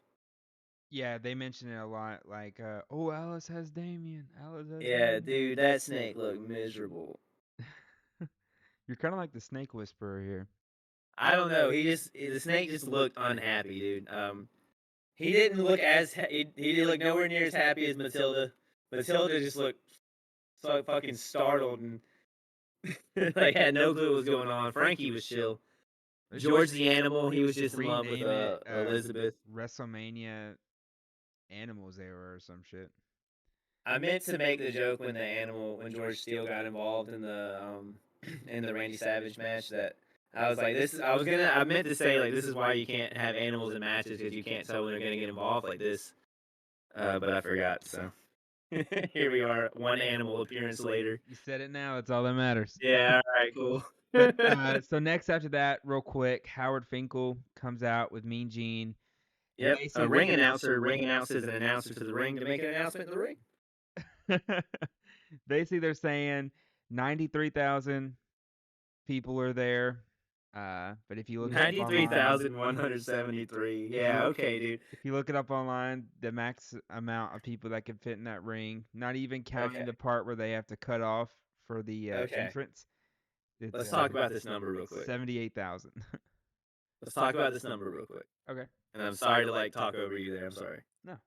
Yeah, they mention it a lot. Like, oh, Alice has Damien. Alice has Yeah, Damien. dude, that snake looked miserable. You're kind of like the snake whisperer here. I don't know. The snake just looked unhappy, dude. He didn't look he didn't look nowhere near as happy as Matilda. Matilda just looked so fucking startled and like had no clue what was going on. Frankie was chill. They should George the animal, he was just in love with rename it Elizabeth. WrestleMania Animals Era or some shit. I meant to make the joke when George Steele got involved in the in the Randy Savage match that I was like, this is. I meant to say like this is why you can't have animals in matches because you can't tell when they're gonna get involved like this. But I forgot. So here we are, one animal appearance later. You said it now. That's all that matters. Yeah. All right. Cool. But so next after that, real quick, Howard Finkel comes out with Mean Gene. Yep. A Basically, ring announcer ring announces an announcer to the ring to make an announcement in the ring. basically they're saying 93,000 people are there. But if you look it up 93,173. if you Yeah. Okay, dude. if you look it up online, the max amount of people that can fit in that ring, not even counting Okay. the part where they have to cut off for the Okay. entrance, it's Let's talk about this number real quick. 78,000. Let's talk about this number real quick. Okay. And I'm sorry to like talk over you there. I'm sorry. No.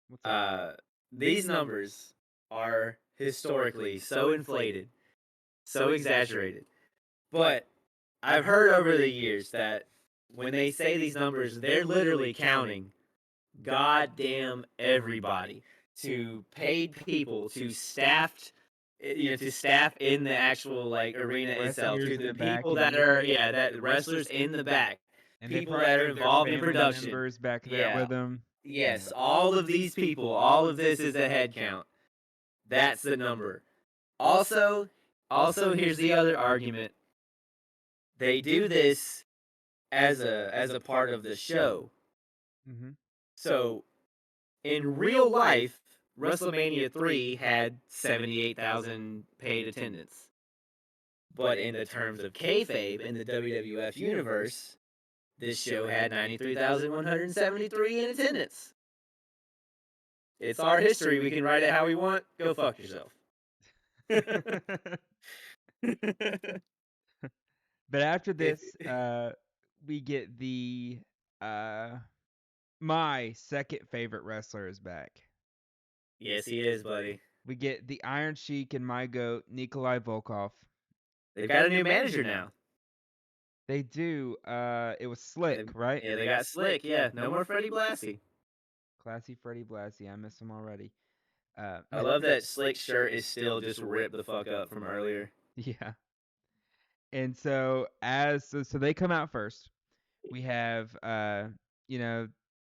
What's up? These numbers are historically so inflated, so exaggerated. But I've heard over the years that when they say these numbers, they're literally counting goddamn everybody, to paid people, to staffed, to staff in the actual like arena itself, Wrestlers to in the the back people and that are everything. that wrestlers in the back, And they people probably that are have their involved in family production. members back there Yeah. with them. Yes, all of these people, all of this is a head count. That's the number. Also, here's the other argument. They do this as a part of the show. Mm-hmm. So, in real life, WrestleMania 3 had 78,000 paid attendance. But in the terms of kayfabe in the WWF universe, this show had 93,173 in attendance. It's our history. We can write it how we want. Go fuck yourself. But after this, we get the my second favorite wrestler is back. Yes, he is, buddy. We get the Iron Sheik and my goat, Nikolai Volkov. They've got a new manager now. They do. It was Slick, right? Yeah, they got Slick. Yeah, no more Freddie Blassie. Classy Freddie Blassie. I miss him already. I love that Slick's shirt is still just ripped the fuck up from earlier. Yeah. And so so they come out first. We have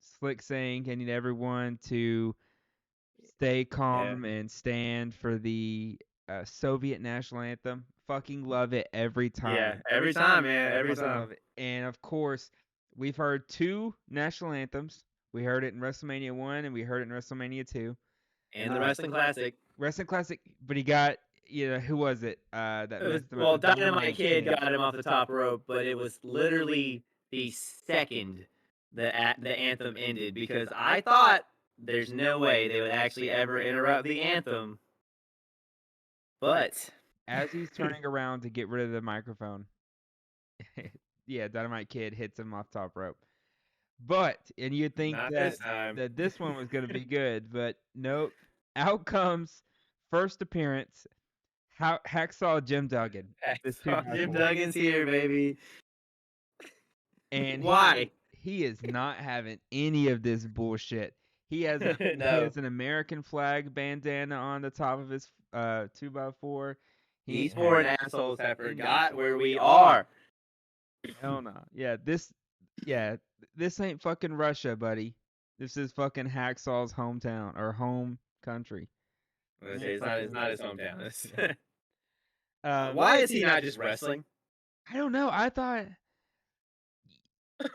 Slick saying, "I need everyone to stay calm and stand for the Soviet national anthem." Fucking love it every time. Yeah, every time, man, every time. Love it. And of course, we've heard two national anthems. We heard it in WrestleMania 1 and we heard it in WrestleMania 2. And the Wrestling Classic. Wrestling Classic, but he got, who was it? That messed him well, up? Dynamite Kid got him off the top rope, but it was literally the second the anthem ended, because I thought there's no way they would actually ever interrupt the anthem. But as he's turning around to get rid of the microphone, yeah, Dynamite Kid hits him off top rope. But you'd think that this one was going to be good, but nope. Out comes first appearance, Hacksaw Jim Duggan. Jim Duggan's here, baby. And why? He is not having any of this bullshit. He has he has an American flag bandana on the top of his 2x4. These foreign assholes have forgot where we are. Hell no. Yeah, this ain't fucking Russia, buddy. This is fucking Hacksaw's hometown or home country. It's not his hometown. Why is he not just wrestling? I don't know. I thought.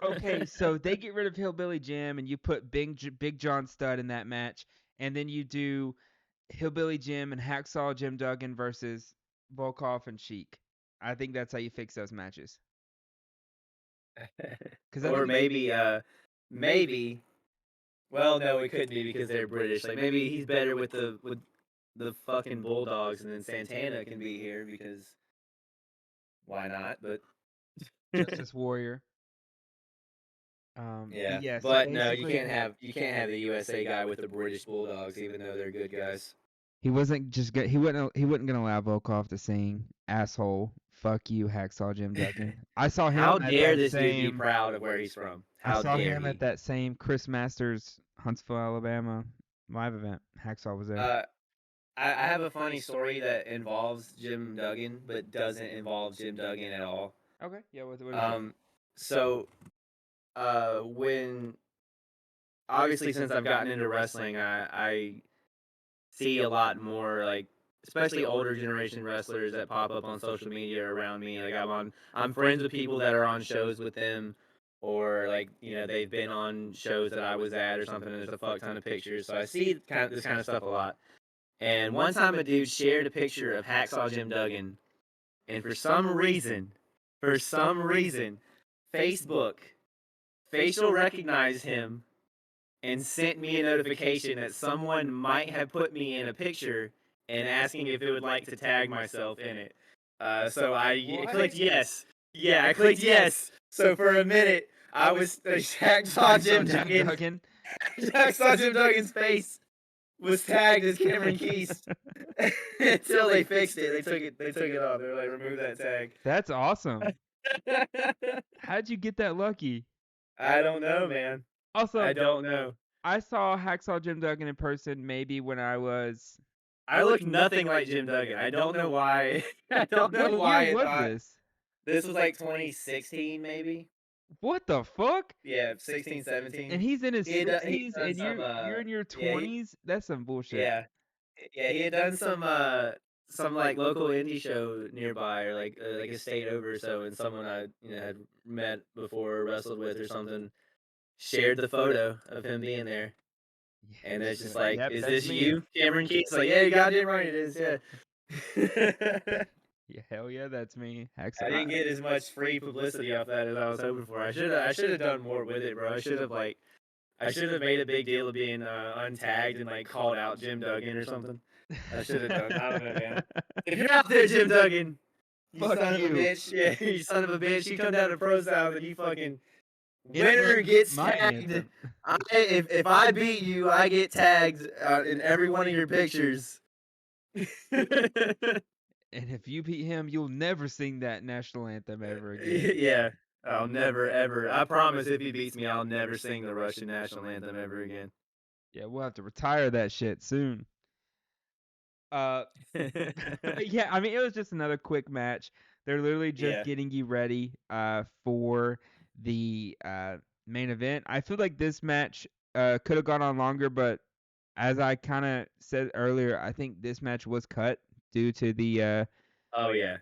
Okay, so they get rid of Hillbilly Jim and you put Big John Studd in that match, and then you do Hillbilly Jim and Hacksaw Jim Duggan versus Volkov and Sheik. I think that's how you fix those matches. Or maybe. Well, no, it couldn't be because they're British. Like maybe he's better with the fucking Bulldogs, and then Santana can be here because why not? But Justice Warrior. yeah, so but no, you can't have the USA guy with the British Bulldogs, even though they're good guys. He wasn't just good. He wasn't gonna allow Volkov to sing "Asshole." Fuck you, Hacksaw Jim Duggan. I saw him. How dare this dude be proud of where he's from? I saw him at that same Chris Masters Huntsville, Alabama live event. Hacksaw was there. I have a funny story that involves Jim Duggan, but doesn't involve Jim Duggan at all. Okay, yeah. What is it? Um, so when obviously since I've gotten into wrestling, I see a lot more like especially older generation wrestlers that pop up on social media around me. Like I'm friends with people that are on shows with them or like, you know, they've been on shows that I was at or something and there's a fuck ton of pictures. So I see this kind of stuff a lot. And one time a dude shared a picture of Hacksaw Jim Duggan and for some reason, Facebook facial recognized him and sent me a notification that someone might have put me in a picture and asking if it would like to tag myself in it. So I clicked What? yes. Yeah, I clicked yes. So for a minute, I was saw Hacksaw Jim Jim Duggan. Duggan. Saw Jim Duggan's face was tagged as Cameron Keys until they fixed it. They took it off. They were like, remove that tag. That's awesome. How'd you get that lucky? I don't know, man. I Also, don't know. I saw Hacksaw Jim Duggan in person maybe when I was. I look nothing like Jim Duggan. I don't know why. I don't What know year why it was thought this? this was like 2016, maybe. What the fuck? Yeah, 16, And 17. he's in his He sixties, had done and some. you're in your Yeah, 20s. That's some bullshit. yeah, yeah. He had done some like local indie show nearby, or like a state over or so, and someone I had met before, or wrestled with, or something, shared the photo of him being there. Yeah, And just it's be just like, like, yep, is that's this me. you, Cameron Keys? Like, yeah, you goddamn right it is, yeah. Yeah, hell yeah, that's me. I didn't get as much free publicity off that as I was hoping for. I should have done more with it, bro. I should have made a big deal of being untagged and like called out Jim Duggan or something. I should have done. I don't know, man. If you're out there, Jim Duggan, you Fuck son of a you. bitch, yeah, you son of a bitch, you come down to Pro South and you fucking winner Interrupt gets my tagged. anthem. If I beat you, I get tagged in every one of your pictures. And if you beat him, you'll never sing that national anthem ever again. Yeah, I'll never ever. I promise, if he beats me, I'll never sing the Russian national anthem ever again. Yeah, we'll have to retire that shit soon. Uh, yeah, I mean, it was just another quick match. They're literally just Yeah. getting you ready for the main event. I feel like this match could have gone on longer, but as I kind of said earlier, I think this match was cut due to the Oh yeah.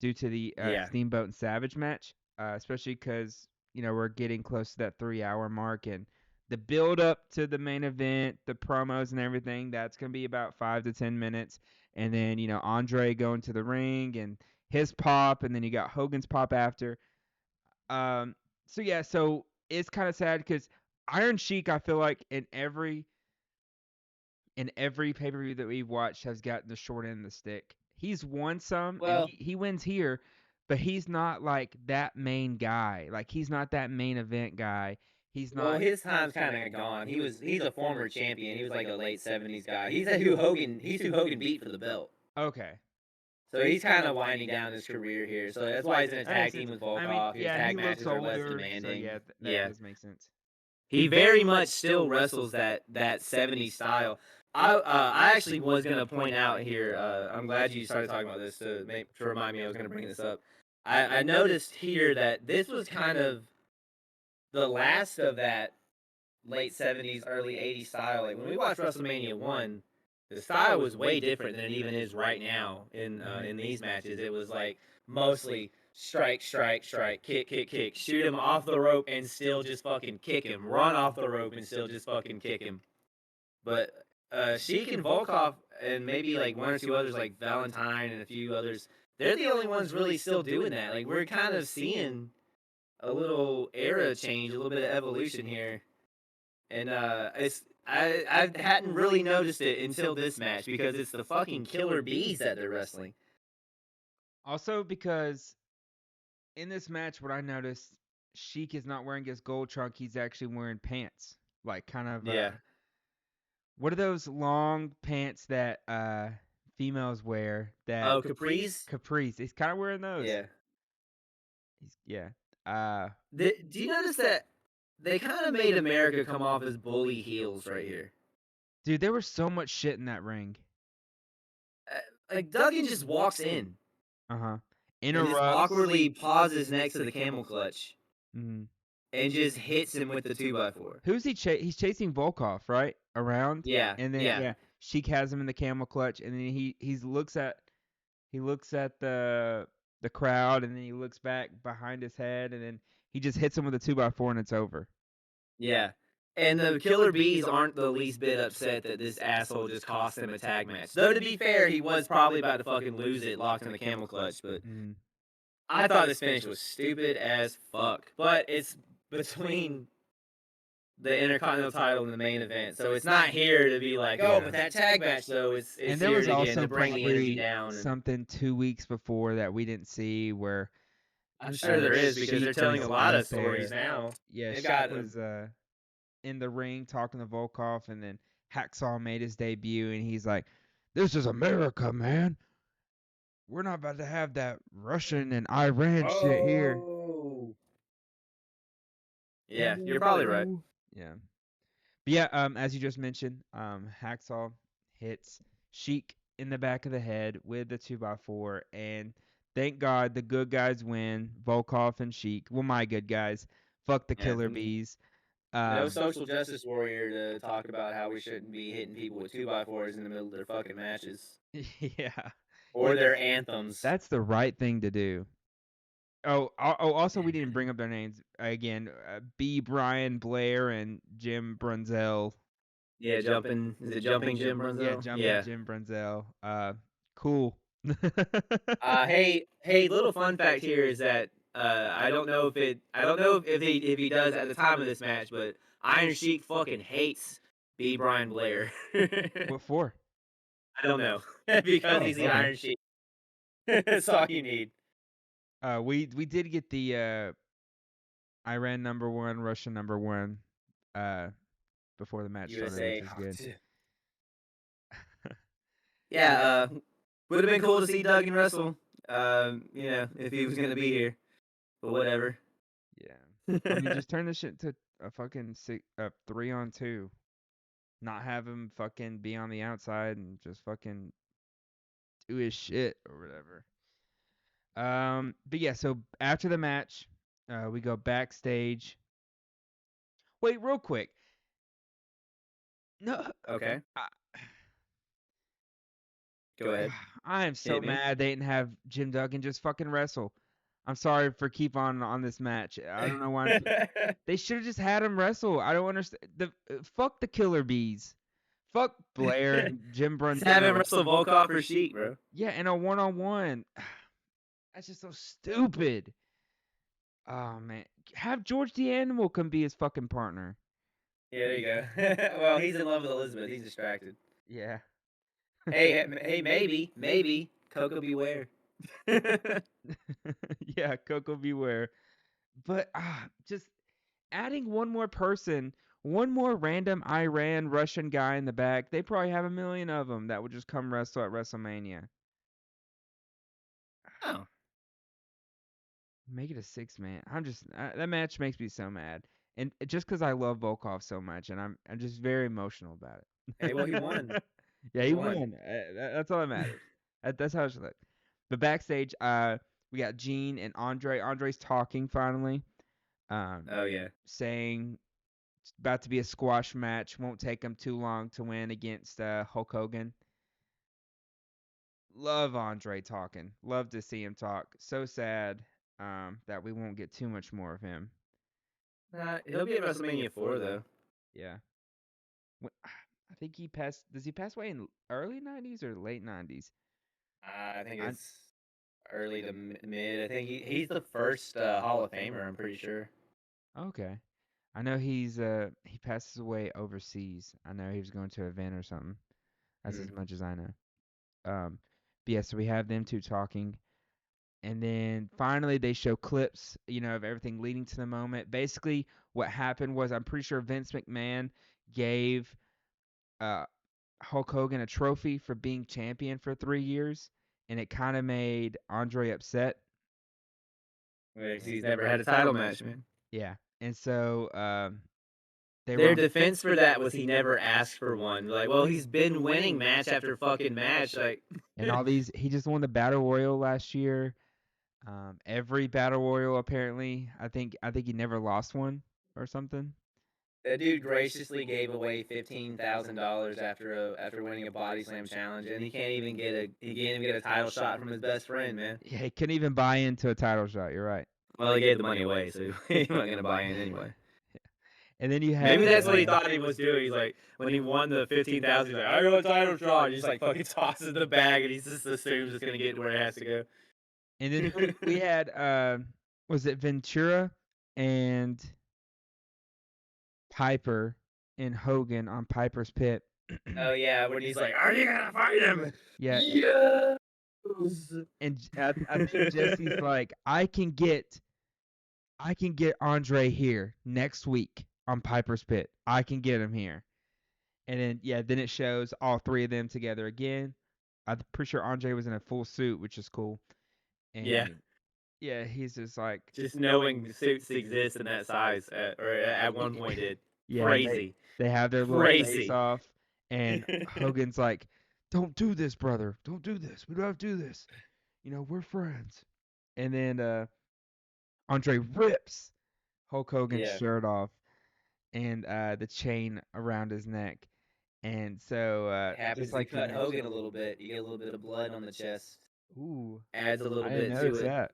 Yeah. Steamboat and Savage match, especially because we're getting close to that 3 hour mark, and the build up to the main event, the promos and everything, that's gonna be about 5 to 10 minutes, and then Andre going to the ring and his pop, and then you got Hogan's pop after. Um, so yeah, so it's kind of sad because Iron Sheik, I feel like in every pay per view that we've watched has gotten the short end of the stick. He's won some and Well, he wins here, but he's not like that main guy. Like he's not that main event guy. He's not his time's kind of gone. He's a former champion. He was like a late '70s guy. He's who Hogan beat for the belt. okay. So he's kind of winding down his career here. So that's why he's in a That makes tag sense. team with I mean, Volkov. His yeah, and he tag looks matches are less older, so demanding. yeah, that Yeah. does make sense. He very much still wrestles that '70s style. I actually was gonna point out here. I'm glad you started talking about this to remind me I was gonna bring this up. I noticed here that this was kind of the last of that late '70s, early '80s style. Like when we watched WrestleMania 1, the style was way different than it even is right now Mhm. in these matches. It was like mostly strike, strike, strike, kick, kick, kick, shoot him off the rope and still just fucking kick him, run off the rope and still just fucking kick him. But Sheik and Volkov and maybe like one or two others like Valentine and a few others, they're the only ones really still doing that. Like we're kind of seeing a little era change, a little bit of evolution here. And it's I hadn't really noticed it until this match because it's the fucking killer bees that they're wrestling. Also because in this match, what I noticed, Sheik is not wearing his gold trunk. He's actually wearing pants, like kind of Yeah. what are those long pants that females wear? That Oh, capris. capris. He's kind of wearing those. Yeah. Yeah. Uh, Do you notice that they kind of made America come off as bully heels right here? dude, there was so much shit in that ring. like Duggan just walks in Uh-huh. and just Interrupts. awkwardly pauses next to the camel clutch Mhm. and just hits him with the 2x4. Who's he he's chasing Volkov, right? Around, Yeah, and then yeah, yeah, Sheik has him in the camel clutch, and then he looks at the crowd, and then he looks back behind his head, and then he just hits him with a 2x4, and it's over. yeah. And the Killer Bees aren't the least bit upset that this asshole just cost them a tag match. Though to be fair, he was probably about to fucking lose it locked in the camel clutch, but Mhm. I thought this finish was stupid as fuck. But it's between the Intercontinental title and the main event, so it's not here to be like, oh, but that tag match though, it's And there here was to, again also to bring the energy probably down. And something 2 weeks before that we didn't see where I'm sure there is because they're Sheik telling was a lot out of stories there. now. Yeah, They've Sheik got was in the ring talking to Volkov, and then Hacksaw made his debut, and he's like, "This is America, man. We're not about to have that Russian and Iran shit here." oh yeah, you're probably right. Ooh. Yeah. But yeah, as you just mentioned, Hacksaw hits Sheik in the back of the head with the 2x4, and thank God the good guys win. Volkov and Sheik. Well, my good guys. Fuck the Yeah, Killer Bees. no Um, social justice warrior to talk about how we shouldn't be hitting people with 2x4s in the middle of their fucking matches yeah, or their anthems. that's the right thing to do. Oh, also we didn't bring up their names again. B. Brian Blair and Jim Brunzell. Yeah, jumping. Is it jumping Jim Yeah, Brunzell? jumping Yeah. Jim Brunzell. Cool. Hey, little fun fact here is that I don't know if he does at the time of this match, but Iron Sheik fucking hates B. Brian Blair. I What for? don't know because Oh, he's the okay. Iron Sheik. That's all you need. We did get the Iran number one, Russia number one, uh, before the match started, which USA. is good. Yeah, would have been cool to see Duggan wrestle. If he was gonna be here, but whatever. Yeah. I mean, just turn this shit to a fucking 3-on-2. Not have him fucking be on the outside and just fucking do his shit or whatever. But yeah, so after the match, we go backstage. Wait, real quick. No, Okay, I, go ahead. I am so Hit me. mad they didn't have Jim Duggan just fucking wrestle. I'm sorry for keep on this match. I don't know why. They should have just had him wrestle. I don't understand. Fuck the Killer Bees. Fuck Blair and Jim Just have him Brunzell. wrestle Volkov or Sheik, bro. Yeah, in a one-on-one. That's just so stupid. Oh man, have George the Animal come be his fucking partner. Yeah, there you go. Well, he's in love with Elizabeth. He's distracted. Yeah. Hey, maybe Coco Beware. Yeah, Coco Beware. But just adding one more person, one more random Iran Russian guy in the back. They probably have a million of them that would just come wrestle at WrestleMania. Oh, Make it a 6-man. That match makes me so mad, and just because I love Volkov so much, and I'm just very emotional about hey, well, he won. it. Yeah, He he won. won. That's all that matters. That's how it should look. But backstage, we got Gene and Andre. Andre's talking finally, Oh yeah. saying it's about to be a squash match. Won't take him too long to win against Hulk Hogan. Love Andre talking. Love to see him talk. So sad that we won't get too much more of him. He'll be at WrestleMania 4 though. Yeah. I think he passed. Does he pass away in early 90s or late 90s? I think I it's early to mid. I think he's the first Hall of Famer. I'm pretty sure. okay. I know he passes away overseas. I know he was going to an event or something. That's as Mm. much as I know. But yeah, so we have them two talking, and then finally they show clips, of everything leading to the moment. Basically, what happened was I'm pretty sure Vince McMahon gave uh Hulk Hogan a trophy for being champion for 3 years, and it kind of made Andre upset. Because he's never had a title match, man. Yeah, and so They Their were defense for that was he never asked for one. Like, well, he's been winning match after fucking match. Like, and all these. He just won the battle royal last year. Every battle royal apparently. I think he never lost one or something. that dude graciously gave away $15,000 after winning a body slam challenge, and he can't even get a title shot from his best friend, man. Yeah, he couldn't even buy into a title shot. You're right. Well, he gave the money away, so he wasn't gonna buy in anyway. And then you Maybe had that's what he thought he was doing. He's like, when he won the 15,000, he's like, I got a title shot. He just like fucking tosses the bag, and he just assumes it's gonna get to where it has to go. and then who we had was it Ventura and Piper and Hogan on Piper's Pit. Oh yeah, when he's like, "Are you gonna fight him?" Yeah, Yes. and I think Jesse's like, I can get Andre here next week on Piper's Pit. I can get him here. And then it shows all three of them together again. I'm pretty sure Andre was in a full suit, which is cool. Yeah, And yeah, he's just like, just knowing suits exist in that size, or at one point did, yeah, and they crazy, they have their little face crazy. off, and Hogan's like, "Don't do this, brother. Don't do this. We don't have to do this. We're friends." And then Andre rips Hulk Hogan's Yeah, shirt off and the chain around his neck. And so happens just to like you cut mentioned, Hogan a little bit. You get a little bit of blood on the chest. ooh, Adds a I little didn't bit to notice it. that.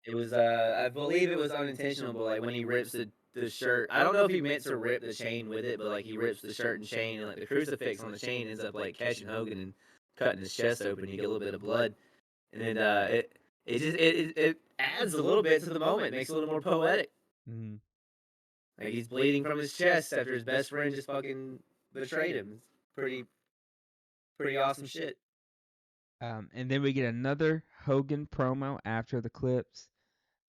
It was I believe it was unintentional, but like when he rips the shirt, I don't know if he meant to rip the chain with it, but like he rips the shirt and chain, and like the crucifix on the chain ends up like catching Hogan and cutting his chest open. You get a little bit of blood, and then it adds a little bit to the moment, makes it a little more poetic. Mm. Like he's bleeding from his chest after his best friend just fucking betrayed him. It's pretty awesome shit. And then we get another Hogan promo after the clips.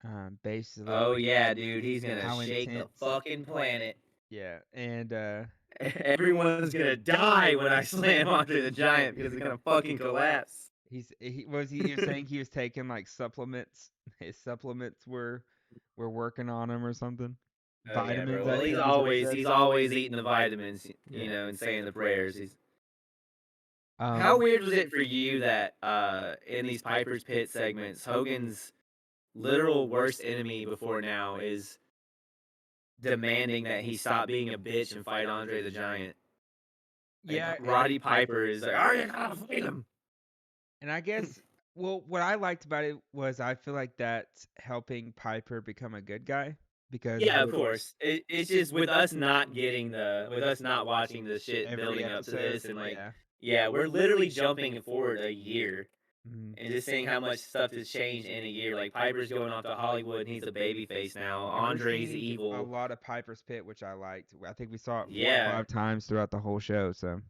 Oh Basically yeah, dude, he's gonna how shake the intense. fucking planet. Yeah, and Everyone's gonna die when I slam Andre the Giant because it's gonna fucking collapse. he was saying he was taking like supplements. His supplements were working on him or something. Oh yeah, bro. Vitamins, I Well, think is what he said. he's always eating the vitamins, Yeah. and saying the prayers. He's How Um. weird was it for you that in these Piper's Pit segments, Hogan's literal worst enemy before now is demanding that he stop being a bitch and fight Andre the Giant. Like Yeah, Roddy Piper is like, "Are you gonna fight him?" and I guess what I liked about it was I feel like that's helping Piper become a good guy because Yeah, of course. It's just with us not with us not watching the shit every building up to episode, this, and like, yeah. yeah, we're literally jumping forward a year Mhm. and just seeing how much stuff has changed in a year. Like Piper's going off to Hollywood and he's a baby face now. And we're Andre's seeing a evil. lot of Piper's Pit, which I liked. I think we saw it 4 or 5 Yeah. times throughout the whole show. So,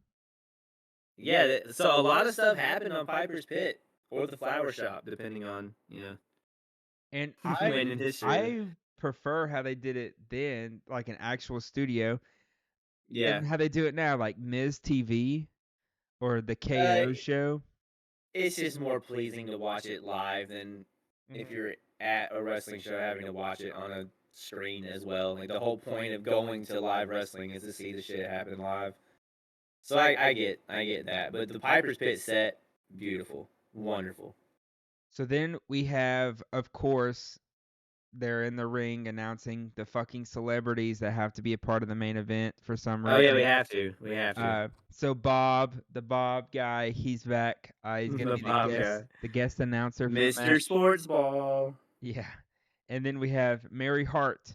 Yeah, so a lot of stuff happened on Piper's Pit or the flower shop, depending on, and when in history. I prefer how they did it then, like an actual studio, Yeah. than how they do it now, like Miz TV or the Uh, KO show. it's just more pleasing to watch it live than if Mhm. you're at a wrestling show having to watch it on a screen as well. Like the whole point of going to live wrestling is to see the shit happen live. So I get that. But the Piper's Pit set, beautiful. Wonderful. So then we have, of course, they're in the ring announcing the fucking celebrities that have to be a part of the main event for some Oh yeah, we reason. have to. We have to. So Bob, the Bob guy, he's back. He's gonna The be the Bob guest, guy. the guest announcer for the Mr. match. Sports Ball. Yeah, and then we have Mary Hart.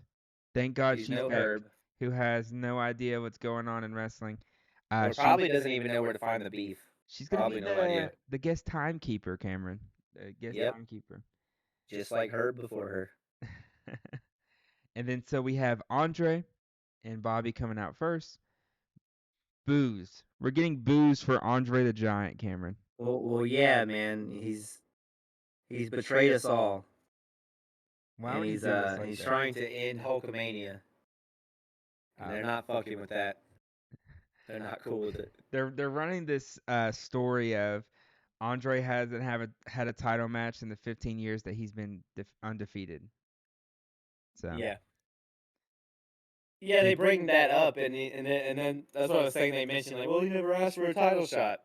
Thank God She's she's no back. herb. Who has no idea what's going on in wrestling? Or She probably doesn't even know where to find the beef. she's gonna be Probably no idea. the guest timekeeper, Cameron. The guest Yep. timekeeper. Just like Herb before her. And then so we have Andre and Bobby coming out first. Booze. We're getting booze for Andre the Giant, Cameron. Well, yeah, man. He's betrayed us all, Why and would he do us like he's that? trying to end Hulkamania, and Uh, they're not fucking with that. They're not cool with it. they're running this story of Andre hasn't had a title match in the 15 years that he's been undefeated. So Yeah. Yeah, they bring that up, and then that's what I was saying. They mentioned like, well, he never asked for a title shot.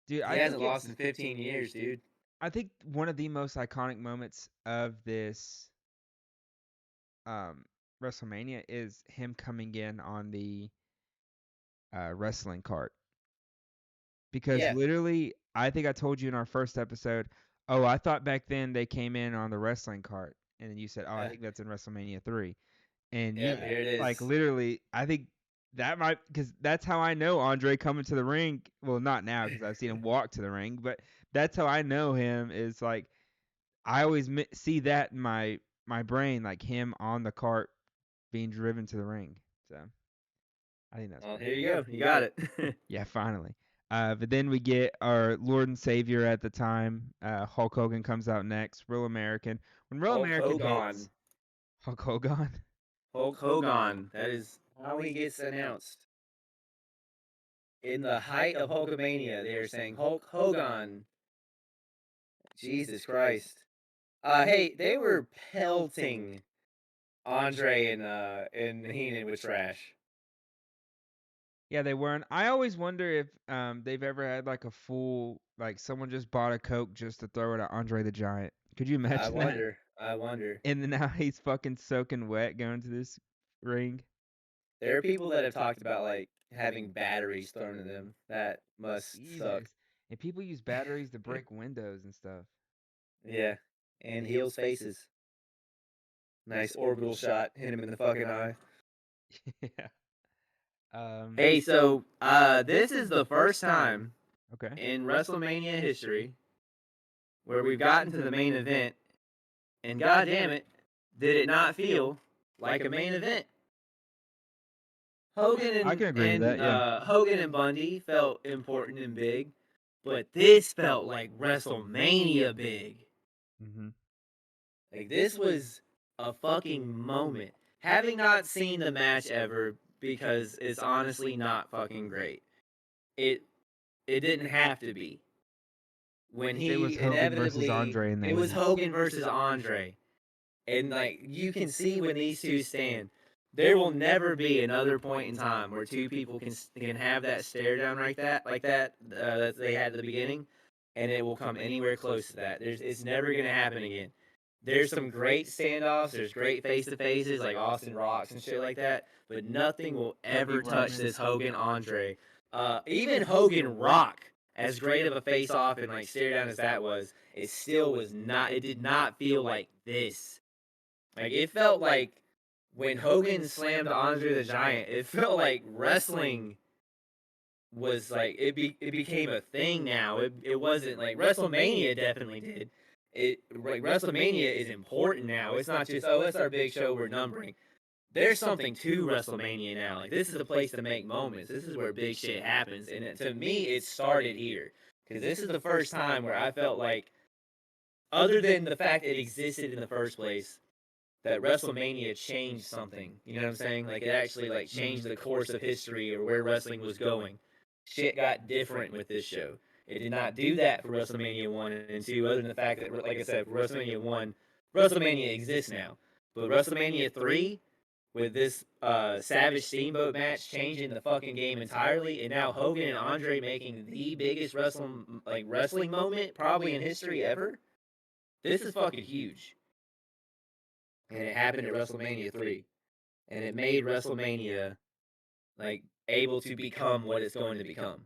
Dude, He hasn't lost in 15 years, dude. I think one of the most iconic moments of this um WrestleMania is him coming in on the wrestling cart, because Yeah, literally I think I told you in our first episode, oh, I thought back then they came in on the wrestling cart, and then you said, oh, I uh, think that's in WrestleMania 3. And yeah. yeah, Here it like is. literally, I think that might, because that's how I know Andre coming to the ring. Well, not now because I've seen him walk to the ring, but that's how I know him. Is like I always see that in my brain, like him on the cart being driven to the ring. So I think that's Well, pretty here you cool. go. You got it. Yeah, finally. But then we get our Lord and Savior at the time. Hulk Hogan comes out next. Real American. When Real Hulk American hits, Hogan. Hulk Hogan. Hulk Hogan. That is how he gets announced. In the height of Hulkamania, they are saying Hulk Hogan. Jesus Christ. Hey, they were pelting Andre and Heenan with trash. Yeah, they weren't. I always wonder if they've ever had like a full, like someone just bought a Coke just to throw it at Andre the Giant. Could you I imagine that? wonder. I wonder. And then now he's fucking soaking wet going to this ring. There are people that have talked about like having batteries thrown at them. That must suck. Jesus. And people use batteries to break windows and stuff. Yeah. And heels faces. Nice orbital shot. Hit him in the fucking eye. Yeah. Hey, so this is the first time Okay. in WrestleMania history where we've gotten to the main event, and god damn it, did it not feel like a main event. Hogan I and can agree with and that. Yeah. Hogan and Bundy felt important and big, but this felt like WrestleMania big. Hmm. Like this was a fucking moment. Having not seen the match ever because it's honestly not fucking great. It it didn't have to be. When It was he Hogan versus inevitably Andre in the it was end. Hogan versus Andre. And like you can see when these two stand, there will never be another point in time where two people can have that stare down like that that they had at the beginning, and it will come anywhere close to that. It's never gonna happen again. There's some great standoffs. There's great face to faces like Austin Rocks and shit like that, but nothing will Cody ever touch Roman. this Hogan Andre. Even Hogan Rock, as great of a face off and like stare down as that was, it still was not. It did not feel like this. Like it felt like when Hogan slammed Andre the Giant, it felt like wrestling was like it became a thing now. It wasn't like WrestleMania definitely did. It like WrestleMania is important now. It's not just, oh, it's our big show we're numbering. There's something to WrestleMania now. Like this is the place to make moments. This is where big shit happens. And to me, it started here because this is the first time where I felt like, other than the fact it existed in the first place, that WrestleMania changed something. You know what I'm saying? Like it actually like changed Hmm. the course of history or where wrestling was going. Shit got different with this show. It did not do that for WrestleMania 1 and 2, other than the fact that, like I said, for WrestleMania 1, WrestleMania exists now. But WrestleMania 3, with this Savage Steamboat match changing the fucking game entirely, and now Hogan and Andre making the biggest wrestling moment probably in history ever, this is fucking huge. And it happened at WrestleMania 3. And it made WrestleMania like able to become what it's going to become.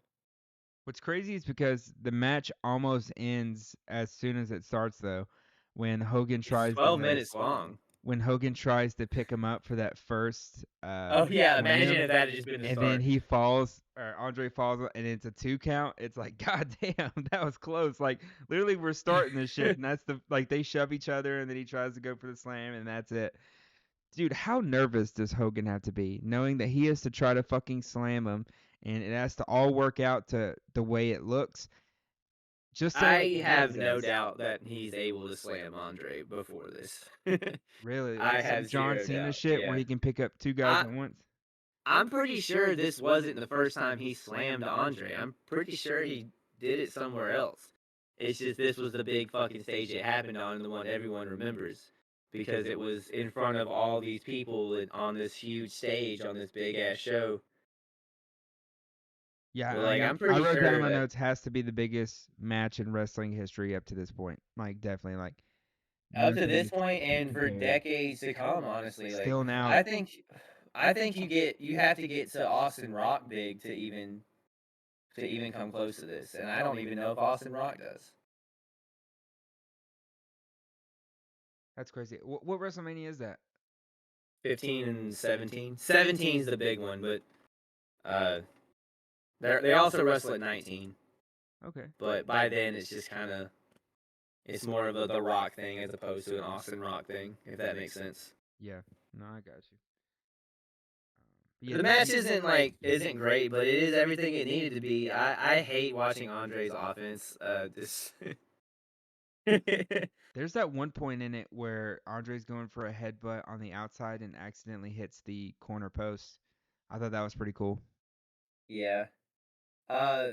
What's crazy is because the match almost ends as soon as it starts, though, when Hogan It's tries 12 to minutes long. pick him up for that first Oh yeah, imagine slam, if that had just been the and then start. he falls, or Andre falls, and it's a 2 count. It's like, god damn, that was close. Like literally, we're starting this shit, and that's the like they shove each other, and then he tries to go for the slam, and that's it. Dude, how nervous does Hogan have to be, knowing that he has to try to fucking slam him, and it has to all work out to the way it looks, just so like I he have no does. doubt that he's able to slam Andre before this. Really, like I some have John zero Cena doubt. shit where Yeah. he can pick up two guys I at once. I'm pretty sure this wasn't the first time he slammed Andre. I'm pretty sure he did it somewhere else. It's just this was the big fucking stage it happened on and the one everyone remembers. because it was in front of all these people on this huge stage on this big ass show. Yeah, But I like mean, I'm I pretty wrote down in sure my that notes has to be the biggest match in wrestling history up to this point. Like definitely, like up to this nothing point can and for compare. decades to come, honestly, like Still now, I think you have to get to Austin Rock big to even come close to this, and I don't even know if Austin Rock does. that's crazy. What WrestleMania is that? 15 and 17. 17 is the big one, but uh, they also wrestle at 19. Okay. But by then, it's just kind of it's more of a the Rock thing as opposed to an Austin Rock thing, if that makes sense. Yeah. No, I got you. But yeah, The match isn't great, but it is everything it needed to be. I hate watching Andre's offense. This there's that one point in it where Andre's going for a headbutt on the outside and accidentally hits the corner post. I thought that was pretty cool. yeah, uh,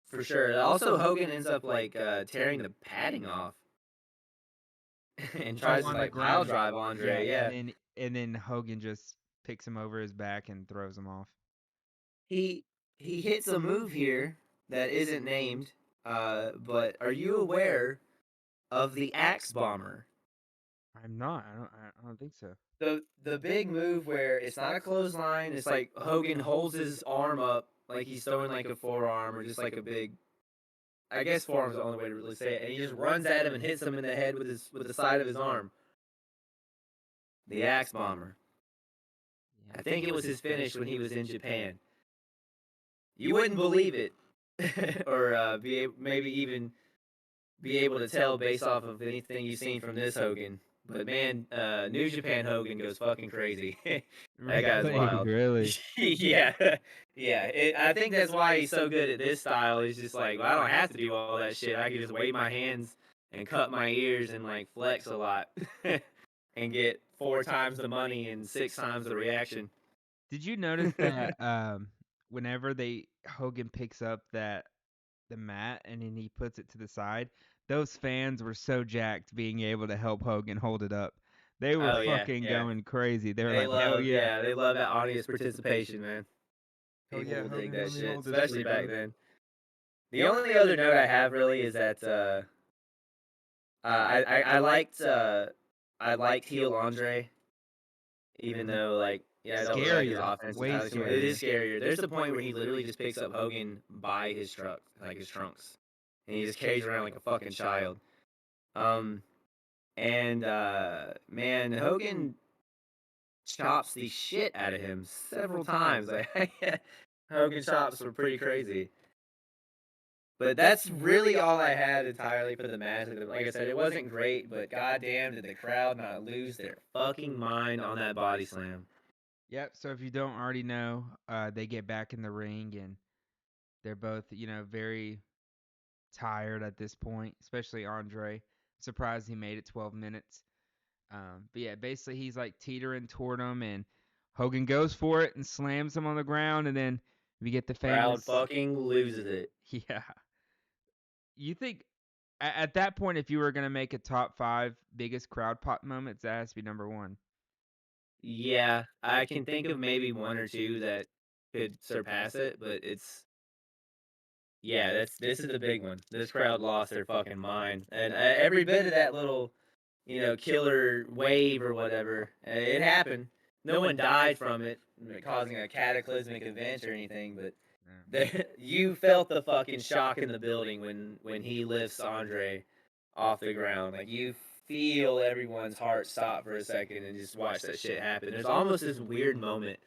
for sure. Also, Hogan ends up tearing the padding off and Oh, tries to on the like pile ground. drive Yeah, Andre. and Yeah, then Hogan just picks him over his back and throws him off. he he hits a move here that isn't named. But are you aware of the Axe Bomber? I'm not. I don't think so. The big move where it's not a clothesline. It's like Hogan holds his arm up like he's throwing like a forearm or just like a big. I guess forearm's the only way to really say it. And he just runs at him and hits him in the head with the side of his arm. The Axe Bomber. Yeah. I think it was his finish when he was in Japan. You wouldn't believe it, or maybe even be able to tell based off of anything you've seen from this Hogan. But man, New Japan Hogan goes fucking crazy. That guy's Really, wild. really. Yeah, yeah. I think that's why he's so good at this style. He's just like, well, I don't have to do all that shit. I can just wave my hands and cut my ears and like flex a lot, and get 4 times the money and 6 times the reaction. Did you notice that whenever they Hogan picks up the mat and then he puts it to the side, those fans were so jacked being able to help Hogan hold it up. They were Oh yeah, fucking yeah. going crazy. They were They like, "Hell love, yeah. yeah, they love that audience participation, man. Hell People yeah, will dig Hogan, that let me shit, hold this for especially you, back brother." then. The only other note I have really is that I liked heel Andre, even Mhm. though I don't really like his Scarier. offense Way entirely too much. It is scarier. scarier. There's the point where he literally just picks up Hogan by his truck, like his trunks, and he just carries around like a fucking child. Um, and man, Hogan chops the shit out of him several times. Like Hogan chops were pretty crazy. But that's really all I had entirely for the match. Like I said, it wasn't great, but goddamn, did the crowd not lose their fucking mind on that body slam? Yep, so if you don't already know, they get back in the ring and they're both, very tired at this point, especially Andre. Surprised he made it 12 minutes. But yeah, basically he's like teetering toward him, and Hogan goes for it and slams him on the ground, and then we get the Crowd famous. fucking loses it. Yeah. You think at that point, if you were gonna make a top five biggest crowd pop moments, that has to be number one. Yeah, I can think of maybe one or two that could surpass it, but yeah, this is the big one. This crowd lost their fucking mind, and every bit of that little killer wave or whatever, it happened. No one died from it, causing a cataclysmic event or anything, but Yeah. you felt the fucking shock in the building when he lifts Andre off the ground. Like you feel everyone's heart stop for a second and just watch that shit happen. There's almost this weird moment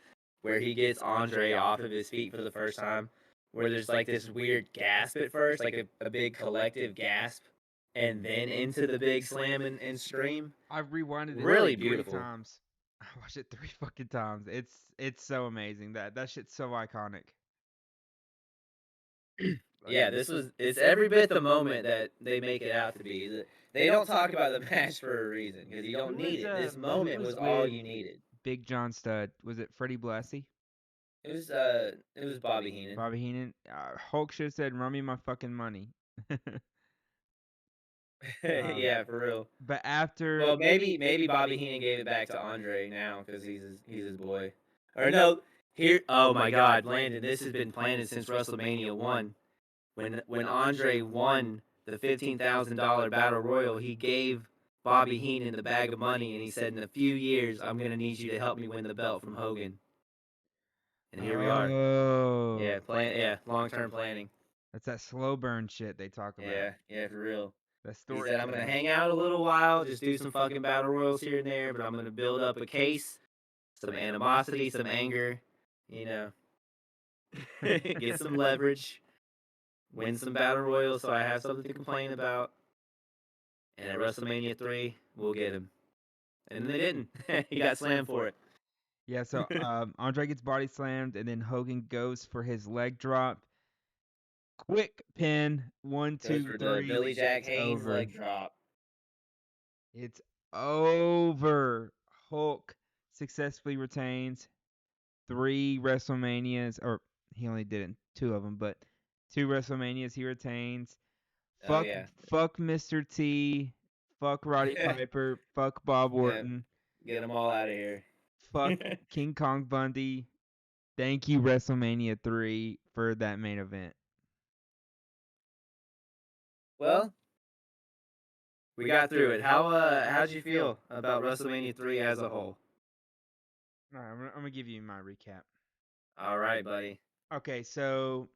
where he gets Andre off of his feet for the first time, where there's like this weird gasp at first, like a big collective gasp, and then into the big slam and scream. I've rewinded it Really three beautiful. times. I watched it three fucking times. It's so amazing. That shit's so iconic. Like Yeah, it's every bit the moment that they make it out to be. They don't talk about the match for a reason because you don't need it. This who moment was was all with you needed. Big John Studd? Was it Freddie Blassie? It was Bobby Heenan. Bobby Heenan? Hulk should have said, "Run me my fucking money." Um, Yeah, for real. but after, Well, maybe Bobby Heenan gave it back to Andre now because he's his boy. Or no, here. Oh my God, Landon, this has been planning since WrestleMania 1. When Andre won the $15,000 Battle Royal, he gave Bobby Heenan the bag of money and he said, "In a few years, I'm gonna need you to help me win the belt from Hogan." And here we are. oh, Yeah, long term planning. that's that slow burn shit they talk about. Yeah, for real. That He said, "I'm gonna storytelling. hang out a little while, just do some fucking battle royals here and there, but I'm gonna build up a case, some animosity, some anger, you know, get some leverage, win some battle royals, so I have something to complain about. And at WrestleMania 3, we'll get him." And they didn't. He got slammed for it. Yeah, so Andre gets body slammed, and then Hogan goes for his leg drop. Quick pin, one, Goes two, for the three. Billy Jack It's Haynes over. leg drop. It's over. Hulk successfully retains 3 WrestleManias, or he only did it in 2 of them, but 2 WrestleManias he retains. Oh Fuck, yeah. fuck Mr. T. Fuck Roddy Piper. Fuck Bob Yeah. Orton. Get them all out of here. Fuck King Kong Bundy. Thank you, WrestleMania 3, for that main event. Well, we got through it. How'd you feel about WrestleMania 3 as a whole? All right, I'm gonna give you my recap. All right, buddy. Okay, so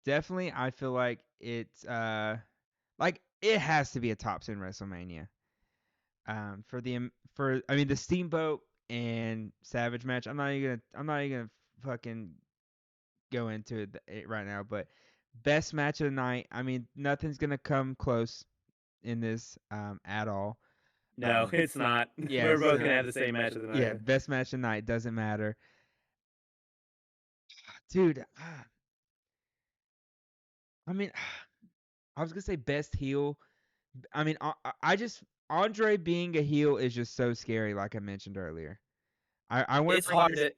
definitely, I feel like it's like it has to be a top 10 WrestleMania. For the for I mean the Steamboat and Savage match. I'm not even gonna fucking go into it right now, but best match of the night. I mean, nothing's gonna come close in this at all. No, it's not. Yeah, We're both so gonna have the same match of the yeah, night. best match of the night doesn't matter, dude. I mean, I was gonna say best heel. I mean, I just Andre being a heel is just so scary, like I mentioned earlier. I want to It's bring hard this. to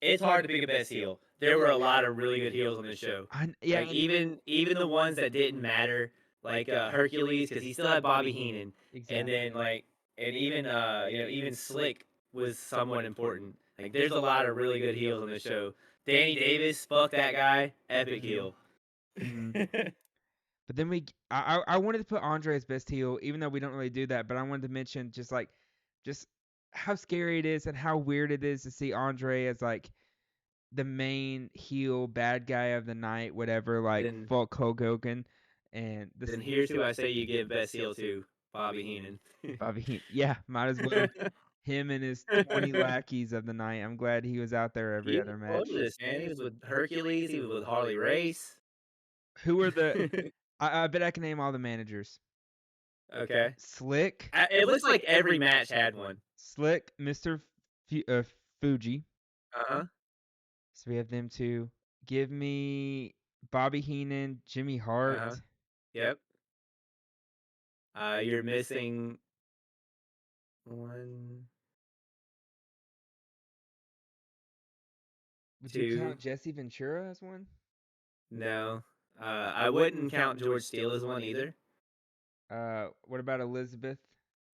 it's hard to pick a best heel. There were a lot of really good heels on this show. Yeah, Like even the ones that didn't matter, like Hercules, because he still had Bobby Heenan, and exactly. then and even even Slick was somewhat important. Like there's a lot of really good heels on this show. Danny Davis, fuck that guy, epic Hmm. heel. Hmm. But then I wanted to put Andre as best heel, even though we don't really do that. But I wanted to mention just how scary it is and how weird it is to see Andre as like the main heel bad guy of the night, whatever, like then fuck Hulk Hogan, and this then here's who I say you give best heel to, Bobby Heenan. Bobby Heenan. Yeah, might as well. Him and his 20 lackeys of the night. I'm glad he was out there every He other was all over match. this, man. He was with Hercules. He was with Harley Race. Who are the? I bet I can name all the managers. Okay. Slick, It looks like every match had one. Slick, Mr. Fuji. Uh huh. So we have them two. Give me Bobby Heenan, Jimmy Uh huh. Hart. Yep. You're missing one, Would you two. count Jesse Ventura as one? No. I wouldn't count George Steele as one either. What about Elizabeth?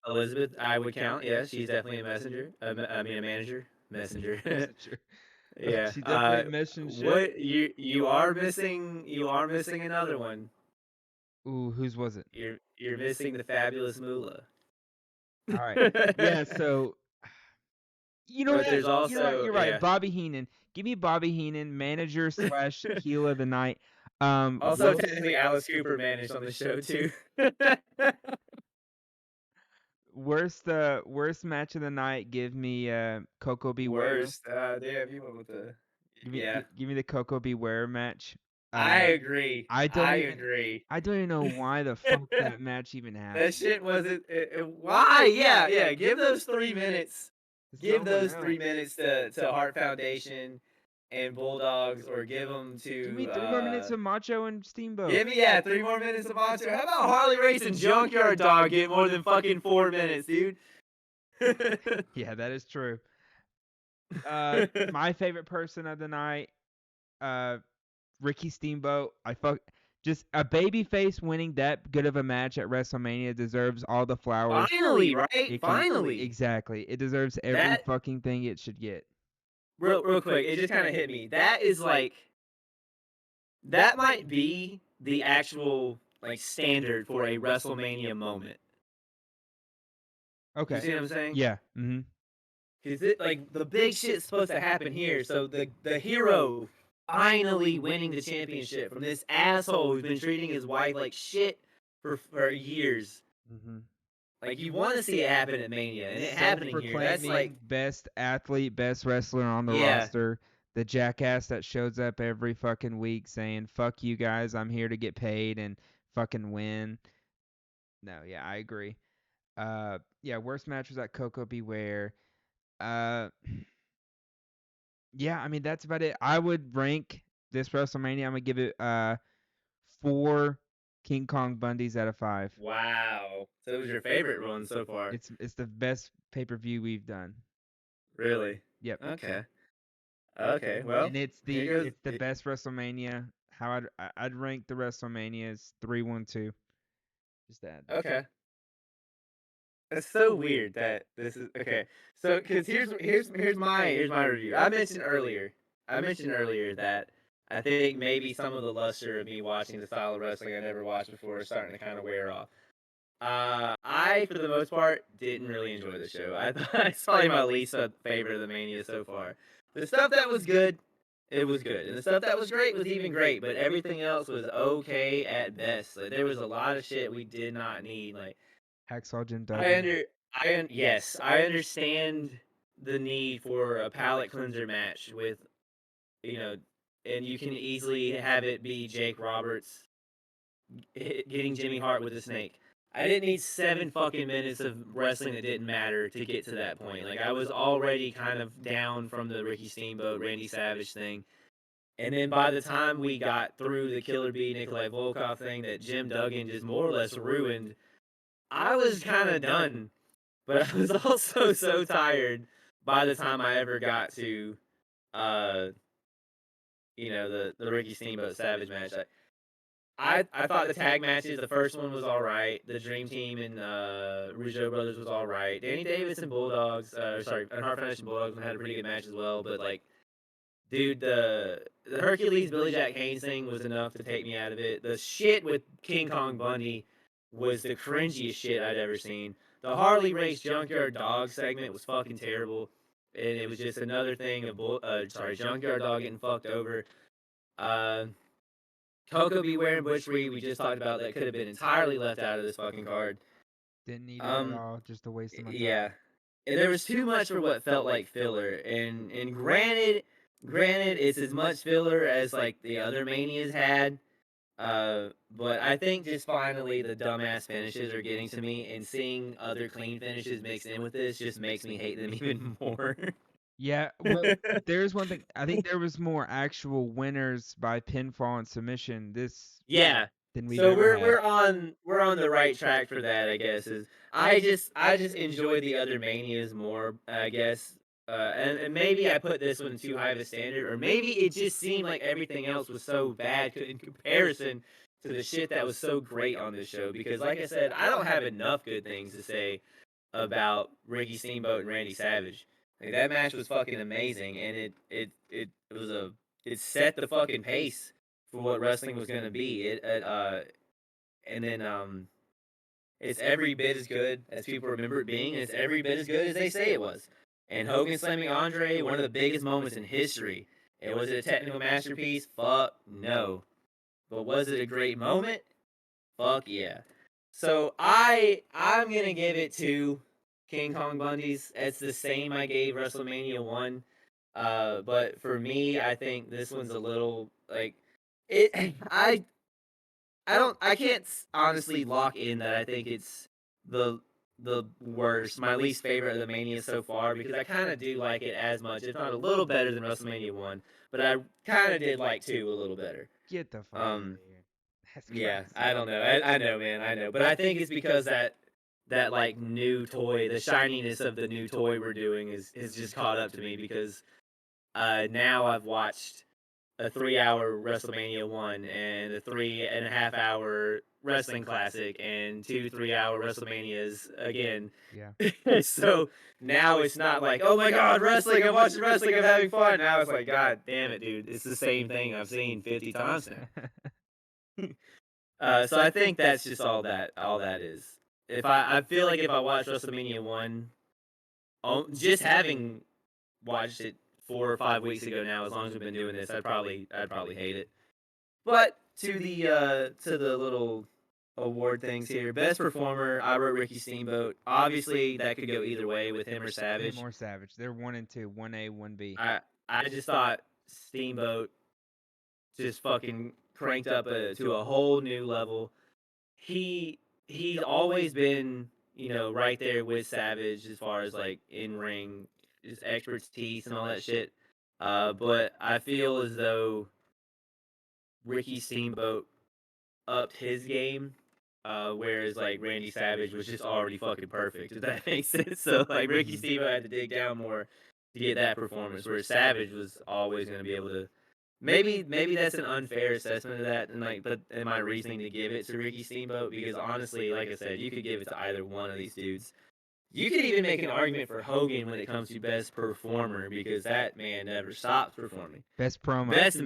Elizabeth, I would count. Yes, she's definitely a messenger. I mean, a manager. Messenger. Messenger. Yeah. She definitely a messenger. What you are missing? You are missing another one. Ooh, whose was it? You're missing the fabulous Moolah. All right. Yeah, so you know But what? there's You're right. also You're right. Bobby Heenan. Give me Bobby Heenan, manager slash heel of the night. Also technically Alice Cooper managed on the show too. worst match of the night. Give me Coco Beware. Worst. Damn, you went with the. Yeah, Give me the Coco Beware match. I Uh, agree. I don't I even agree. I don't even know why the fuck that match even That happened. shit wasn't. Why? Yeah, yeah. Give those 3 minutes. To Give someone those else. 3 minutes to Heart Foundation and Bulldogs, or give them Give me to. 3 more minutes of Macho and Steamboat. Give me 3 more minutes of Monster. How about Harley Race and Junkyard Dog get more than fucking 4 minutes, dude? Yeah, that is true. My favorite person of the night, uh, Ricky Steamboat. Just a babyface winning that good of a match at WrestleMania deserves all the flowers Finally, right? it can. Finally. Exactly. It deserves every That fucking thing it should get. real quick, it just kind of hit me. That is like that might be the actual like standard for a WrestleMania moment. You Okay. see what I'm saying? Yeah. Mm-hmm. Because like the big shit's supposed to happen here. So the hero finally winning the championship from this asshole who's been treating his wife like shit for years. Mm-hmm. Like you want to see it happen at Mania, and it happening here. That's like, Self-proclaiming best athlete, best wrestler on the yeah, roster. The jackass that shows up every fucking week saying, "Fuck you guys, I'm here to get paid and fucking win." No, yeah, I agree. Yeah, worst match was at Coco Beware. Uh, yeah, I mean that's about it. I would rank this WrestleMania. I'm gonna give it 4 King Kong Bundys out of 5. wow. So it was your favorite one so far, It's the best pay per view we've done. really? Yep. Okay. Okay. Well, And here goes. it's the best WrestleMania. How I'd rank the WrestleManias 3-1-2. Just to add that. Okay. It's so weird that this is okay. So, because here's my review. I mentioned earlier that I think maybe some of the luster of me watching the style of wrestling I never watched before is starting to kind of wear off. I, for the most part, didn't really enjoy the show. I thought it's probably my least favorite of the Mania so far. The stuff that was good, it was good, and the stuff that was great was even great. But everything else was okay at best. Like there was a lot of shit we did not need. Like Hacksaw Jim I Duggan. under, yes, I understand the need for a palate cleanser match with you know, and you can easily have it be Jake Roberts getting Jimmy Hart with a snake. I didn't need 7 fucking minutes of wrestling that didn't matter to get to that point. Like I was already kind of down from the Ricky Steamboat, Randy Savage thing. And then by the time we got through the Killer Bee, Nikolai Volkov thing that Jim Duggan just more or less ruined, I was kind of done. But I was also so tired by the time I ever got to, uh, the Ricky Steamboat Savage match. I thought the tag matches, the first one was all right. The Dream Team and Rougeau Brothers was all right. Danny Davis and Bulldogs, and Hart Foundation Bulldogs had a pretty good match as well. But like, dude, the Hercules Billy Jack Haynes thing was enough to take me out of it. The shit with King Kong Bundy was the cringiest shit I'd ever seen. The Harley Race Junkyard Dog segment was fucking terrible, and it was just another thing of Junkyard Dog getting fucked over. Uh, Coco Beware and Butchery, we just talked about that could have been entirely left out of this fucking card. Didn't need it at Um, all. Just a waste of my yeah, time. and there was too much for what felt like filler. And granted, it's as much filler as like the other manias had. But I think just finally the dumbass finishes are getting to me, and seeing other clean finishes mixed in with this just makes me hate them even more. Yeah, well, there's one thing. I think there was more actual winners by pinfall and submission this Yeah. than we've So ever we're had. we're on the right track for that, I guess. Is I just enjoy the other manias more, I guess. And maybe I put this one too high of a standard, or maybe it just seemed like everything else was so bad in comparison to the shit that was so great on this show. Because, like I said, I don't have enough good things to say about Ricky Steamboat and Randy Savage. Like that match was fucking amazing, and it set the fucking pace for what wrestling was gonna be. And then it's every bit as good as people remember it being, and it's every bit as good as they say it was. And Hogan slamming Andre, one of the biggest moments in history. And was it a technical masterpiece? Fuck no. But was it a great moment? Fuck yeah. So I'm gonna give it to King Kong Bundy's. It's the same I gave WrestleMania 1. But for me, I think this one's a little like it. I can't honestly lock in that I think it's the the worst, my least favorite of the Mania so far, because I kind of do like it as much, if not a little better than WrestleMania 1, but I kind of did like 2 a little better. Get the fuck out Um, of here. That's yeah, crazy. I don't know. I know, man, I know, but I think it's because that like new toy, the shininess of the new toy we're doing is just caught up to me because now I've watched a 3 hour WrestleMania one and a 3.5 hour wrestling classic and two 3 hour WrestleManias again. Yeah. So now it's not like, oh my god, wrestling, I'm watching wrestling, I'm having fun. Now it's like, god damn it, dude, it's the same thing I've seen 50 times now. So I think that's just all that is. If I feel like if I watched WrestleMania one, just having watched it 4 or 5 weeks ago now, as long as we've been doing this, I'd probably hate it. But to the little award things here, best performer, I wrote Ricky Steamboat. Obviously, that could go either way with him or Him Savage. or Savage. They're 1 and 2, 1A, 1B. I just thought Steamboat just fucking cranked up to a whole new level. He he's always been, right there with Savage as far as like in ring, his expertise and all that shit. But I feel as though Ricky Steamboat upped his game, whereas like Randy Savage was just already fucking perfect. Does that make sense? So like Ricky Mhm. Steamboat had to dig down more to get that performance, whereas Savage was always going to be able to. Maybe that's an unfair assessment of that, and like, but in my reasoning to give it to Ricky Steamboat, because honestly, like I said, you could give it to either one of these dudes. You could even make an argument for Hogan when it comes to best performer, because that man never stops performing. Best promo. Best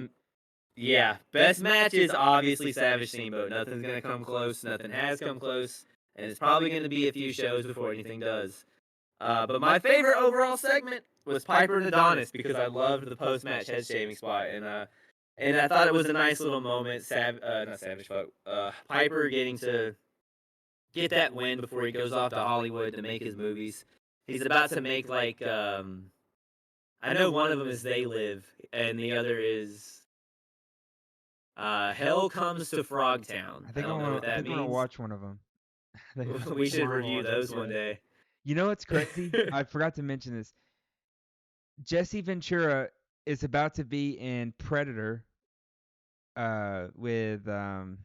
Yeah, best match is obviously Savage Steamboat. Nothing's gonna come close. Nothing has come close, and it's probably gonna be a few shows before anything does. But my favorite overall segment was Piper and Adonis because I loved the post-match head shaving spot, and I thought it was a nice little moment. Not Savage, fuck. Piper getting to get that win before he goes off to Hollywood to make his movies. He's about to make like I know one of them is They Live, and the other is Hell Comes to Frogtown. I I think I don't know want what to. I that think I want to means. watch one of them. I think I We think I should want to review watch them. those one day. You know what's crazy? I forgot to mention this. Jesse Ventura is about to be in Predator. With God,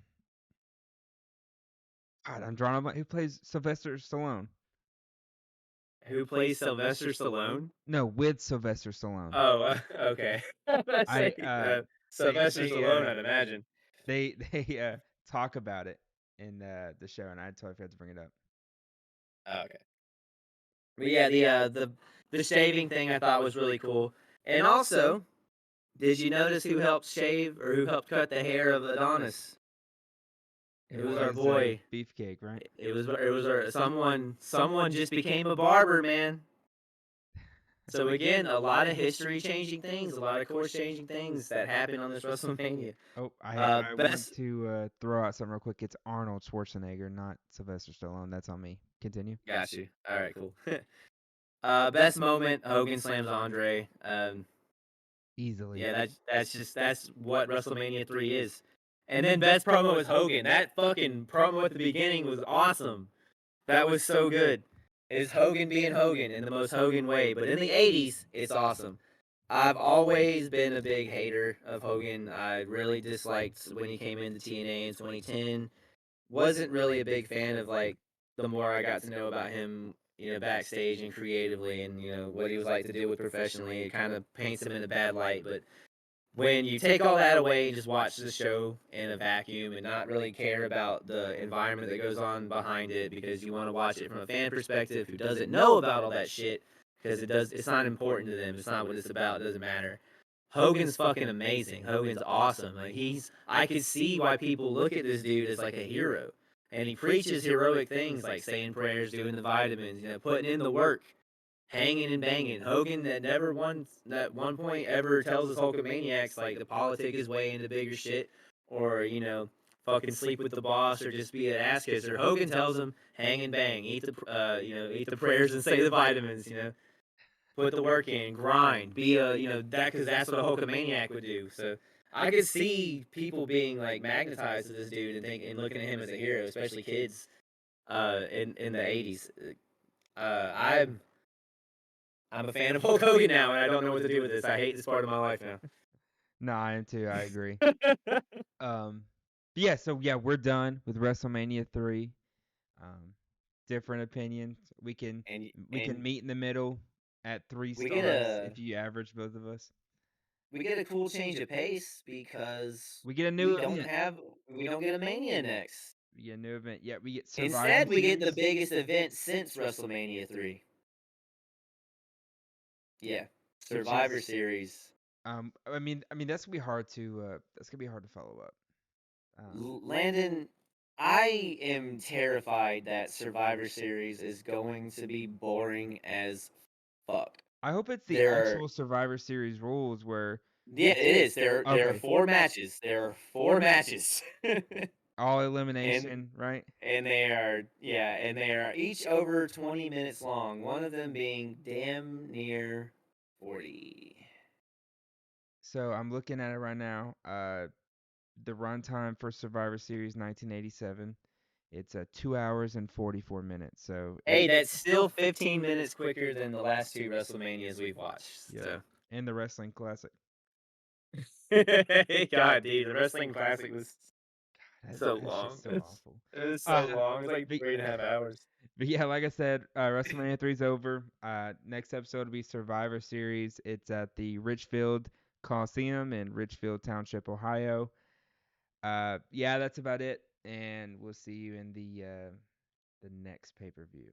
I'm drawing on who plays Sylvester Stallone. Who plays Sylvester Stallone? No, with Sylvester Stallone. Oh, okay. I I say Sylvester they Stallone, I'd imagine. they talk about it in the show, and I totally forgot to bring it up. Oh, okay. But yeah, the shaving thing I thought was really cool. And also, did you notice who helped shave or who helped cut the hair of Adonis? It It was our was boy. Beefcake, right? It was our someone just became a barber, man. So again, a lot of history changing things, a lot of course changing things that happened on this WrestleMania. Oh, I want Best to throw out something real quick. It's Arnold Schwarzenegger, not Sylvester Stallone. That's on me. Continue. Got you. All right, cool. Best moment, Hogan slams Andre. Easily. Yeah, that's what WrestleMania 3 is. And then best promo is Hogan. That fucking promo at the beginning was awesome. That was so good. It's Hogan being Hogan in the most Hogan way, but in the 80s, it's awesome. I've always been a big hater of Hogan. I really disliked when he came into TNA in 2010. Wasn't really a big fan of like the more I got to know about him, backstage and creatively, and what he was like to deal with professionally. It kind of paints him in a bad light. But when you take all that away and just watch the show in a vacuum and not really care about the environment that goes on behind it because you want to watch it from a fan perspective who doesn't know about all that shit because it's not important to them. It's not what it's about. It doesn't matter. Hogan's fucking amazing. Hogan's awesome. Like I could see why people look at this dude as like a hero. And he preaches heroic things like saying prayers, doing the vitamins, putting in the work, hanging and banging. Hogan that never once at one point ever tells his Hulkamaniacs like the politic is way into bigger shit or, fucking sleep with the boss or just be an ass kisser. Hogan tells him hang and bang, eat the prayers and say the vitamins, put the work in, grind, be a, that because that's what a Hulkamaniac would do. So I could see people being like magnetized to this dude and looking at him as a hero, especially kids in the 80s. I'm a fan of Hulk Hogan now, and I don't know what to do with this. I hate this part of my life now. No, I am too. I agree. Um, yeah. So yeah, we're done with WrestleMania 3. Um, different opinions. and We can and meet in the middle at three we get stars if you average both of us. we get a cool change of pace because We get a new we don't event. have we don't get a Mania next. We get a new event. Yeah, we get Survivor Instead, we get the Series. biggest event since WrestleMania 3. Yeah, Which Survivor is Series. I mean that's gonna be hard to follow up. Landon, I am terrified that Survivor Series is going to be boring as fuck. I hope it's the There are actual Survivor Series rules where Yeah, it is. There are okay, 4 matches. There are 4 matches. all and elimination, right? and they are each over 20 minutes long. One of them being damn near 40. So I'm looking at it right now. The runtime for Survivor Series 1987, it's 2 hours and 44 minutes. So Hey, that's still 15 minutes quicker than the last 2 WrestleManias we've watched. yep, So, and the Wrestling Classic. God, dude, the Wrestling Classic was so That's long. just so awful. It was so Uh, long. It was like but, 3.5 hours. but yeah, like I said, WrestleMania 3 is over. Next episode will be Survivor Series. It's at the Richfield Coliseum in Richfield Township, Ohio. Yeah, that's about it, and we'll see you in the next pay per view.